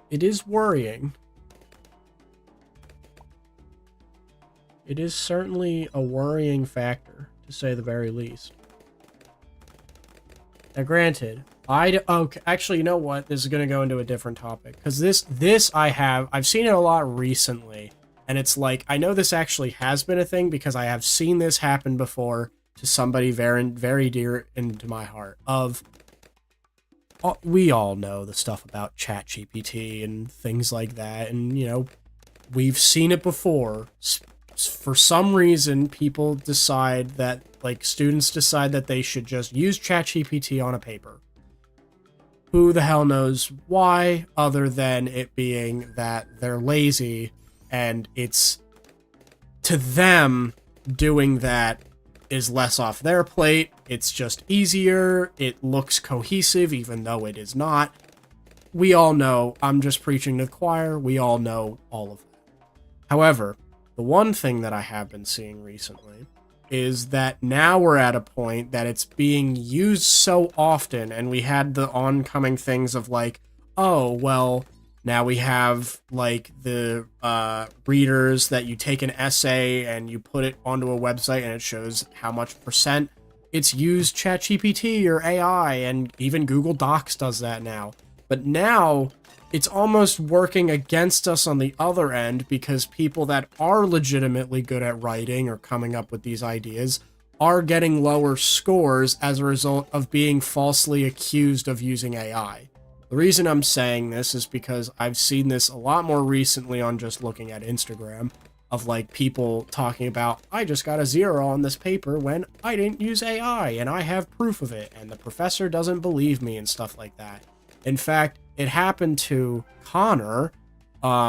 It is worrying. It is certainly a worrying factor, to say the very least. Now, granted, okay, actually, you know what? This is going to go into a different topic, because I've seen it a lot recently, and it's like, I know this actually has been a thing, because I have seen this happen before to somebody very, very dear into my heart. We all know the stuff about ChatGPT and things like that, and, you know, we've seen it before. For some reason, people decide that, like, students decide that they should just use ChatGPT on a paper. Who the hell knows why, other than it being that they're lazy, and it's, to them, doing that is less off their plate. It's just easier. It looks cohesive, even though it is not. We all know, I'm just preaching to the choir, we all know all of that. However, the one thing that I have been seeing recently is that now we're at a point that it's being used so often, and we had the oncoming things of like, oh, well, now we have like the readers that you take an essay and you put it onto a website and it shows how much percent it's used ChatGPT or AI, and even Google Docs does that now. But now it's almost working against us on the other end, because people that are legitimately good at writing or coming up with these ideas are getting lower scores as a result of being falsely accused of using AI. The reason I'm saying this is because I've seen this a lot more recently on just looking at Instagram, of like people talking about, I just got a 0 on this paper when I didn't use AI and I have proof of it and the professor doesn't believe me and stuff like that. In fact, it happened to Connor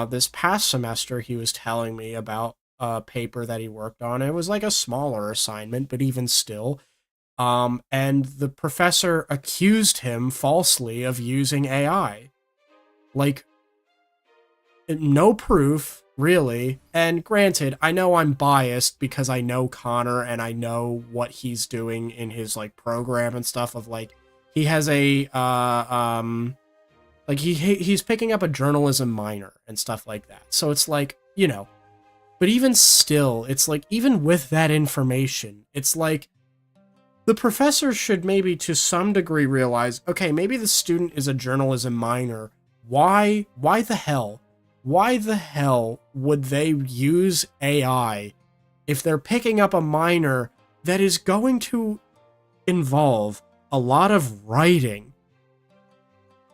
this past semester. He was telling me about paper that he worked on. It was like a smaller assignment, but even still. And the professor accused him falsely of using AI. Like, no proof, really. And granted, I know I'm biased because I know Connor and I know what he's doing in his like program and stuff of like, he has a, like he's picking up a journalism minor and stuff like that. So it's like, you know, but even still, it's like, even with that information, it's like, the professor should maybe to some degree realize, okay, maybe the student is a journalism minor. Why the hell? Why the hell would they use AI if they're picking up a minor that is going to involve a lot of writing?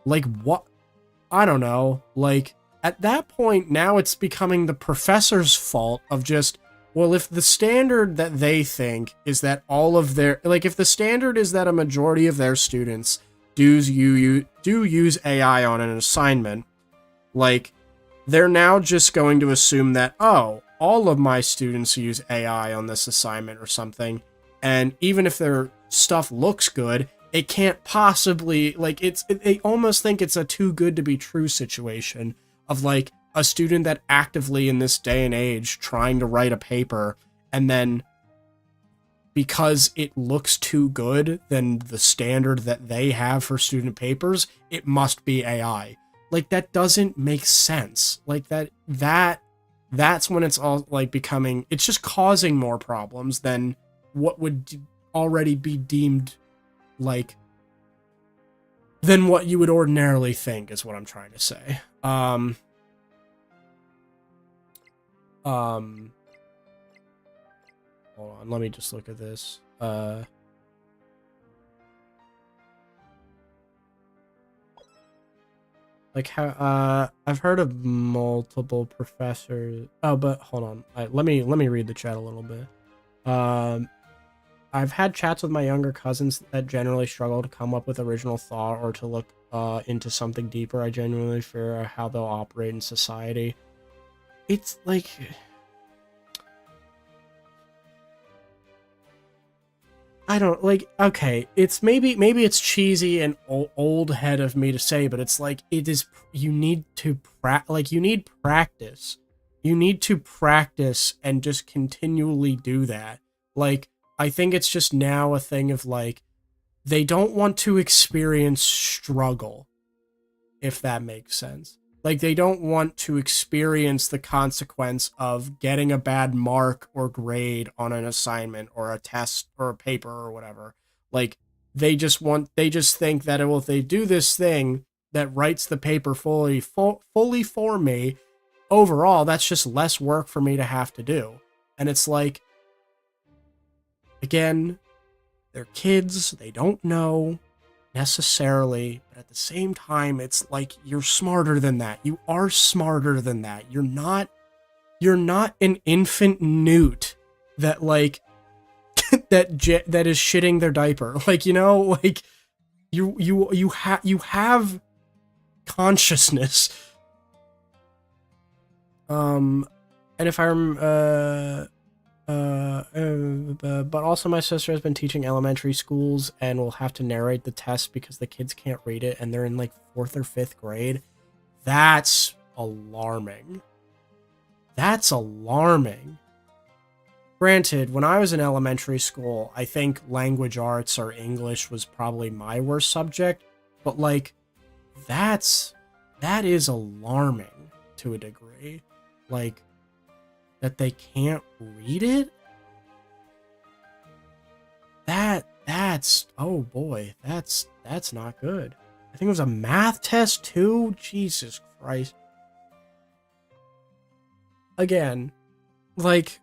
Like, what? I don't know. Like, at that point, now it's becoming the professor's fault of just, well, if the standard that they think is that all of their, like, if the standard is that a majority of their students do use AI on an assignment, like, they're now just going to assume that, oh, all of my students use AI on this assignment or something, and even if their stuff looks good, it can't possibly, like, they almost think it's a too good to be true situation of, like, a student that actively in this day and age trying to write a paper, and then because it looks too good than the standard that they have for student papers, it must be AI. Like, that doesn't make sense. Like, that's when it's all like becoming, it's just causing more problems than what would already be deemed like than what you would ordinarily think, is what I'm trying to say. Hold on, let me just look at this. Like how I've heard of multiple professors. Oh, but hold on. Let me read the chat a little bit. I've had chats with my younger cousins that generally struggle to come up with original thought or to look into something deeper. I genuinely fear how they'll operate in society. It's like, I don't like, okay, it's maybe it's cheesy and old head of me to say, but it's like, it is, you need to you need practice. You need to practice and just continually do that. Like, I think it's just now a thing of like, they don't want to experience struggle, if that makes sense. Like, they don't want to experience the consequence of getting a bad mark or grade on an assignment or a test or a paper or whatever. Like, they just think that, well, if they do this thing that writes the paper fully for me, overall, that's just less work for me to have to do. And it's like, again, they're kids, they don't know necessarily, but at the same time, it's like, you're smarter than that. You are smarter than that. You're not an infant newt that like that is shitting their diaper. Like, you know, like you have consciousness. And if I'm but also my sister has been teaching elementary schools and will have to narrate the test because the kids can't read it and they're in like 4th or 5th grade. That's alarming. That's alarming. Granted, when I was in elementary school, I think language arts or English was probably my worst subject, but like, that is alarming to a degree. Like, that they can't read it? That's oh boy, that's not good. I think it was a math test too. Jesus Christ. Again, like,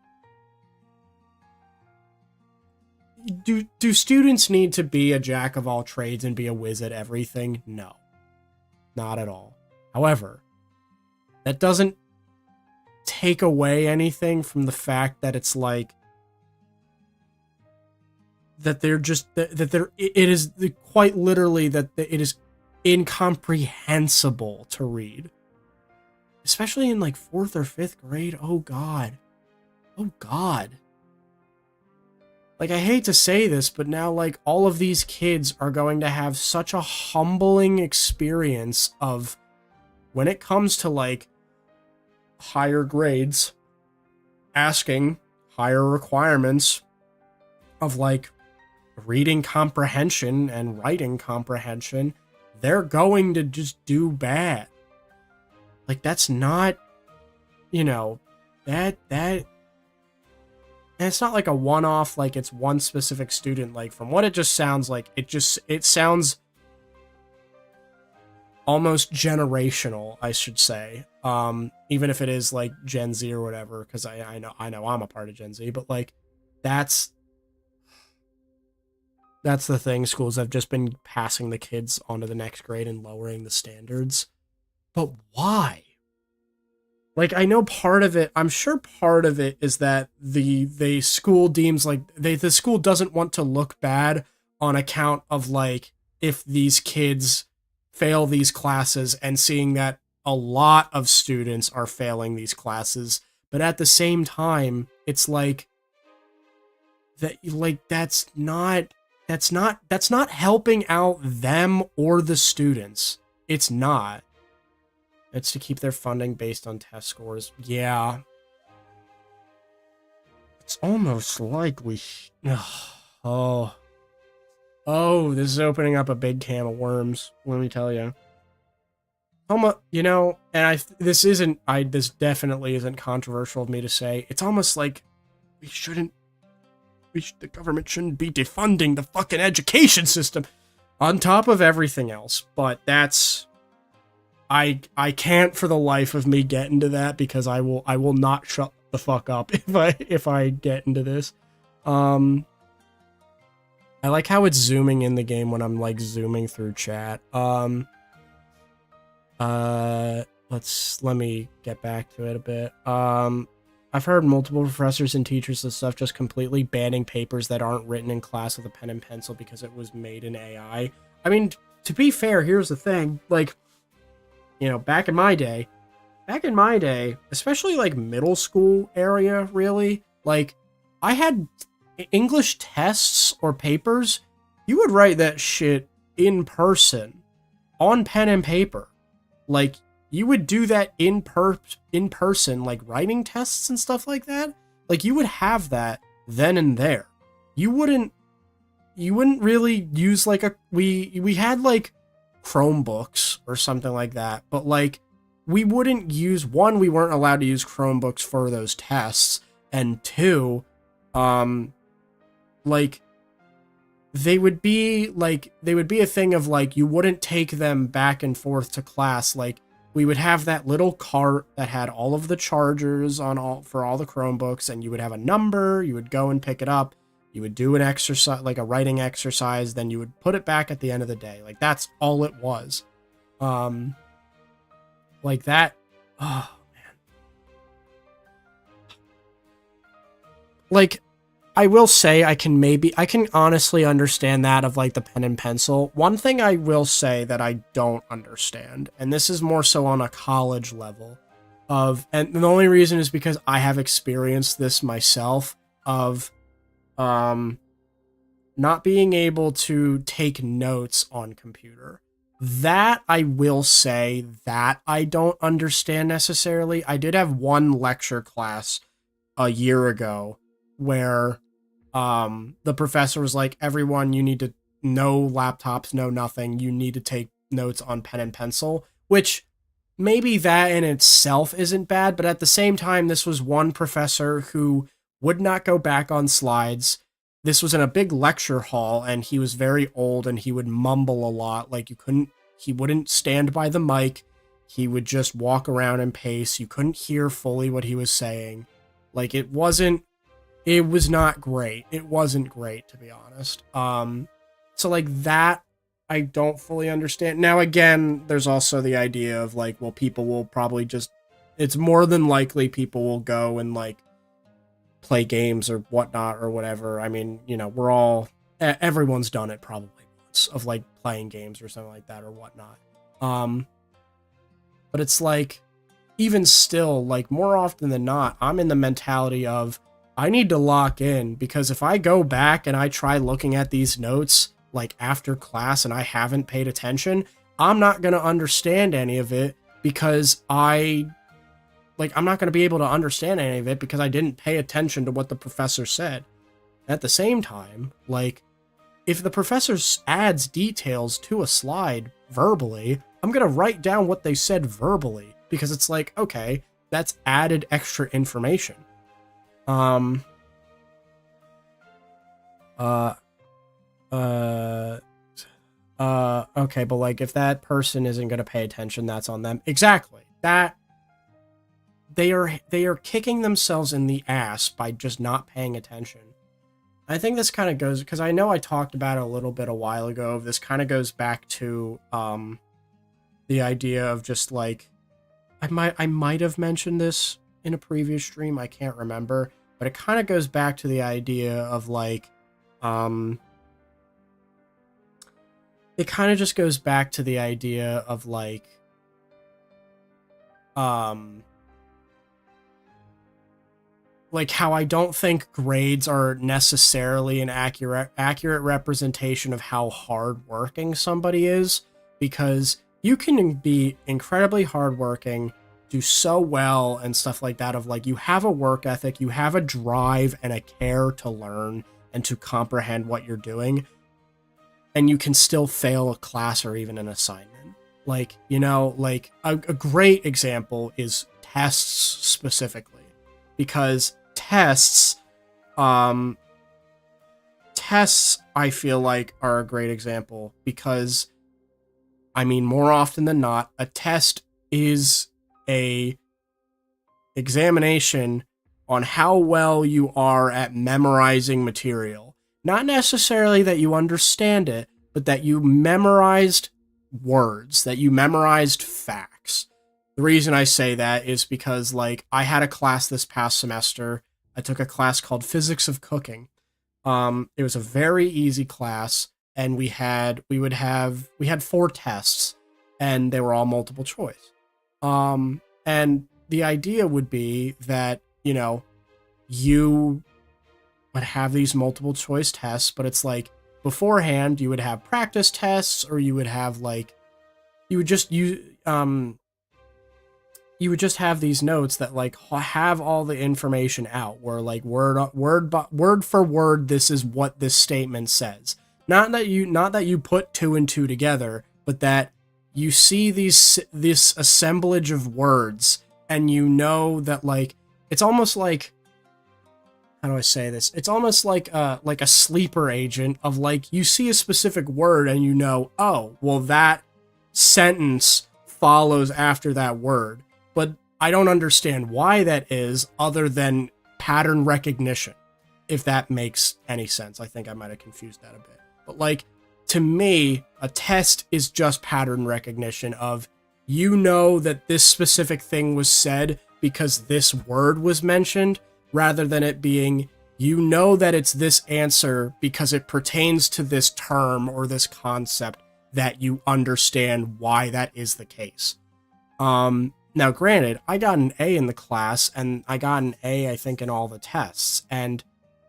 do students need to be a jack of all trades and be a whiz at everything? No. Not at all. However, that doesn't take away anything from the fact that it's like that they're just that they're it is quite literally that it is incomprehensible to read, especially in like 4th or 5th grade. Oh god, oh God. Like, I hate to say this, but now, like, all of these kids are going to have such a humbling experience of, when it comes to, like, higher grades, asking higher requirements of, like, reading comprehension and writing comprehension, they're going to just do bad. Like, that's not, you know, that and it's not like a one-off, like it's one specific student. Like, from what it just sounds like, it sounds almost generational, I should say. Even if it is like Gen Z or whatever, because I know I'm a part of Gen Z, but like that's the thing. Schools have just been passing the kids onto the next grade and lowering the standards. But why? Like, I know part of it, I'm sure part of it is that the school deems, like, the school doesn't want to look bad on account of, like, if these kids fail these classes, and seeing that a lot of students are failing these classes. But at the same time, it's like, that, like, that's not helping out them or the students. It's not. It's to keep their funding based on test scores. Yeah. It's almost like we... Oh, this is opening up a big can of worms, let me tell you. Almost, you know, and this definitely isn't controversial of me to say. It's almost like the government shouldn't be defunding the fucking education system on top of everything else. But that's... I can't for the life of me get into that, because I will not shut the fuck up if I get into this. I like how it's zooming in the game when I'm like zooming through chat. Let me get back to it a bit. I've heard multiple professors and teachers and stuff just completely banning papers that aren't written in class with a pen and pencil because it was made in AI. I mean, to be fair, here's the thing, like, you know, back in my day, especially like middle school area, really, like, I had English tests or papers, you would write that shit in person, on pen and paper. Like, you would do that in person, like writing tests and stuff like that. Like, you would have that then and there. You wouldn't really use like we had like Chromebooks or something like that, but like we wouldn't use, one, we weren't allowed to use Chromebooks for those tests, and two, like they would be a thing of like, you wouldn't take them back and forth to class. Like, we would have that little cart that had all of the chargers for all the Chromebooks, and you would have a number, you would go and pick it up. You would do an exercise, like a writing exercise, then you would put it back at the end of the day. Like, that's all it was. Like that. Oh, man. Like, I will say I can honestly understand that of like the pen and pencil. One thing I will say that I don't understand, and this is more so on a college level, and the only reason is because I have experienced this myself, of not being able to take notes on computer. That I will say that I don't understand necessarily. I did have one lecture class a year ago where the professor was like, everyone, you need to, no laptops, no nothing, you need to take notes on pen and pencil, which maybe that in itself isn't bad, but at the same time, this was one professor who would not go back on slides. This was in a big lecture hall, and he was very old, and he would mumble a lot. Like, he wouldn't stand by the mic. He would just walk around and pace. You couldn't hear fully what he was saying. Like, it was not great. It wasn't great, to be honest. So like that, I don't fully understand. Now, again, there's also the idea of like, well, people will probably just, it's more than likely people will go and like play games or whatnot or whatever. I mean, you know, everyone's done it probably once, of like playing games or something like that or whatnot. But it's like, even still, like more often than not, I'm in the mentality of, I need to lock in, because if I go back and I try looking at these notes like after class and I haven't paid attention, I'm not going to understand any of it because I'm not going to be able to understand any of it because I didn't pay attention to what the professor said. At the same time, like, if the professor adds details to a slide verbally, I'm going to write down what they said verbally, because it's like, okay, that's added extra information. Okay, but like, if that person isn't going to pay attention, that's on them. Exactly. That they are kicking themselves in the ass by just not paying attention. I think this kind of goes, because I know I talked about it a little bit a while ago. This kind of goes back to the idea of just like, I might have mentioned this in a previous stream, I can't remember, but it kind of goes back to the idea of like, it kind of just goes back to the idea of like, like how I don't think grades are necessarily an accurate representation of how hardworking somebody is, because you can be incredibly hardworking, do so well and stuff like that, of like, you have a work ethic, you have a drive and a care to learn and to comprehend what you're doing, and you can still fail a class or even an assignment. Like, you know, like a great example is tests specifically. Because tests, I feel like are a great example, because, I mean, more often than not, a test is a examination on how well you are at memorizing material. Not necessarily that you understand it, but that you memorized words, that you memorized facts. The reason I say that is because, like, I had a class this past semester. I took a class called Physics of Cooking. It was a very easy class, and we had 4 tests, and they were all multiple choice. And the idea would be that, you know, you would have these multiple choice tests, but it's like, beforehand, you would have practice tests, or you would have like, you would just have these notes that like have all the information out, where like word for word, this is what this statement says. Not that you put 2 and 2 together, but that you see this assemblage of words, and you know that, like, it's almost like, how do I say this? It's almost like a sleeper agent of, like, you see a specific word and you know, oh, well, that sentence follows after that word. But I don't understand why that is, other than pattern recognition, if that makes any sense. I think I might have confused that a bit. But, like, to me, a test is just pattern recognition of, you know that this specific thing was said because this word was mentioned, rather than it being, you know that it's this answer because it pertains to this term or this concept, that you understand why that is the case. Now, granted, I got an A in the class, and I got an A, I think, in all the tests. And,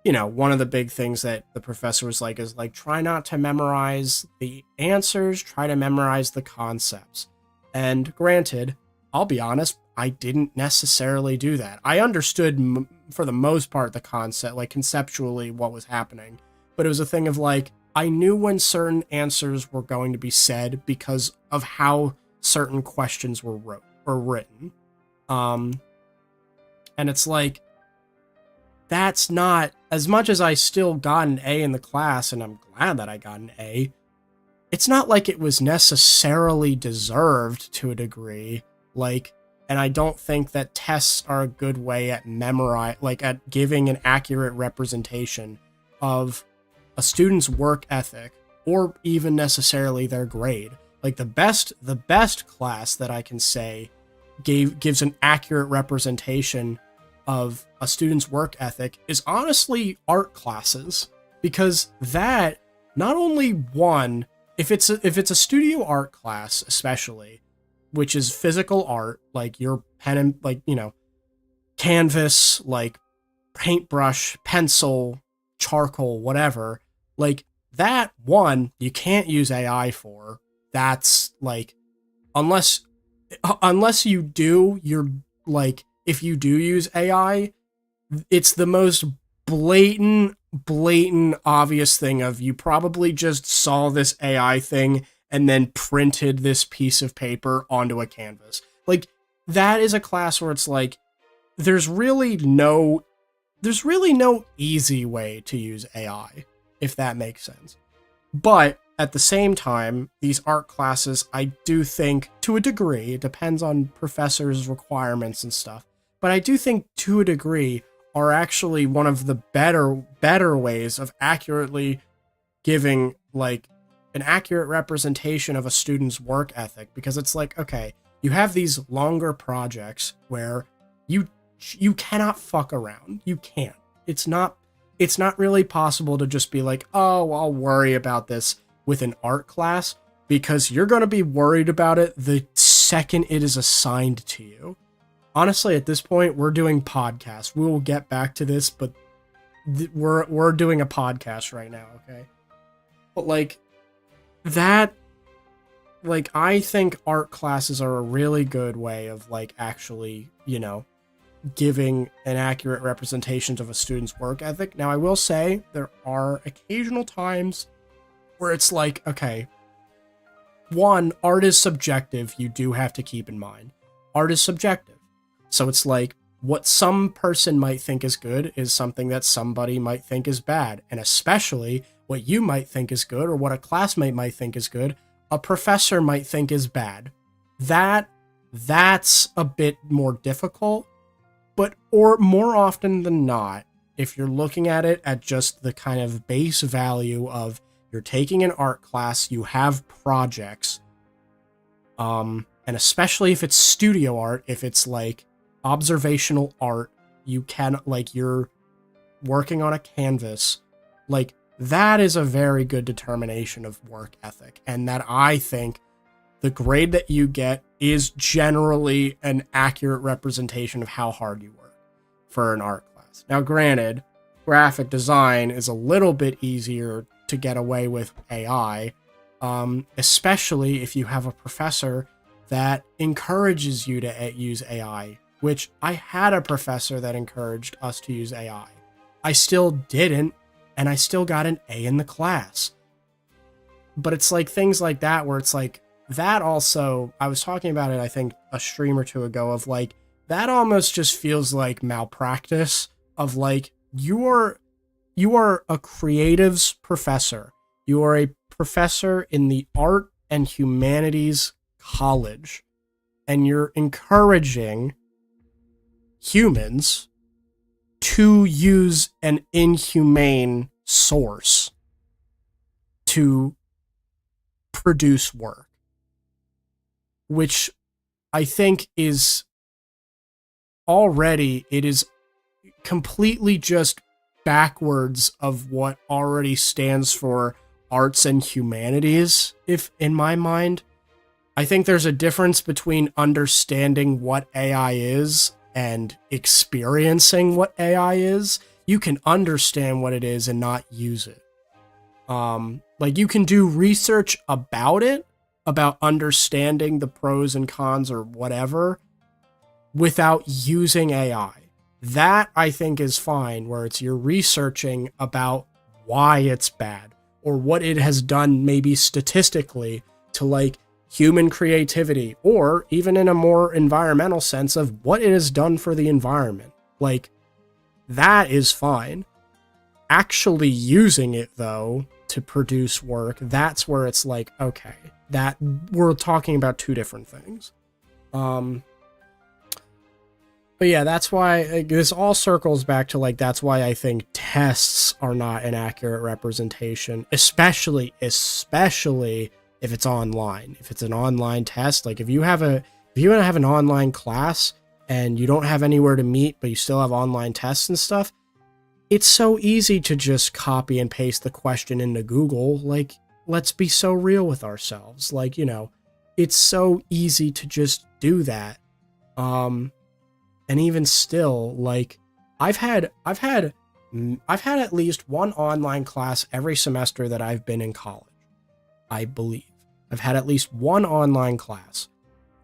you know, one of the big things that the professor was like is, like, try not to memorize the answers, try to memorize the concepts. And granted, I'll be honest, I didn't necessarily do that. I understood, for the most part, the concept, like, conceptually what was happening. But it was a thing of, like, I knew when certain answers were going to be said because of how certain questions were written. And it's like, that's not, as much as I still got an A in the class, and I'm glad that I got an A, it's not like it was necessarily deserved to a degree. Like, and I don't think that tests are a good way at at giving an accurate representation of a student's work ethic, or even necessarily their grade. Like, the best class that I can say gives an accurate representation of a student's work ethic is honestly art classes, because that, not only one, if it's a studio art class especially, which is physical art, like your pen and, like, you know, canvas, like paintbrush, pencil, charcoal, whatever, like that one, you can't use AI for. That's like, unless you do, you're like, if you do use AI, it's the most blatant obvious thing of you probably just saw this AI thing and then printed this piece of paper onto a canvas. Like, that is a class where it's like, there's really no easy way to use AI, if that makes sense. But at the same time, these art classes, I do think, to a degree, it depends on professors' requirements and stuff, but I do think, to a degree, are actually one of the better ways of accurately giving, like, an accurate representation of a student's work ethic, because it's like, okay, you have these longer projects where you cannot fuck around. You can't. It's not really possible to just be like, oh, I'll worry about this with an art class, because you're going to be worried about it the second it is assigned to you. Honestly, at this point, we're doing podcasts. We will get back to this, but we're doing a podcast right now, okay? But like that, like, I think art classes are a really good way of like actually, you know, giving an accurate representation of a student's work ethic. Now, I will say there are occasional times where it's like, okay, one, art is subjective. You do have to keep in mind. Art is subjective. So it's like, what some person might think is good is something that somebody might think is bad. And especially what you might think is good, or what a classmate might think is good, a professor might think is bad. That's a bit more difficult. But, or more often than not, if you're looking at it at just the kind of base value of you're taking an art class, you have projects, and especially if it's studio art, if it's like observational art, you can, like, you're working on a canvas, like, that is a very good determination of work ethic. And that, I think, the grade that you get is generally an accurate representation of how hard you work for an art class. Now, granted, graphic design is a little bit easier to get away with AI, especially if you have a professor that encourages you to use AI, which I had a professor that encouraged us to use AI. I still didn't, and I still got an A in the class. But it's like things like that where it's like, that also, I was talking about it, I think, a stream or two ago, of like, that almost just feels like malpractice of like, you are a creatives professor. You are a professor in the art and humanities college, and you're encouraging humans to use an inhumane source to produce work, which I think is already, it is completely just backwards of what already stands for arts and humanities, if in my mind. I think there's a difference between understanding what AI is and experiencing what AI is. You can understand what it is and not use it. Like, you can do research about it, about understanding the pros and cons or whatever, without using AI. That, I think, is fine, where it's you're researching about why it's bad, or what it has done maybe statistically to, like, human creativity, or even in a more environmental sense of what it has done for the environment. Like, that is fine. Actually using it, though, to produce work, that's where it's like, okay, that we're talking about two different things. But yeah, that's why, like, this all circles back to, like, that's why I think tests are not an accurate representation, especially if it's online. If it's an online test, like, if you want to have an online class and you don't have anywhere to meet, but you still have online tests and stuff, it's so easy to just copy and paste the question into Google. Like, let's be so real with ourselves. Like, you know, it's so easy to just do that. And even still, like, I've had at least one online class every semester that I've been in college. I believe I've had at least one online class,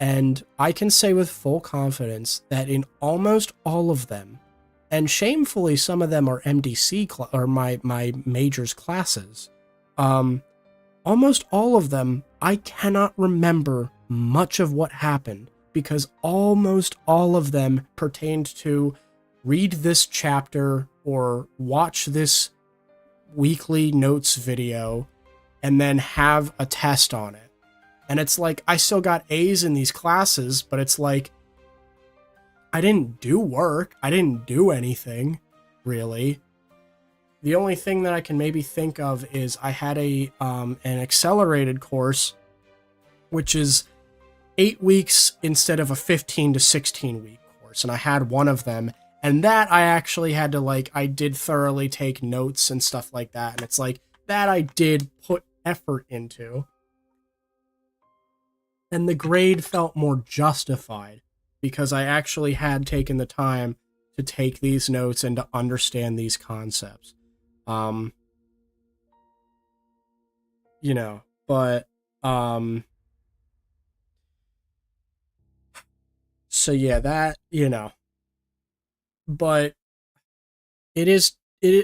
and I can say with full confidence that in almost all of them, and shamefully some of them are MDC or my majors classes, almost all of them I cannot remember much of what happened, because almost all of them pertained to read this chapter or watch this weekly notes video and then have a test on it. And it's like, I still got A's in these classes, but it's like, I didn't do work. I didn't do anything, really. The only thing that I can maybe think of is I had an accelerated course, which is 8 weeks instead of a 15 to 16 week course. And I had one of them, and that I actually had to I did thoroughly take notes and stuff like that. And it's like, that I did put effort into. And the grade felt more justified because I actually had taken the time to take these notes and to understand these concepts. So yeah, that, but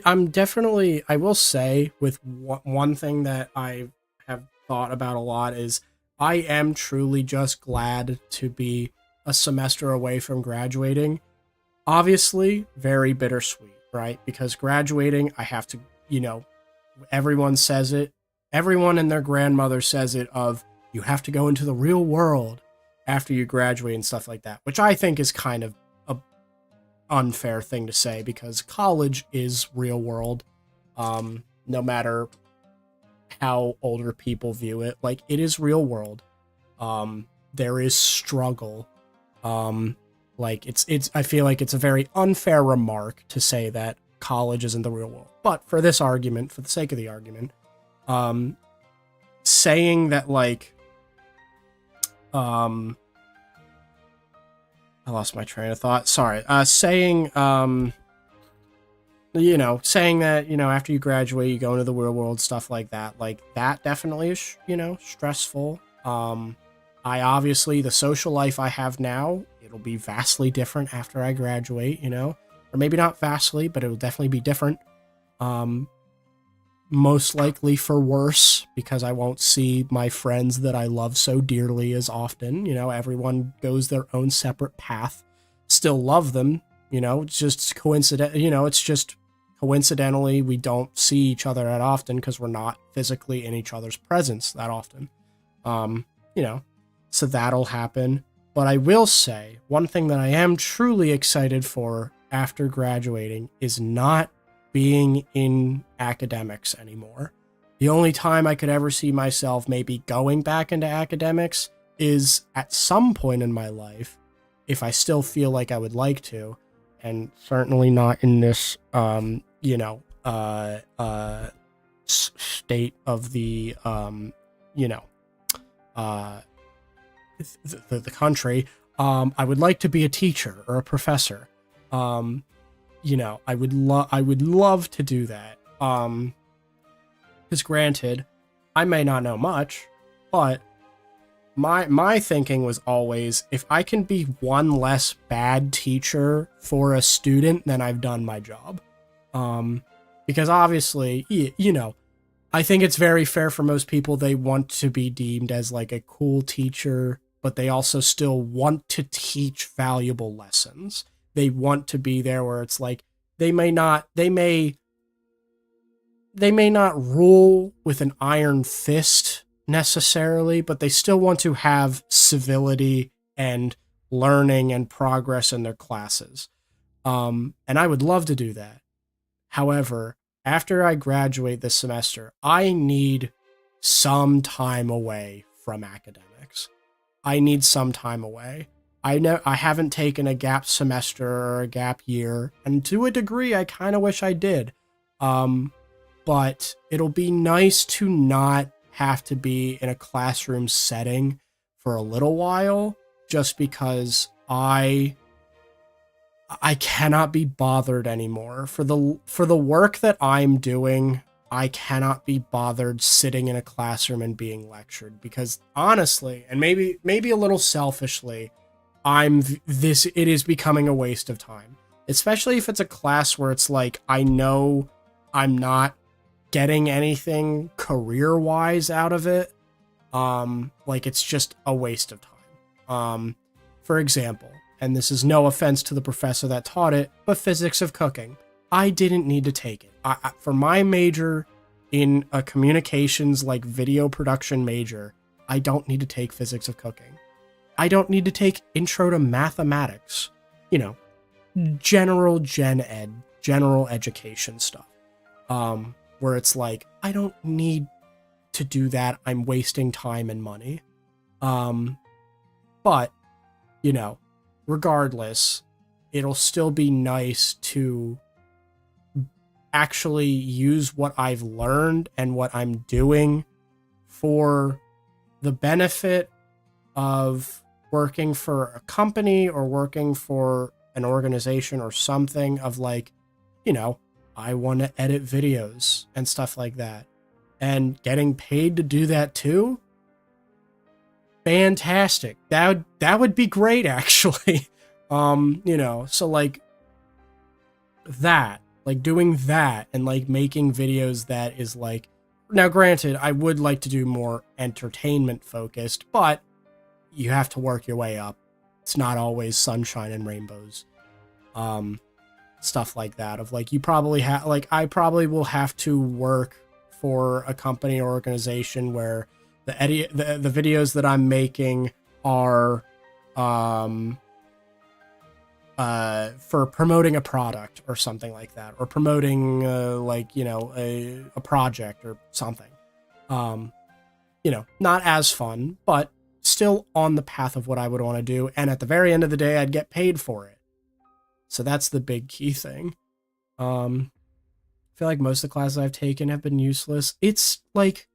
I'm definitely, I will say, with one thing that I have thought about a lot is I am truly just glad to be a semester away from graduating. Obviously, very bittersweet, right? Because graduating, I have to, everyone says it. Everyone and their grandmother says it of, you have to go into the real world after you graduate and stuff like that, which I think is kind of a unfair thing to say, because college is real world. No matter how older people view it, it is real world. There is struggle. I feel like it's a very unfair remark to say that college isn't the real world. But for this argument, for the sake of the argument, saying that I lost my train of thought. Sorry. Saying that, after you graduate, you go into the real world, stuff like that. That definitely is, stressful. I obviously, the social life I have now, it'll be vastly different after I graduate, or maybe not vastly, but it'll definitely be different. Most likely for worse, because I won't see my friends that I love so dearly as often. Everyone goes their own separate path. Still love them, it's just coincidentally we don't see each other that often because we're not physically in each other's presence that often. So that'll happen. But I will say, one thing that I am truly excited for after graduating is not being in academics anymore. The only time I could ever see myself maybe going back into academics is at some point in my life, if I still feel like I would like to, and certainly not in this, state of the, the country. I would like to be a teacher or a professor. I would love to do that. Because granted, I may not know much, but my thinking was always, if I can be one less bad teacher for a student, then I've done my job. Because obviously, I think it's very fair for most people. They want to be deemed as a cool teacher, but they also still want to teach valuable lessons. They want to be there where it's they may not rule with an iron fist necessarily, but they still want to have civility and learning and progress in their classes. And I would love to do that. However, after I graduate this semester, I need some time away from academics. I need some time away. I haven't taken a gap semester or a gap year, and to a degree, I kind of wish I did. But it'll be nice to not have to be in a classroom setting for a little while, just because I I cannot be bothered anymore for the work that I'm doing. I cannot be bothered sitting in a classroom and being lectured, because honestly, and maybe a little selfishly, it is becoming a waste of time, especially if it's a class where it's like, I know I'm not getting anything career-wise out of it. Like, it's just a waste of time. For example, and this is no offense to the professor that taught it, but physics of cooking. I didn't need to take it. For my major in a communications, like video production major, I don't need to take physics of cooking. I don't need to take intro to mathematics. You know, general gen ed, general education stuff. Where it's like, I don't need to do that. I'm wasting time and money. But, you know, regardless, it'll still be nice to actually use what I've learned and what I'm doing for the benefit of working for a company or working for an organization or something, of like, you know, I want to edit videos and stuff like that, and getting paid to do that too. Fantastic. That would be great, actually. You know, so like that, like doing that and like making videos that is like, now granted, I would like to do more entertainment focused, but you have to work your way up. It's not always sunshine and rainbows. Stuff like that, of like, you probably have, like, I probably will have to work for a company or organization where the videos that I'm making are for promoting a product or something like that, or promoting like, you know, a project or something. You know, not as fun, but still on the path of what I would want to do, and at the very end of the day, I'd get paid for it. So that's the big key thing. I feel like most of the classes I've taken have been useless. It's like,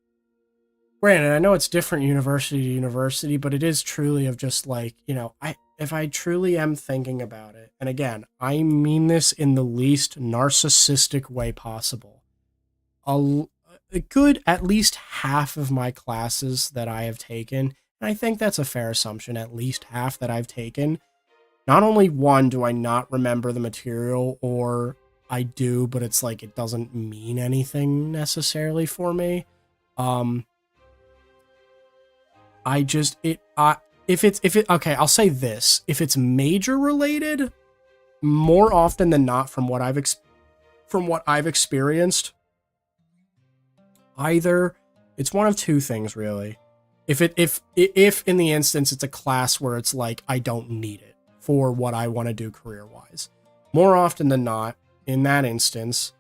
granted, I know it's different university to university, but it is truly of just like, you know, if I truly am thinking about it, and again, I mean this in the least narcissistic way possible, a good at least half of my classes that I have taken, and I think that's a fair assumption, at least half that I've taken, not only one, do I not remember the material, or I do, but it's like, it doesn't mean anything necessarily for me. Okay, I'll say this. If it's major related, more often than not, from what I've experienced, either it's one of two things, really. If in the instance it's a class where it's like, I don't need it for what I want to do career-wise, more often than not, in that instance,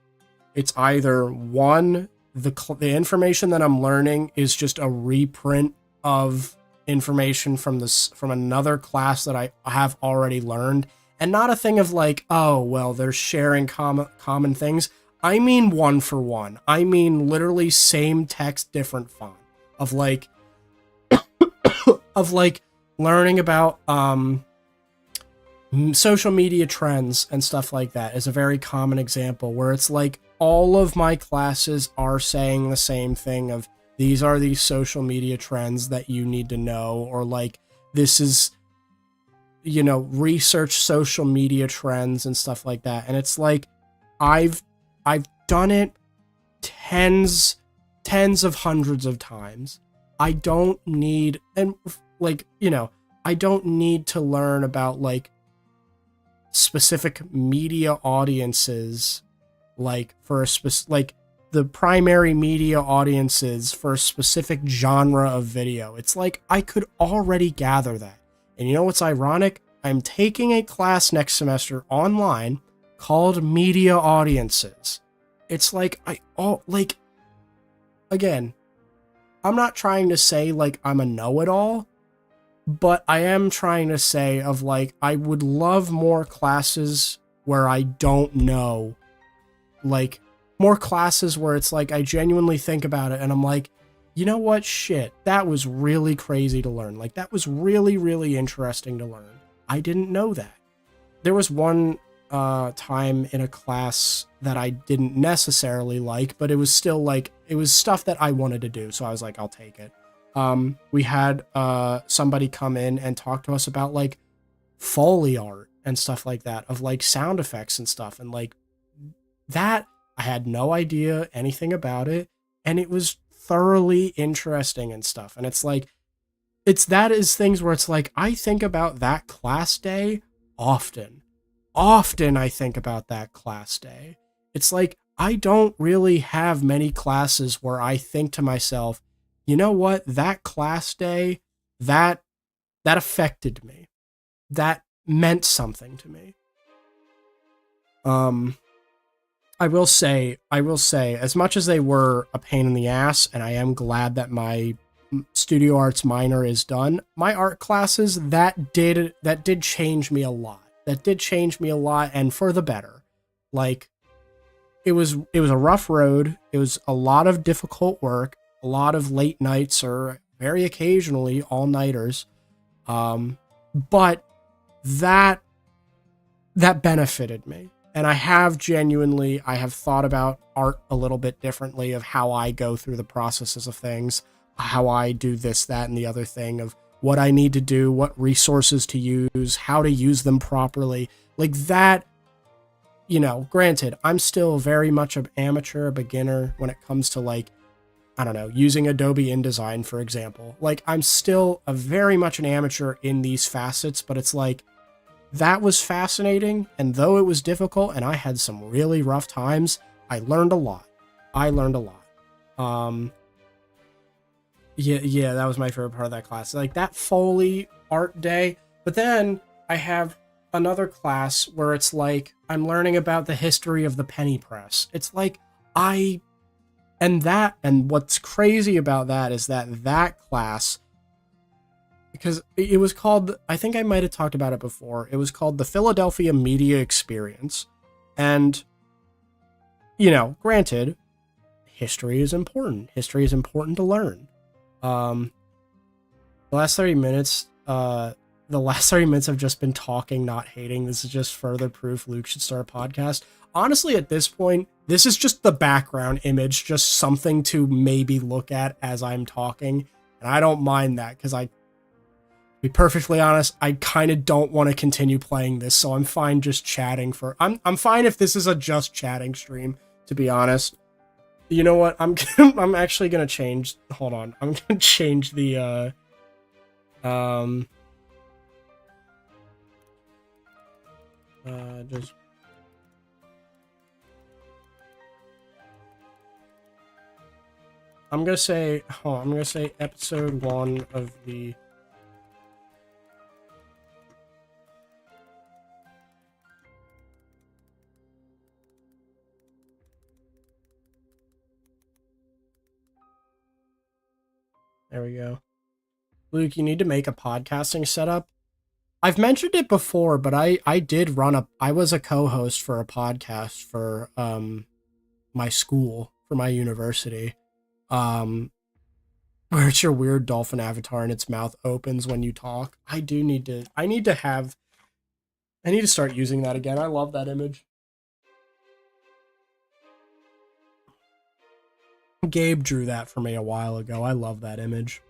it's either one, the information that I'm learning is just a reprint of information from another class that I have already learned, and not a thing of like, oh, well, they're sharing common things. I mean one for one. I mean literally same text, different font, of like of like learning about social media trends and stuff like that is a very common example, where it's like all of my classes are saying the same thing of, these are these social media trends that you need to know, or like, this is, you know, research social media trends and stuff like that. And it's like, I've done it tens of hundreds of times. I don't need, and like, you know, I don't need to learn about like specific media audiences, like for a like the primary media audiences for a specific genre of video. It's like, I could already gather that. And you know what's ironic? I'm taking a class next semester online called Media Audiences. It's like, again, I'm not trying to say like I'm a know-it-all, but I am trying to say of like, I would love more classes where I don't know, like more classes where it's like, I genuinely think about it and I'm like, you know what, shit, that was really crazy to learn. Like, that was really, really interesting to learn. I didn't know that. There was one time in a class that I didn't necessarily like, but it was still like, it was stuff that I wanted to do. So I was like, I'll take it. We had somebody come in and talk to us about like Foley art and stuff like that, of like sound effects and stuff. And like that, I had no idea anything about it. And it was thoroughly interesting and stuff. And it's like, that is things where it's like, I think about that class day often. Often I think about that class day. It's like, I don't really have many classes where I think to myself, you know what, that class day, that affected me. That meant something to me. I will say, as much as they were a pain in the ass, and I am glad that my studio arts minor is done, my art classes, that did change me a lot. That did change me a lot, and for the better. Like, it was a rough road. It was a lot of difficult work, a lot of late nights, or very occasionally all-nighters. But that benefited me. And I have thought about art a little bit differently, of how I go through the processes of things, how I do this, that, and the other thing, of what I need to do, what resources to use, how to use them properly. Like that, you know, granted, I'm still very much an amateur, a beginner when it comes to like, I don't know, using Adobe InDesign, for example. Like, I'm still very much an amateur in these facets, but it's like, that was fascinating, and though it was difficult, and I had some really rough times, I learned a lot. Yeah, that was my favorite part of that class. Like, that Foley art day, but then I have another class where it's like, I'm learning about the history of the penny press. It's like, and what's crazy about that is that class, because it was called, I think I might have talked about it before, it was called the Philadelphia Media Experience. And, you know, granted, history is important. History is important to learn. The last 30 minutes have just been talking, not hating. This is just further proof Luke should start a podcast. Honestly, at this point, this is just the background image, just something to maybe look at as I'm talking. And I don't mind that, because to be perfectly honest, I kind of don't want to continue playing this, so I'm fine just chatting I'm fine if this is a just chatting stream, to be honest. You know what? I'm actually gonna change. Hold on. I'm gonna change the just. I'm gonna say, hold on, I'm gonna say episode 1 of the. There we go. Luke, you need to make a podcasting setup. I've mentioned it before, but I was a co-host for a podcast for my school, for my university. Where it's your weird dolphin avatar and its mouth opens when you talk. I need to start using that again. I love that image. Gabe drew that for me a while ago. I love that image.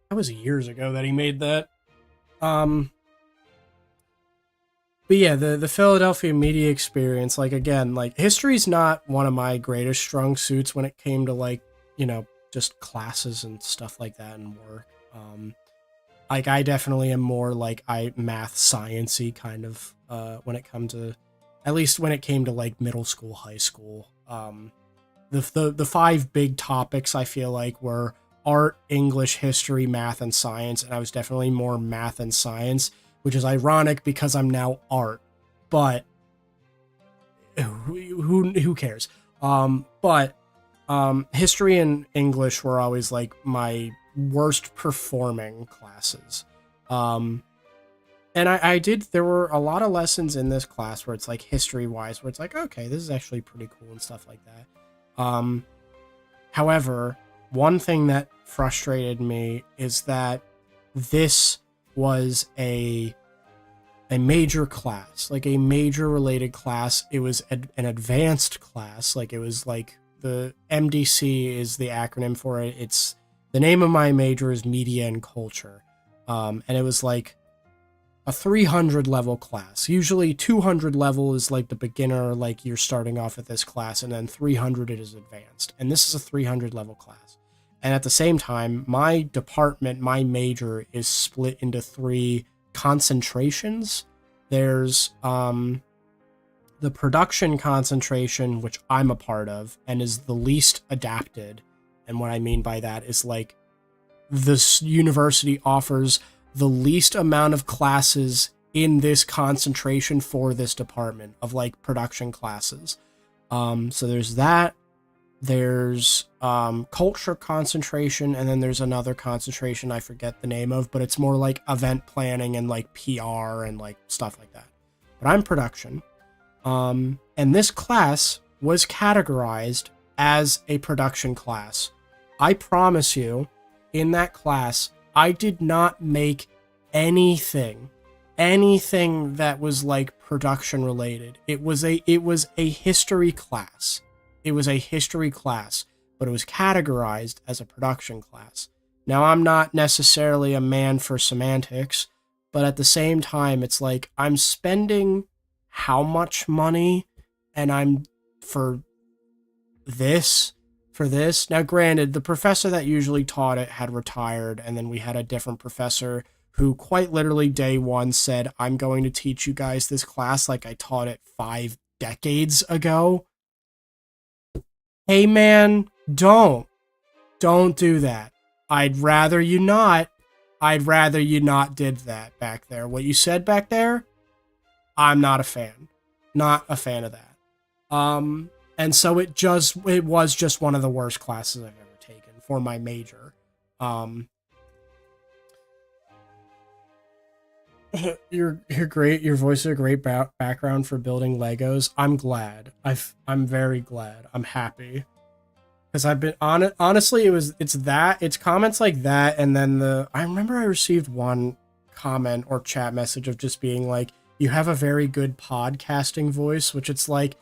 That was years ago that he made that. But yeah, the Philadelphia Media Experience, like, again, like, history's not one of my greatest strong suits when it came to, like, you know, just classes and stuff like that and work. Like, I definitely am more like math science-y kind of when it comes to, at least when it came to like middle school, high school. The 5 big topics I feel like were art, English, history, math, and science, and I was definitely more math and science, which is ironic because I'm now art, but who cares? But history and English were always like my worst performing classes. And there were a lot of lessons in this class where it's like history wise, where it's like, okay, this is actually pretty cool and stuff like that. However, one thing that frustrated me is that this was a major class, like a major related class. It was an advanced class. Like, it was like the MDC is the acronym for it. It's the name of my major is media and culture. And it was like a 300 level class. Usually 200 level is like the beginner, like you're starting off at this class, and then 300 it is advanced. And this is a 300 level class. And at the same time, my department, my major is split into 3 concentrations. There's the production concentration, which I'm a part of, and is the least adapted. And what I mean by that is, like, this university offers the least amount of classes in this concentration for this department of, like, production classes. So there's that. There's culture concentration, and then there's another concentration I forget the name of, but it's more like event planning and like PR and like stuff like that. But I'm production. And this class was categorized as a production class. I promise you, in that class, I did not make anything that was like production related. It was a history class. It was a history class, but it was categorized as a production class. Now, I'm not necessarily a man for semantics, but at the same time, it's like I'm spending how much money and I'm for this. Now, granted, the professor that usually taught it had retired, and then we had a different professor who quite literally day one said, I'm going to teach you guys this class like I taught it 5 decades ago. Hey man, don't do that. I'd rather you not did that back there. What you said back there, I'm not a fan. Not a fan of that. And so it was just one of the worst classes I've ever taken for my major. You're great. Your voice is a great background for building Legos. I'm glad. I'm very glad. I'm happy. Because I've been honestly, it's comments like that, and then I remember I received one comment or chat message of just being like, you have a very good podcasting voice, which it's like,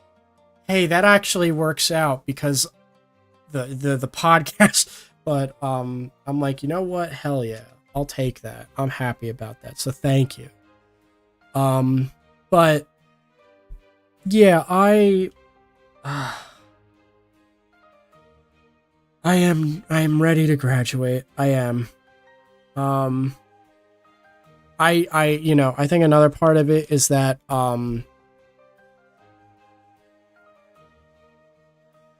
hey, that actually works out because the podcast, but I'm like, you know what? Hell yeah. I'll take that. I'm happy about that. So thank you. But yeah, I am ready to graduate. I am. I think another part of it is that,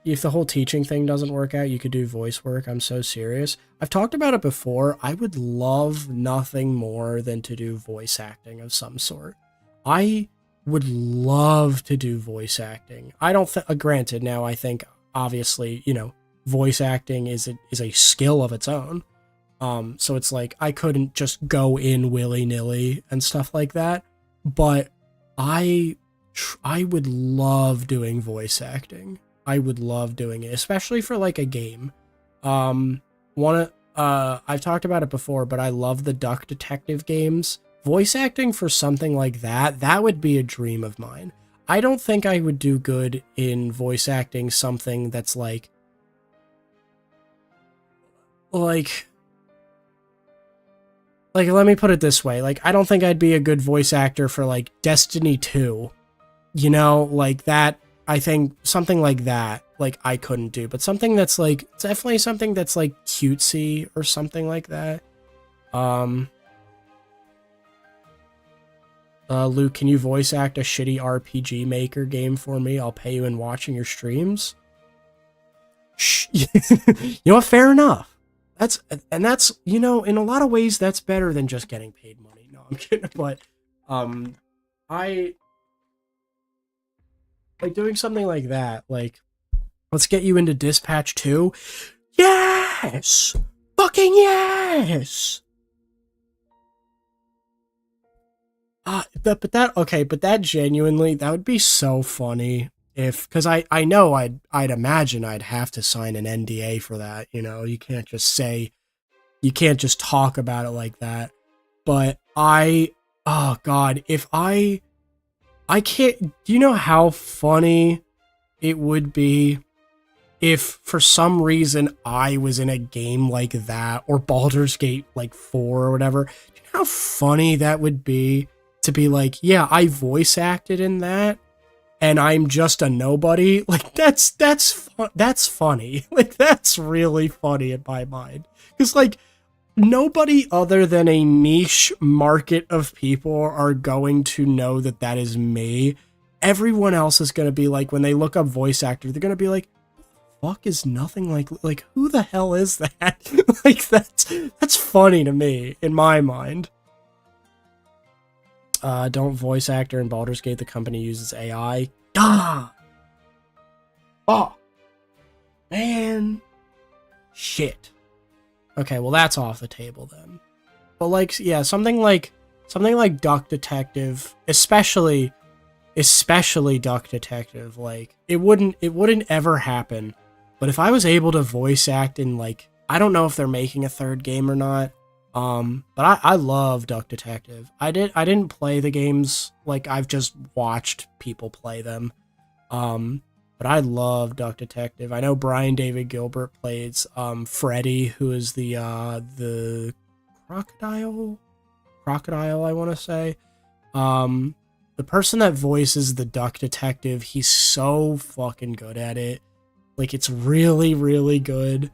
if the whole teaching thing doesn't work out, you could do voice work. I'm so serious. I've talked about it before. I would love nothing more than to do voice acting of some sort. I would love to do voice acting. I don't think, granted, now I think, obviously, voice acting is a skill of its own. So it's like, I couldn't just go in willy-nilly and stuff like that. But I would love doing voice acting. I would love doing it, especially for like a game. I've talked about it before, but I love the Duck Detective games. Voice acting for something like that would be a dream of mine. I don't think I would do good in voice acting something that's like let me put it this way. Like, I don't think I'd be a good voice actor for like Destiny 2. Like that. I think something like that, like, I couldn't do, but something that's like, definitely something that's like cutesy or something like that. Luke, can you voice act a shitty RPG Maker game for me? I'll pay you in watching your streams. Shh. You know what? Fair enough. That's, in a lot of ways, that's better than just getting paid money. No, I'm kidding, but, like, doing something like that, like, let's get you into Dispatch 2. Yes! Fucking yes! But that genuinely, that would be so funny because I know I'd imagine I'd have to sign an NDA for that, you can't just talk about it like that. But I oh god, if I can't, do you know how funny it would be if for some reason I was in a game like that, or Baldur's Gate like 4 or whatever? Do you know how funny that would be to be like, yeah, I voice acted in that and I'm just a nobody? Like that's funny. Like that's really funny in my mind. Cuz like nobody other than a niche market of people are going to know that that is me. Everyone else is going to be like, when they look up voice actor, they're going to be like, fuck is nothing like who the hell is that? Like that's funny to me in my mind. Don't voice actor in Baldur's Gate, the company uses AI. Ah! Oh! Man! Shit. Okay, well that's off the table then. But like, yeah, something like Duck Detective, especially Duck Detective, like it wouldn't ever happen. But if I was able to voice act in, like, I don't know if they're making a third game or not. But I love Duck Detective. I didn't play the games, like I've just watched people play them. But I love Duck Detective. I know Brian David Gilbert plays Freddy, who is the crocodile, I want to say. The person that voices the Duck Detective, he's so fucking good at it. Like, it's really, really good.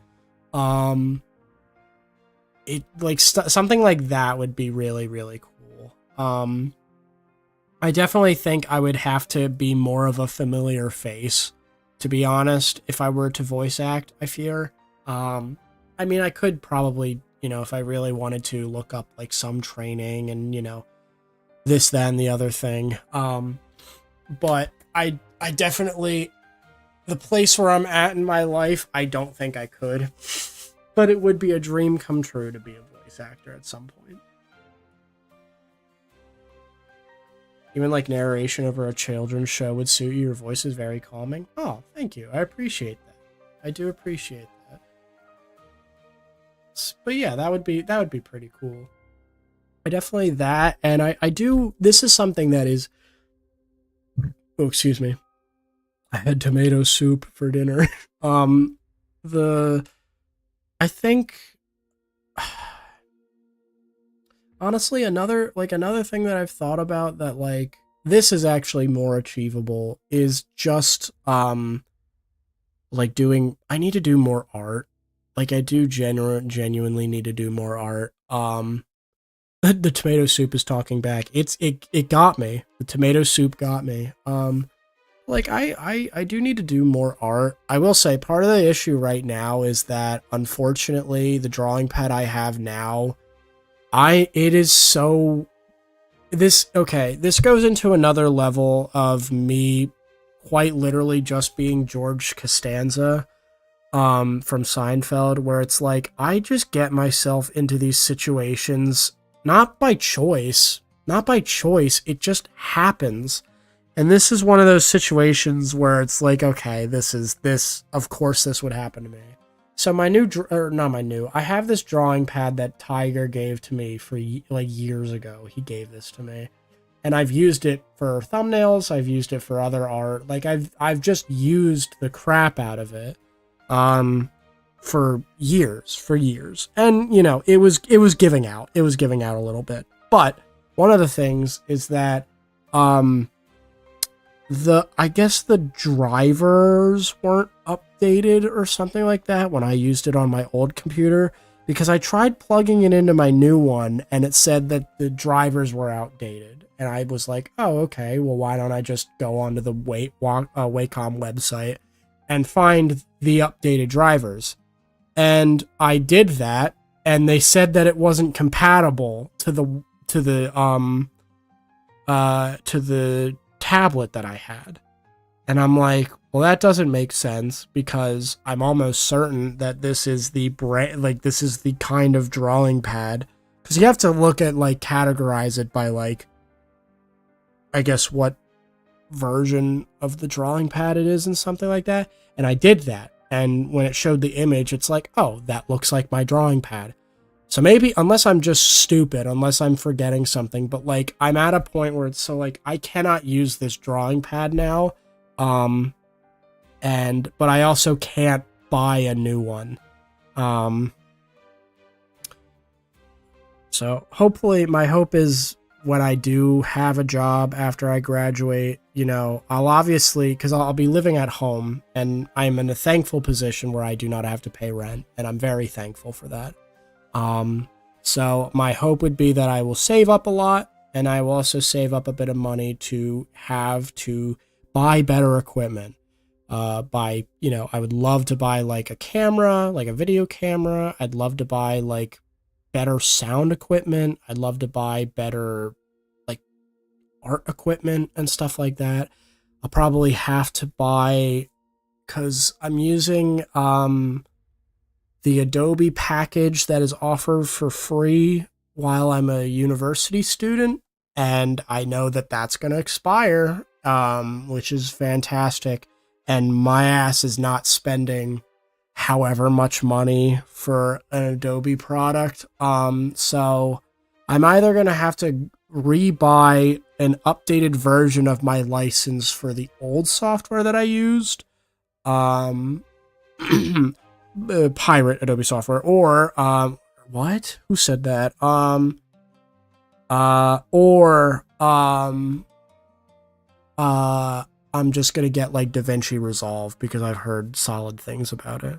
It like something like that would be really, really cool. I definitely think I would have to be more of a familiar face, to be honest, if I were to voice act, I fear. I mean, I could probably, if I really wanted to, look up like some training and, this, that, and the other thing. But I definitely, the place where I'm at in my life, I don't think I could. But it would be a dream come true to be a voice actor at some point. Even like narration over a children's show would suit you. Your voice is very calming. Oh, thank you. I appreciate that. I do appreciate that. But yeah, that would be pretty cool. I definitely that, and I do. This is something that is. Oh, excuse me. I had tomato soup for dinner. I think. Honestly, another thing that I've thought about that, like, this is actually more achievable is just like I need to do more art. Like, I do genuinely need to do more art. The tomato soup is talking back. It got me. The tomato soup got me. Like, I do need to do more art. I will say part of the issue right now is that, unfortunately, the drawing pad I have now, this goes into another level of me quite literally just being George Costanza from Seinfeld, where it's like, I just get myself into these situations not by choice, it just happens. And this is one of those situations where it's like, okay, of course this would happen to me. So I have this drawing pad that Tiger gave to me for like years ago. He gave this to me, and I've used it for thumbnails. I've used it for other art. Like, I've just used the crap out of it, for years. And, it was giving out. It was giving out a little bit. But one of the things is that, I guess the drivers weren't updated or something like that when I used it on my old computer, because I tried plugging it into my new one and it said that the drivers were outdated. And I was like, oh, okay, well, why don't I just go onto the Wacom website and find the updated drivers? And I did that, and they said that it wasn't compatible to the tablet that I had. And I'm like, well, that doesn't make sense, because I'm almost certain that this is the this is the kind of drawing pad, because you have to look at, like, categorize it by, like, I guess what version of the drawing pad it is and something like that. And I did that, and when it showed the image, it's like, oh, that looks like my drawing pad. So maybe, unless I'm just stupid, unless I'm forgetting something, but like I'm at a point where it's so like I cannot use this drawing pad now. But I also can't buy a new one. So hopefully, my hope is when I do have a job after I graduate, I'll obviously, because I'll be living at home, and I'm in a thankful position where I do not have to pay rent, and I'm very thankful for that. So my hope would be that I will save up a lot, and I will also save up a bit of money to have to buy better equipment. I would love to buy like a camera, like a video camera. I'd love to buy like better sound equipment. I'd love to buy better like art equipment and stuff like that. I'll probably have to buy, because I'm using the Adobe package that is offered for free while I'm a university student, and I know that that's going to expire, which is fantastic, and my ass is not spending however much money for an Adobe product. So I'm either going to have to rebuy an updated version of my license for the old software that I used, pirate Adobe software, or what? Who said that? I'm just gonna get like DaVinci Resolve because I've heard solid things about it.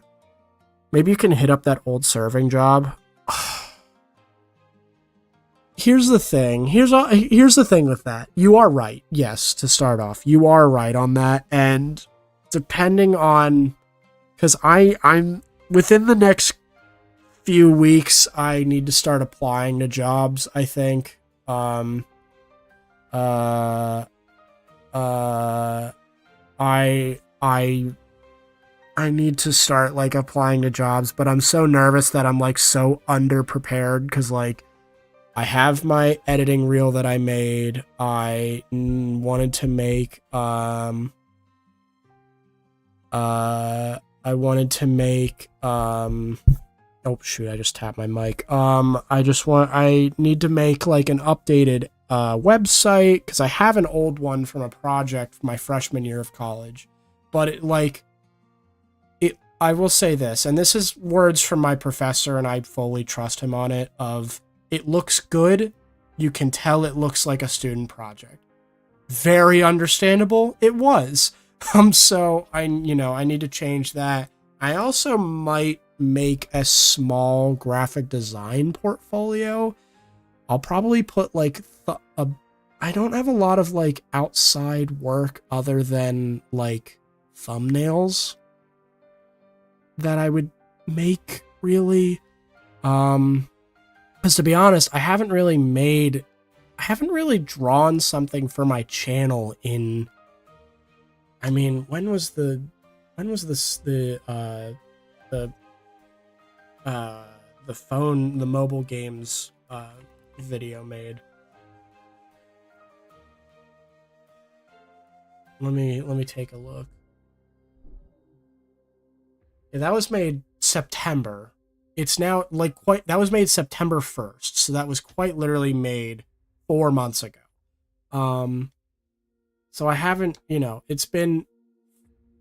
Maybe you can hit up that old serving job. Here's the thing. Here's the thing with that. You are right. Yes, to start off, you are right on that. And depending on, because I'm within the next few weeks, I need to start applying to jobs, I think. I need to start like applying to jobs, but I'm so nervous that I'm like so underprepared, because like I have my editing reel that I made. I wanted to make oh shoot, I just tapped my mic. I need to make like an updated website, because I have an old one from a project from my freshman year of college. But I will say this, and this is words from my professor, and I fully trust him on it, it looks good. You can tell it looks like a student project. Very understandable. It was. So I need to change that. I also might make a small graphic design portfolio. I'll probably put like I don't have a lot of like outside work other than like thumbnails that I would make, really. Because to be honest, I haven't really drawn something for my channel in, I mean, when was the mobile games video made? Let me take a look. Yeah, that was made September. It's now like that was made September 1st, so that was quite literally made 4 months ago. So I haven't, it's been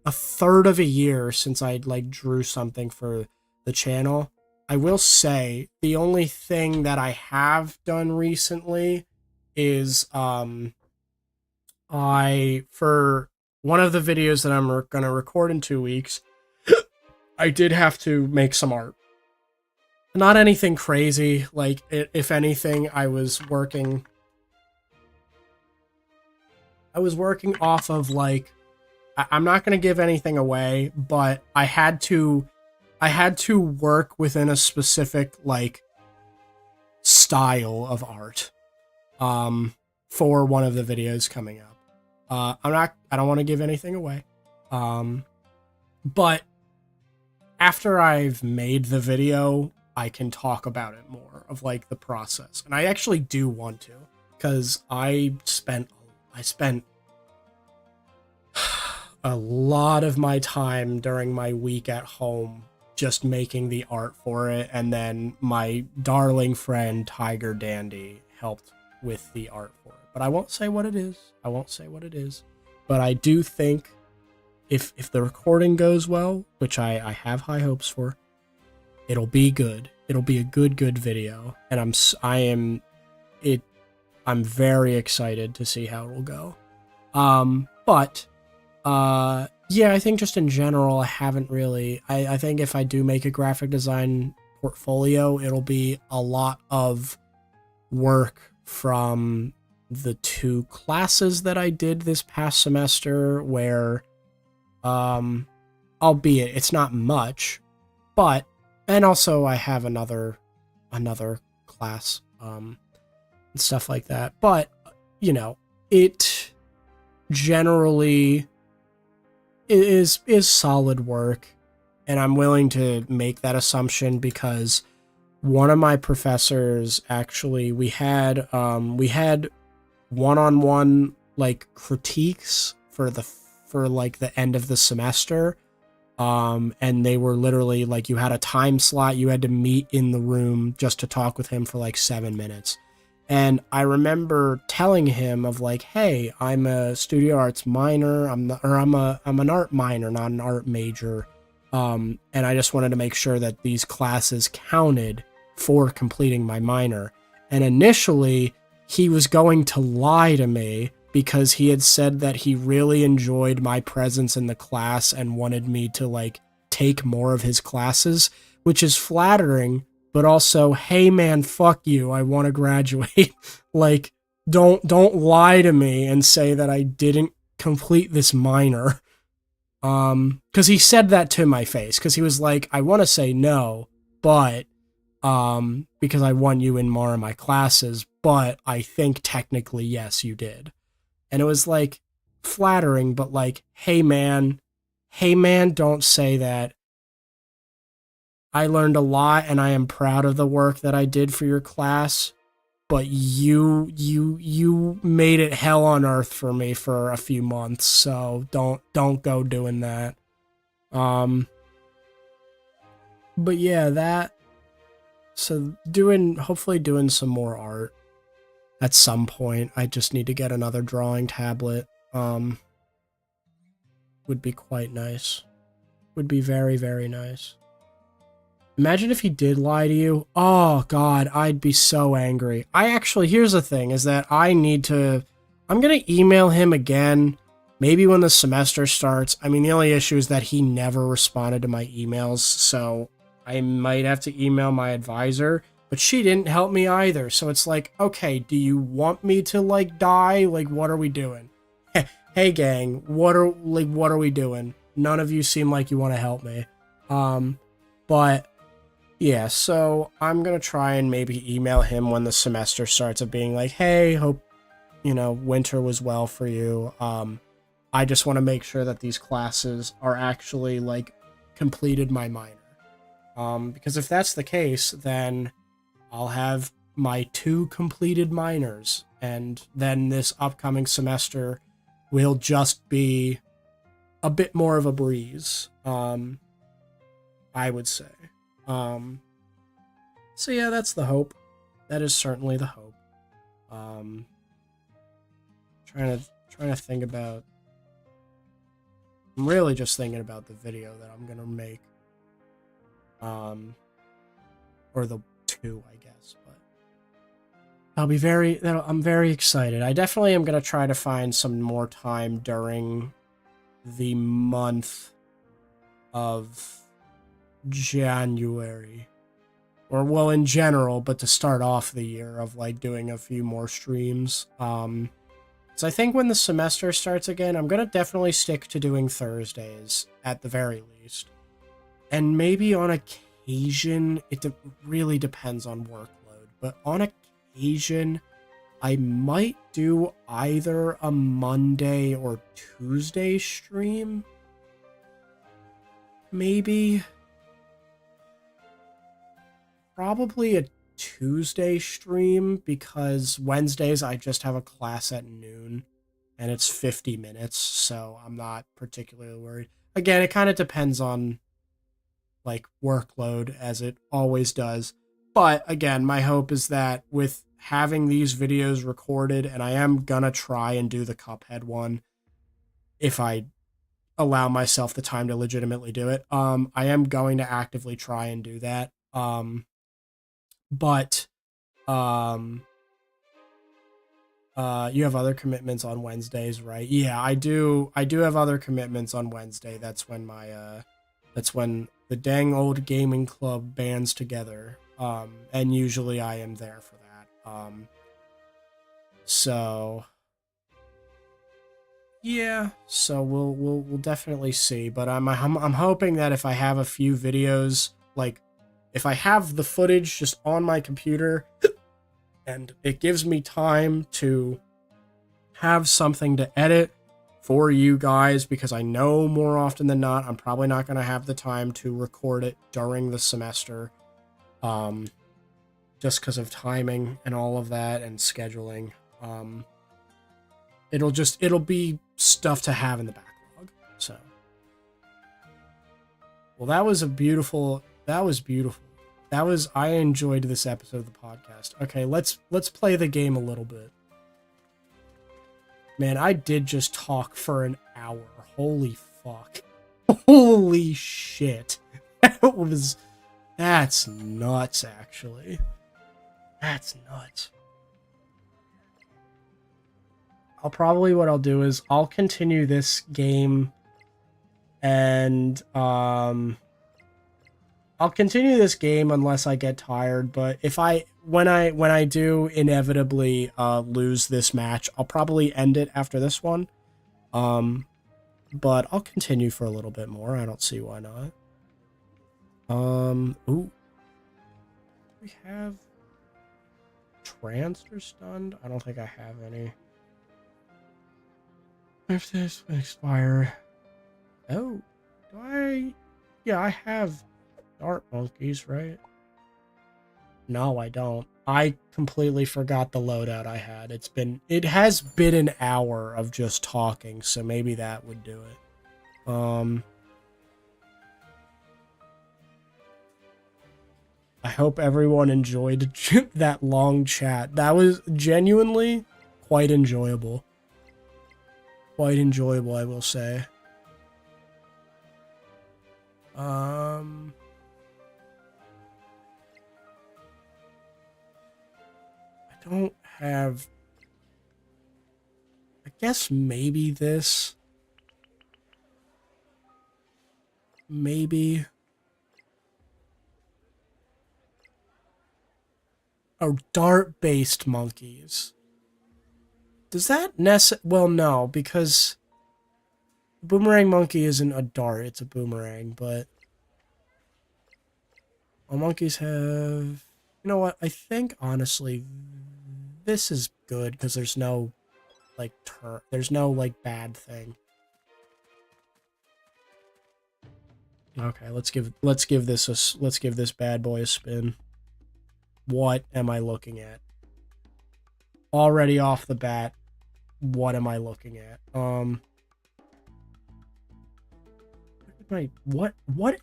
a third of a year since I like drew something for the channel. I will say the only thing that I have done recently is for one of the videos that I'm going to record in 2 weeks, I did have to make some art. Not anything crazy. Like, if anything, I was working off of like, I'm not going to give anything away, but I had to work within a specific like style of art for one of the videos coming up. I don't want to give anything away. But after I've made the video, I can talk about it more of like the process. And I actually do want to, because I spent a lot of my time during my week at home just making the art for it, and then my darling friend Tiger Dandy helped with the art for it. But I won't say what it is. I won't say what it is. But I do think if the recording goes well, which I have high hopes for, it'll be good. It'll be a good video, and I'm very excited to see how it'll go. Yeah, I think just in general, I haven't really. I think if I do make a graphic design portfolio, it'll be a lot of work from the 2 classes that I did this past semester, where, albeit it's not much, but, and also I have another class, and stuff like that. But, you know, it generally is solid work, and I'm willing to make that assumption because one of my professors, actually, we had one-on-one like critiques for like the end of the semester, and they were literally like, you had a time slot, you had to meet in the room just to talk with him for like 7 minutes. And I remember telling him of like, hey, I'm a studio arts minor. I'm an art minor, not an art major. And I just wanted to make sure that these classes counted for completing my minor. And initially, he was going to lie to me because he had said that he really enjoyed my presence in the class and wanted me to like take more of his classes, which is flattering. But also, hey man, fuck you, I want to graduate. Like, don't lie to me and say that I didn't complete this minor. Because he said that to my face, because he was like, I want to say no, but, because I want you in more of my classes, but I think technically, yes, you did. And it was like, flattering, but like, hey man, don't say that. I learned a lot and I am proud of the work that I did for your class, but you made it hell on earth for me for a few months, so don't go doing that. But yeah, hopefully doing some more art at some point. I just need to get another drawing tablet. Would be quite nice. Would be very, very nice. Imagine if he did lie to you. Oh, God, I'd be so angry. Here's the thing, is that I'm going to email him again, maybe when the semester starts. I mean, the only issue is that he never responded to my emails, so I might have to email my advisor, but she didn't help me either. So it's like, okay, do you want me to, like, die? Like, what are we doing? Hey, gang, what are we doing? None of you seem like you want to help me. But yeah, so I'm going to try and maybe email him when the semester starts of being like, hey, hope, winter was well for you. I just want to make sure that these classes are actually, like, completed my minor. Because if that's the case, then I'll have my 2 completed minors, and then this upcoming semester will just be a bit more of a breeze, I would say. So yeah, that's the hope. That is certainly the hope. Trying to think about. I'm really just thinking about the video that I'm gonna make. Or the 2, I guess. But I'm very excited. I definitely am gonna try to find some more time during the month of January, or well, in general, but to start off the year, of like doing a few more streams. So I think when the semester starts again, I'm gonna definitely stick to doing Thursdays at the very least, and maybe on occasion, it really depends on workload, but on occasion I might do either a Monday or Tuesday stream, maybe. Probably a Tuesday stream, because Wednesdays I just have a class at noon, and it's 50 minutes, so I'm not particularly worried. Again, it kind of depends on, like workload as it always does. But again, my hope is that with having these videos recorded, and I am gonna try and do the Cuphead one if I allow myself the time to legitimately do it. I am going to actively try and do that. But you have other commitments on Wednesdays, right? Yeah, I do have other commitments on Wednesday. That's when that's when the dang old gaming club bands together. And usually I am there for that. So yeah, so we'll definitely see, but I'm hoping that if I have a few videos, like if I have the footage just on my computer and it gives me time to have something to edit for you guys, because I know more often than not I'm probably not going to have the time to record it during the semester, just because of timing and all of that and scheduling. It'll be stuff to have in the backlog. So, well, that was beautiful. I enjoyed this episode of the podcast. Okay, let's play the game a little bit. Man, I did just talk for an hour. Holy fuck. Holy shit. That's nuts, actually. That's nuts. What I'll do is I'll continue this game and I'll continue this game unless I get tired, but when I do inevitably lose this match, I'll probably end it after this one. But I'll continue for a little bit more. I don't see why not. Ooh. We have tranced or stunned? I don't think I have any. If this will expire. Oh, do I? Yeah, I have dart monkeys, right? No, I don't. I completely forgot the loadout I had. It has been an hour of just talking, so maybe that would do it. I hope everyone enjoyed that long chat. That was genuinely quite enjoyable. Quite enjoyable, I will say. I don't have... I guess maybe this. Maybe. Oh, dart-based monkeys. Does that well, no, because boomerang monkey isn't a dart, it's a boomerang, but all monkeys have... You know what? I think, honestly, this is good, because there's no, like, there's no, like, bad thing. Okay, let's give this bad boy a spin. What am I looking at? Already off the bat, what am I looking at? What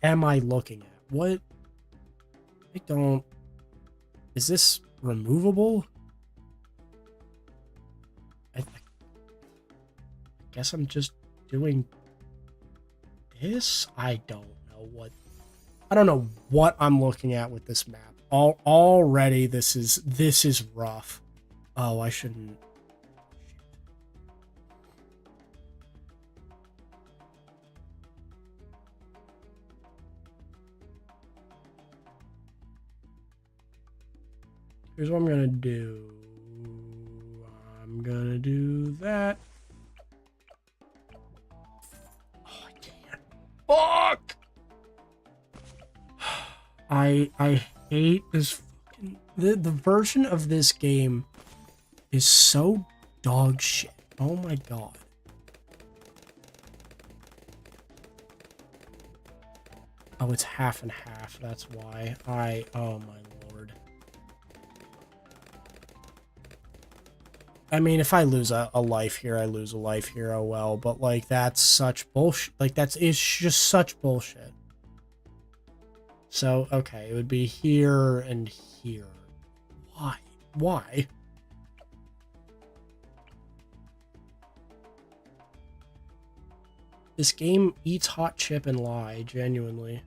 am I looking at? What? I don't... Is this removable? I guess I'm just doing this? I don't know what I'm looking at with this map. Already this is rough. Oh, I shouldn't. Here's what I'm gonna do. I'm gonna do that. Oh, I can't. Fuck! I hate this fucking... The version of this game is so dog shit. Oh my god. Oh, it's half and half. That's why. Oh my lord. I mean, if I lose a life here, I lose a life here. Oh well. But like, that's such bullshit. Like, it's just such bullshit. So, okay, it would be here and here. Why? Why? This game eats hot chip and lie, genuinely.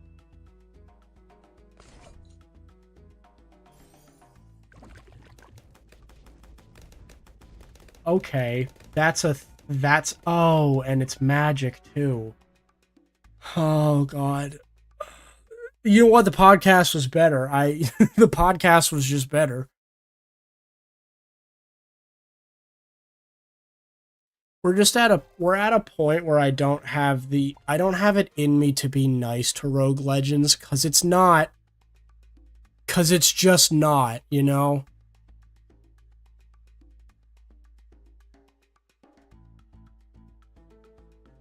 Okay, that's oh, and it's magic too. Oh god. You know what? The podcast was better. The podcast was just better. We're at a point where I don't have it in me to be nice to Rogue Legends cuz it's just not, you know?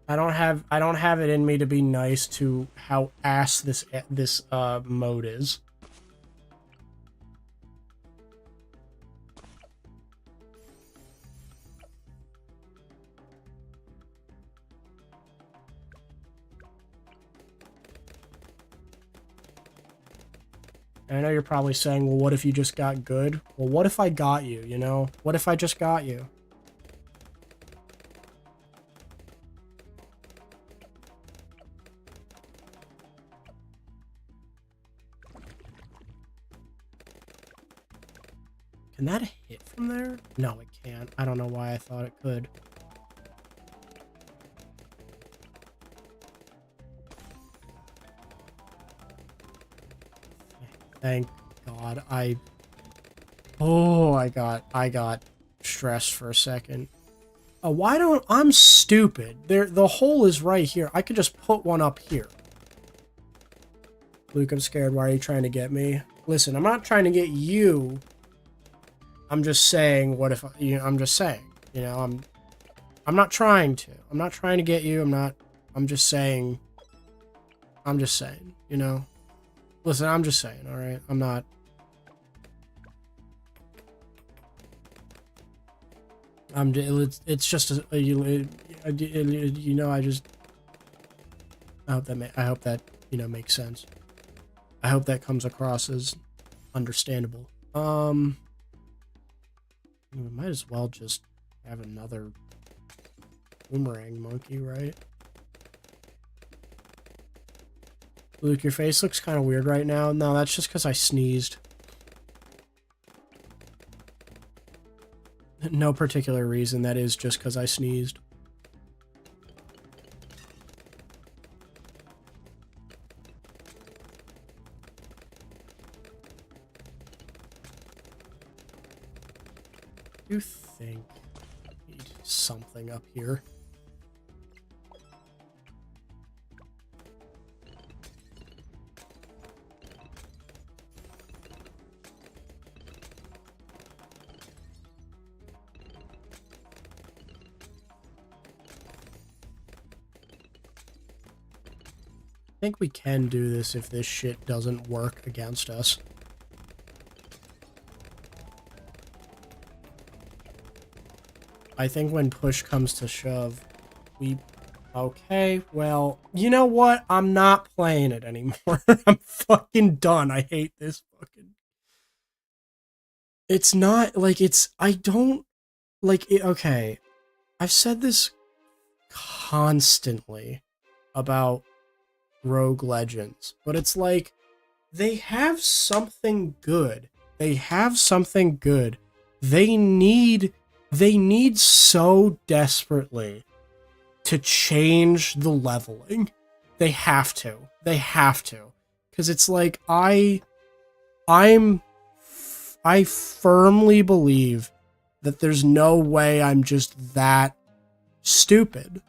I don't have it in me to be nice to how ass this mode is. I know you're probably saying, well, what if you just got good? Well, what if I got you, you know? What if I just got you? Can that hit from there? No, it can't. I don't know why I thought it could. Thank God. Oh, I got stressed for a second. Why don't... I'm stupid. The hole is right here. I could just put one up here. Luke, I'm scared. Why are you trying to get me? Listen, I'm not trying to get you. I'm just saying, what if... You know, I'm just saying. You know, I'm not trying to. I'm not trying to get you. I'm just saying... I'm just saying, you know? Listen, I'm just saying, alright? I'm not... it's just you know, I hope that, you know, makes sense. I hope that comes across as understandable. We might as well just have another boomerang monkey, right? Luke, your face looks kind of weird right now. No, that's just because I sneezed. No particular reason. That is just because I sneezed. You think I need something up here? I think we can do this if this shit doesn't work against us. I think when push comes to shove, we... Okay, well, you know what? I'm not playing it anymore. I'm fucking done. I hate this fucking... It's not, like, it's... I don't... Like, okay. I've said this constantly about Rogue Legends, but it's like, they have something good. They have something good. They need so desperately to change the leveling. They have to. They have to. Because it's like, I firmly believe that there's no way I'm just that stupid.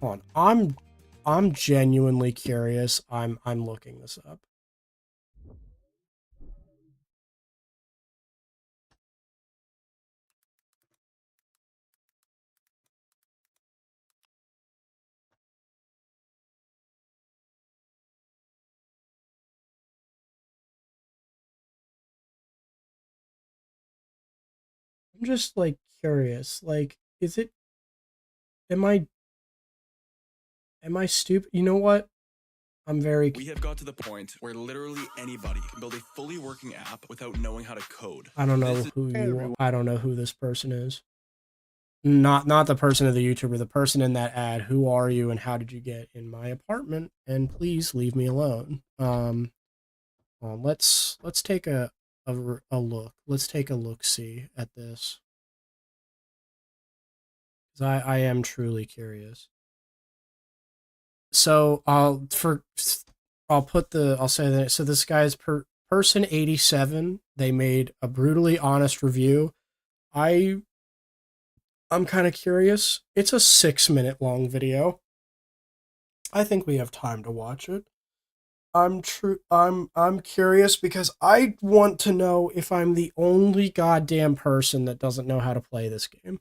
Hold on, I'm genuinely curious. I'm looking this up. I'm just like curious. Like, is it am I stupid? You know what? I'm very... We have got to the point where literally anybody can build a fully working app without knowing how to code. I don't know I don't know who this person is. Not the person of the YouTuber, the person in that ad. Who are you and how did you get in my apartment? And please leave me alone. Let's take a look. Let's take a look-see at this. 'Cause I am truly curious. So I'll say that. So this guy's person 87. They made a brutally honest review. I'm kind of curious. It's a 6-minute long video. I think we have time to watch it. I'm curious because I want to know if I'm the only goddamn person that doesn't know how to play this game.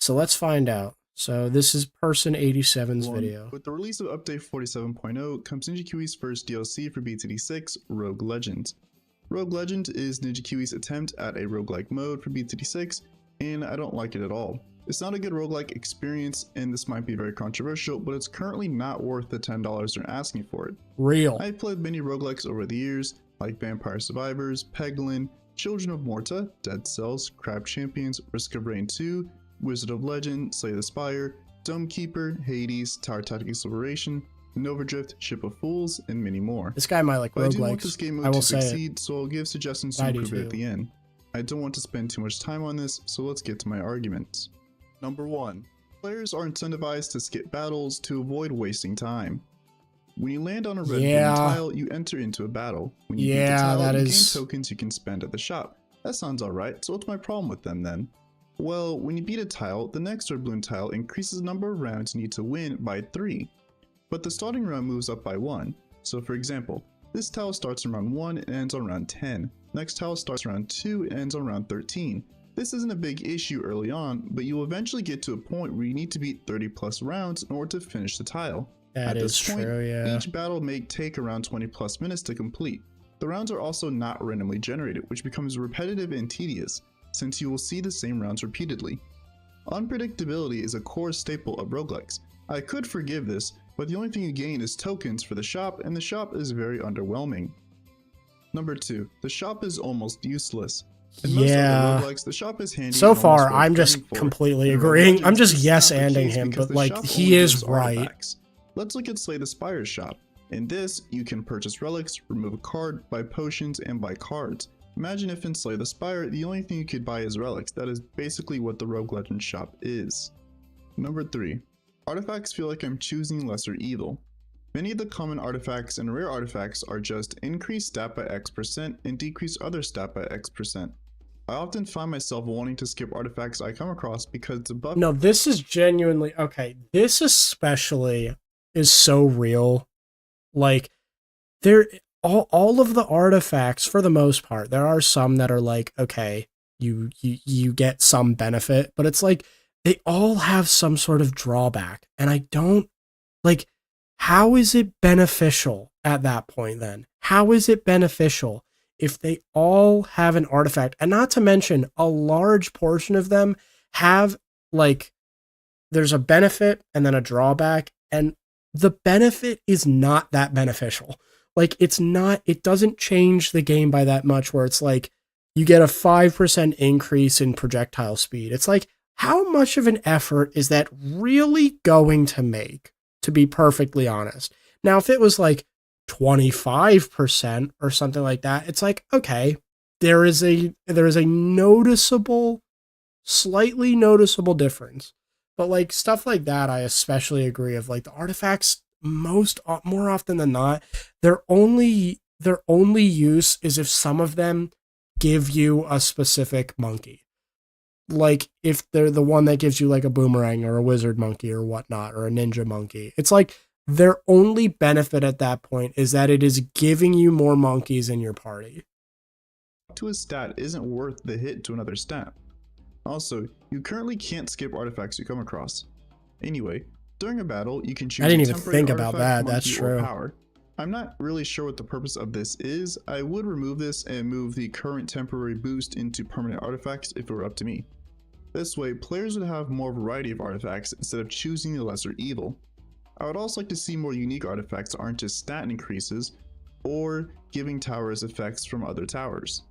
So let's find out. So this is person 87's video. With the release of update 47.0 comes Ninja Kiwi's first DLC for BTD6, Rogue Legends. Rogue Legends is Ninja Kiwi's attempt at a roguelike mode for BTD6, and I don't like it at all. It's not a good roguelike experience, and this might be very controversial, but it's currently not worth the $10 they're asking for it. Real. I've played many roguelikes over the years, like Vampire Survivors, Peglin, Children of Morta, Dead Cells, Crab Champions, Risk of Rain 2, Wizard of Legend, Slay the Spire, Dome Keeper, Hades, Tower Tactics Liberation, Nova Drift, Ship of Fools, and many more. This guy might like roguelikes. I do want this game mode to succeed, so I'll give suggestions to improve it at the end. I don't want to spend too much time on this, so let's get to my arguments. Number 1. Players are incentivized to skip battles to avoid wasting time. When you land on a red green tile, you enter into a battle. When you beat the tile, you gain tokens you can spend at the shop. That sounds alright, so what's my problem with them then? Well, when you beat a tile, the next red balloon tile increases the number of rounds you need to win by 3. But the starting round moves up by 1. So for example, this tile starts on round 1 and ends on round 10. Next tile starts round 2 and ends on round 13. This isn't a big issue early on, but you will eventually get to a point where you need to beat 30 plus rounds in order to finish the tile. At this point, each battle may take around 20 plus minutes to complete. The rounds are also not randomly generated, which becomes repetitive and tedious, since you will see the same rounds repeatedly. Unpredictability is a core staple of roguelikes. I could forgive this, but the only thing you gain is tokens for the shop, and the shop is very underwhelming. Number 2, the shop is almost useless. In most other roguelikes, the shop is handy. So far, I'm just completely agreeing. I'm just yes-anding him, but like, he is right. Artifacts. Let's look at Slay the Spire's shop. In this, you can purchase relics, remove a card, buy potions, and buy cards. Imagine if in Slay the Spire, the only thing you could buy is relics. That is basically what the Rogue Legends shop is. Number 3. Artifacts feel like I'm choosing lesser evil. Many of the common artifacts and rare artifacts are just increase stat by X% and decrease other stat by X%. I often find myself wanting to skip artifacts I come across because it's above. No, this is genuinely, okay, this especially is so real. Like, all of the artifacts, for the most part, there are some that are like, okay, you get some benefit, but it's like, they all have some sort of drawback. And I don't, like, how is it beneficial at that point then? How is it beneficial if they all have an artifact? And not to mention, a large portion of them have, like, there's a benefit and then a drawback, and the benefit is not that beneficial. Like, it doesn't change the game by that much, where it's like, you get a 5% increase in projectile speed. It's like, how much of an effort is that really going to make, to be perfectly honest? Now, if it was like 25% or something like that, it's like, okay, there is a noticeable, slightly noticeable difference. But like stuff like that, I especially agree of, like, the artifacts, more often than not, their only use is if some of them give you a specific monkey. Like, if they're the one that gives you like a boomerang or a wizard monkey or whatnot, or a ninja monkey. It's like their only benefit at that point is that it is giving you more monkeys in your party. To a stat isn't worth the hit to another stat. Also, you currently can't skip artifacts you come across. Anyway, during a battle, you can choose I didn't even think about that. That's true. Power. I'm not really sure what the purpose of this is. I would remove this and move the current temporary boost into permanent artifacts if it were up to me. This way, players would have more variety of artifacts instead of choosing the lesser evil. I would also like to see more unique artifacts that aren't just stat increases or giving towers effects from other towers.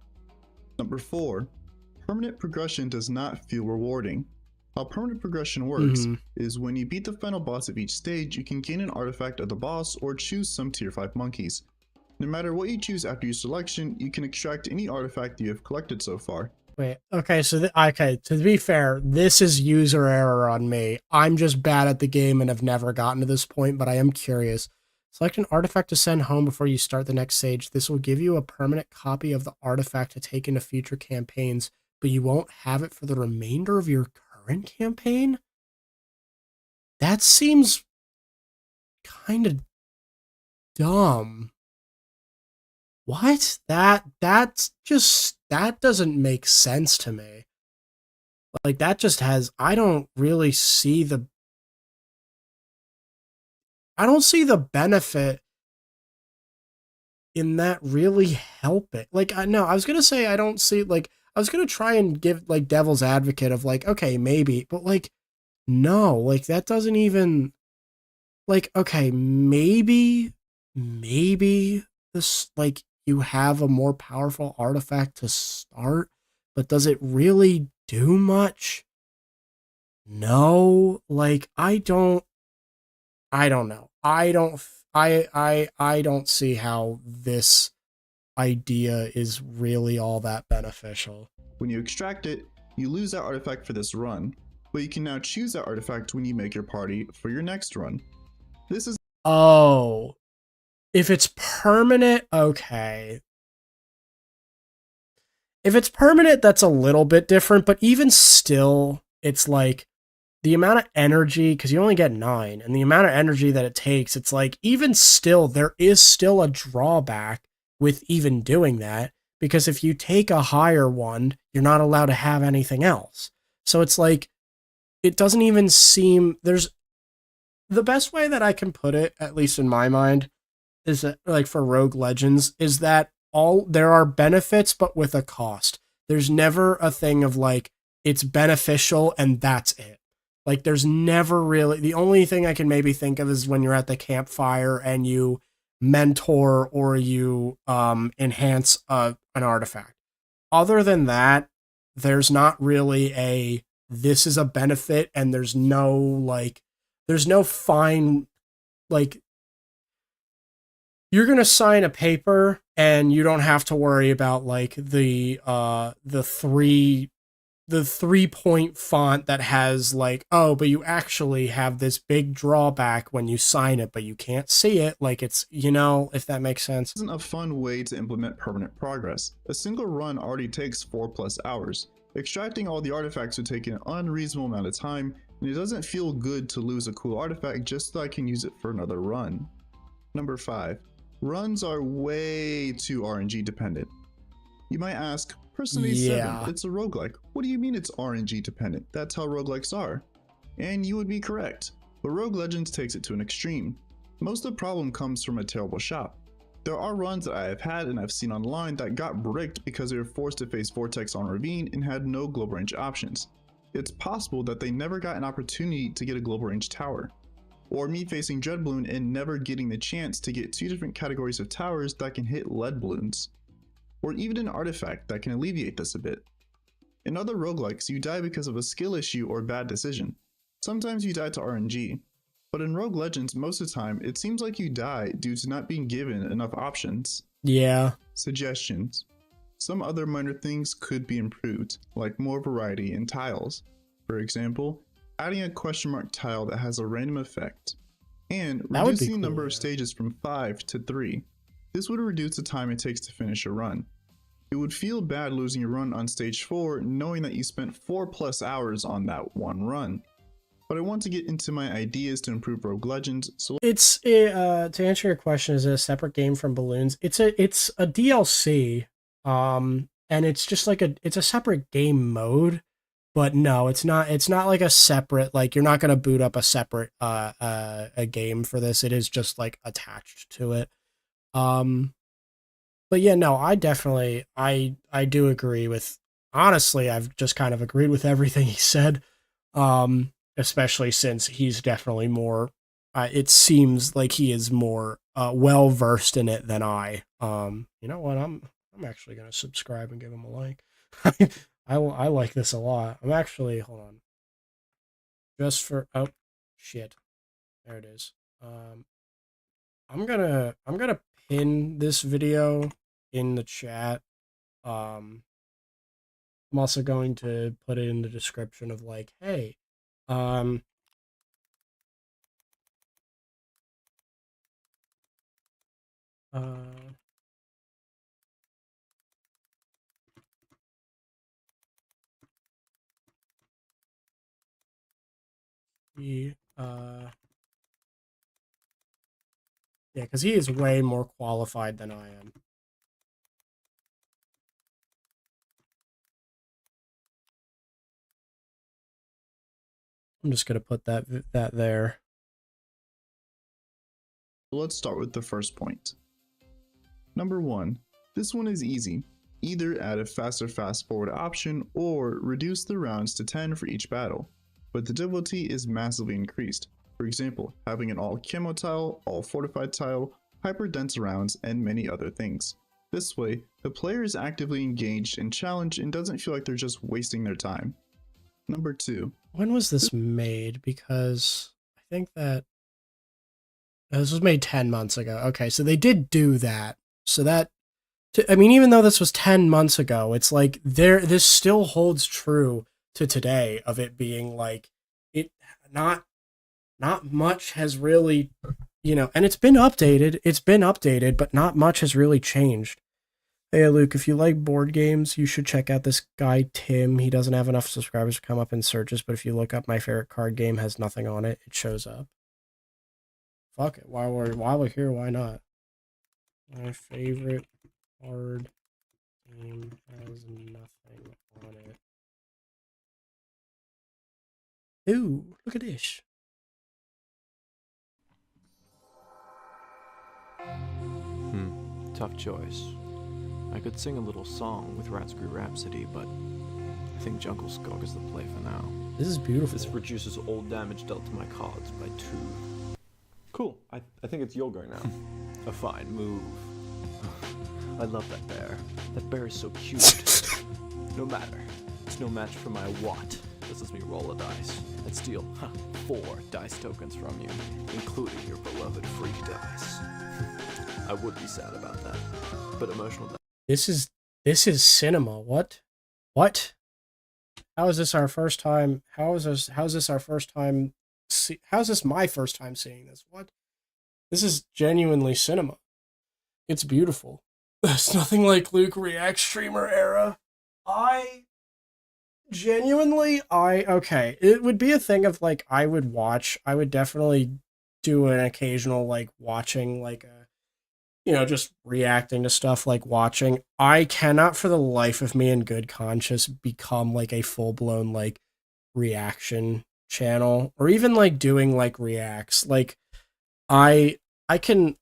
Number 4, permanent progression does not feel rewarding. How permanent progression works is when you beat the final boss of each stage, you can gain an artifact of the boss or choose some tier 5 monkeys. No matter what you choose after your selection, you can extract any artifact you have collected so far. Wait, okay, so to be fair, this is user error on me. I'm just bad at the game and have never gotten to this point, but I am curious. Select an artifact to send home before you start the next stage. This will give you a permanent copy of the artifact to take into future campaigns, but you won't have it for the remainder of your current campaign? That seems kind of dumb. What? That doesn't make sense to me. Like, that just has, I don't see the benefit in that really helping. Like, no, I was going to say, I don't see, like, I was going to try and give, like, devil's advocate of, like, okay, maybe, but, like, no, like, that doesn't even, like, okay, maybe this, like, you have a more powerful artifact to start, but does it really do much? No, like, I don't know. I don't see how this idea is really all that beneficial. When you extract it, you lose that artifact for this run, but you can now choose that artifact when you make your party for your next run. This is if it's permanent, okay. If it's permanent, that's a little bit different, but even still, it's like the amount of energy, because you only get 9, and the amount of energy that it takes, it's like, even still, there is still a drawback with even doing that, because if you take a higher one, you're not allowed to have anything else. So it's like, it doesn't even seem, the best way that I can put it, at least in my mind, is that, like, for Rogue Legends, is that there are benefits, but with a cost. There's never a thing of, like, it's beneficial and that's it. Like, there's never really, the only thing I can maybe think of is when you're at the campfire and you mentor or you enhance an artifact. Other than that, there's not really this is a benefit, and there's no fine, like, you're going to sign a paper and you don't have to worry about, like, the 3-point font that has, like, oh, but you actually have this big drawback when you sign it, but you can't see it. Like, it's, if that makes sense. Isn't a fun way to implement permanent progress. A single run already takes 4+ hours. Extracting all the artifacts would take an unreasonable amount of time, and it doesn't feel good to lose a cool artifact just so I can use it for another run. Number 5. Runs are way too RNG dependent. You might ask, Person A7, it's a roguelike. What do you mean it's RNG dependent? That's how roguelikes are. And you would be correct, but Rogue Legends takes it to an extreme. Most of the problem comes from a terrible shop. There are runs that I have had and I've seen online that got bricked because they were forced to face Vortex on Ravine and had no global range options. It's possible that they never got an opportunity to get a global range tower. Or me facing Dread Bloon and never getting the chance to get 2 different categories of towers that can hit lead balloons. Or even an artifact that can alleviate this a bit. In other roguelikes, you die because of a skill issue or bad decision. Sometimes you die to RNG, but in Rogue Legends most of the time it seems like you die due to not being given enough options. Yeah. Suggestions. Some other minor things could be improved, like more variety in tiles. For example, adding a question mark tile that has a random effect, and reducing the number of stages from 5 to 3. This would reduce the time it takes to finish a run. It would feel bad losing a run on stage 4 knowing that you spent 4+ hours on that one run. But I want to get into my ideas to improve Rogue Legends, so it's to answer your question, is it a separate game from Bloons? It's a DLC, and it's just like it's a separate game mode. But no, it's not like a separate, like, you're not going to boot up a separate a game for this. It is just, like, attached to it. But yeah, no, I definitely, I do agree with, honestly, I've just kind of agreed with everything he said. Especially since he's definitely more it seems like he is more well versed in it than I. You know what? I'm actually gonna subscribe and give him a like. I like this a lot. I'm actually, hold on. Just for, oh shit, there it is. I'm gonna pin this video in the chat. I'm also going to put it in the description of like, hey, he yeah, because he is way more qualified than I am. I'm just gonna put that there. Let's start with the first point. Number 1. This one is easy. Either add a faster fast forward option or reduce the rounds to 10 for each battle, but the difficulty is massively increased. For example, having an all camo tile, all fortified tile, hyper dense rounds, and many other things. This way, the player is actively engaged and challenged and doesn't feel like they're just wasting their time. Number 2. When was this made? Because I think that this was made 10 months ago. Okay, so they did do that. So that, I mean, even though this was 10 months ago, it's like this still holds true to today of it being like, it not much has really, you know, and it's been updated, but not much has really changed. Hey, Luke, if you like board games, you should check out this guy, Tim. He doesn't have enough subscribers to come up in searches, but if you look up my favorite card game, has nothing on it, it shows up. Fuck it. While we're here, why not? My favorite card game has nothing on it. Ooh, look at this. Tough choice. I could sing a little song with Ratscrew Rhapsody, but I think Jungle Skog is the play for now. This is beautiful. This reduces all damage dealt to my cards by 2. Cool. I think it's your go now. A fine move. I love that bear. That bear is so cute. No matter. It's no match for my Watt. This is me roll a dice and steal 4 dice tokens from you, including your beloved freak dice. I would be sad about that, but emotional. This is cinema. What? How is this our first time? How's this our first time? How's this my first time seeing this? What? This is genuinely cinema. It's beautiful. There's nothing like Luke React streamer era. Okay. It would be a thing of like I would definitely do an occasional like watching like a, you know, just reacting to stuff like watching. I cannot for the life of me in good conscience become like a full-blown like reaction channel or even like doing like reacts. Like I think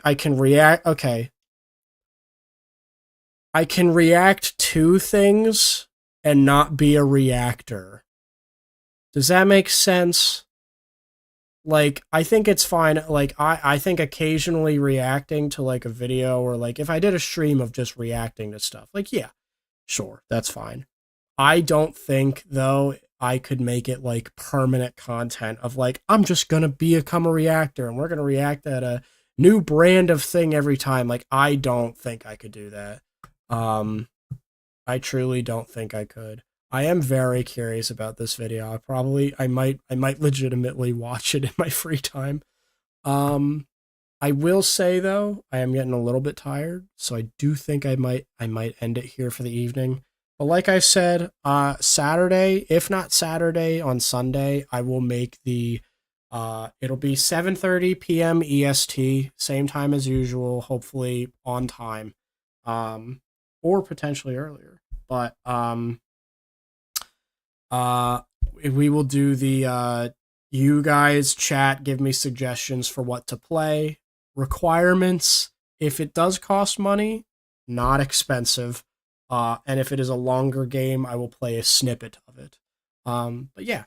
I can react. Okay. I can react to things and not be a reactor. Does that make sense? Like, I think it's fine. Like, I think occasionally reacting to, like, a video or, like, if I did a stream of just reacting to stuff, like, yeah, sure, that's fine. I don't think, though, I could make it, like, permanent content of, like, I'm just gonna become a reactor and we're gonna react at a new brand of thing every time. Like, I don't think I could do that. I truly don't think I could. I am very curious about this video. I might legitimately watch it in my free time. I will say though, I am getting a little bit tired, so I do think I might end it here for the evening. But like I said, Saturday, if not Saturday, on Sunday, I will make the it'll be 7:30 p.m. EST, same time as usual, hopefully on time. Or potentially earlier. But we will do the you guys chat, give me suggestions for what to play, requirements. If it does cost money, not expensive, and if it is a longer game, I will play a snippet of it. But yeah,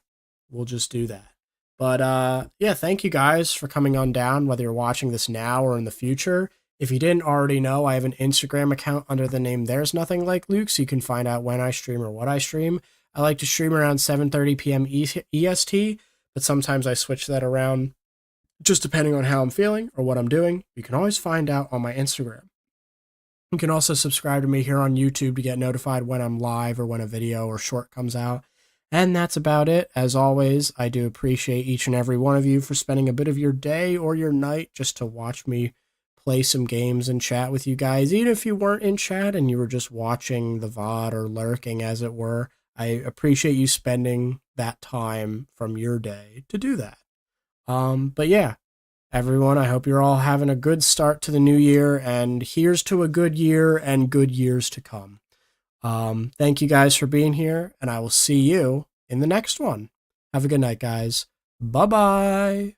we'll just do that. But yeah, thank you guys for coming on down, whether you're watching this now or in the future. If you didn't already know, I have an Instagram account under the name There's Nothing Like Luke, so you can find out when I stream or what I stream. I like to stream around 7:30 p.m. EST, but sometimes I switch that around just depending on how I'm feeling or what I'm doing. You can always find out on my Instagram. You can also subscribe to me here on YouTube to get notified when I'm live or when a video or short comes out. And that's about it. As always, I do appreciate each and every one of you for spending a bit of your day or your night just to watch me play some games and chat with you guys. Even if you weren't in chat and you were just watching the VOD or lurking, as it were, I appreciate you spending that time from your day to do that. But yeah, everyone, I hope you're all having a good start to the new year, and here's to a good year and good years to come. Thank you guys for being here, and I will see you in the next one. Have a good night, guys. Bye-bye.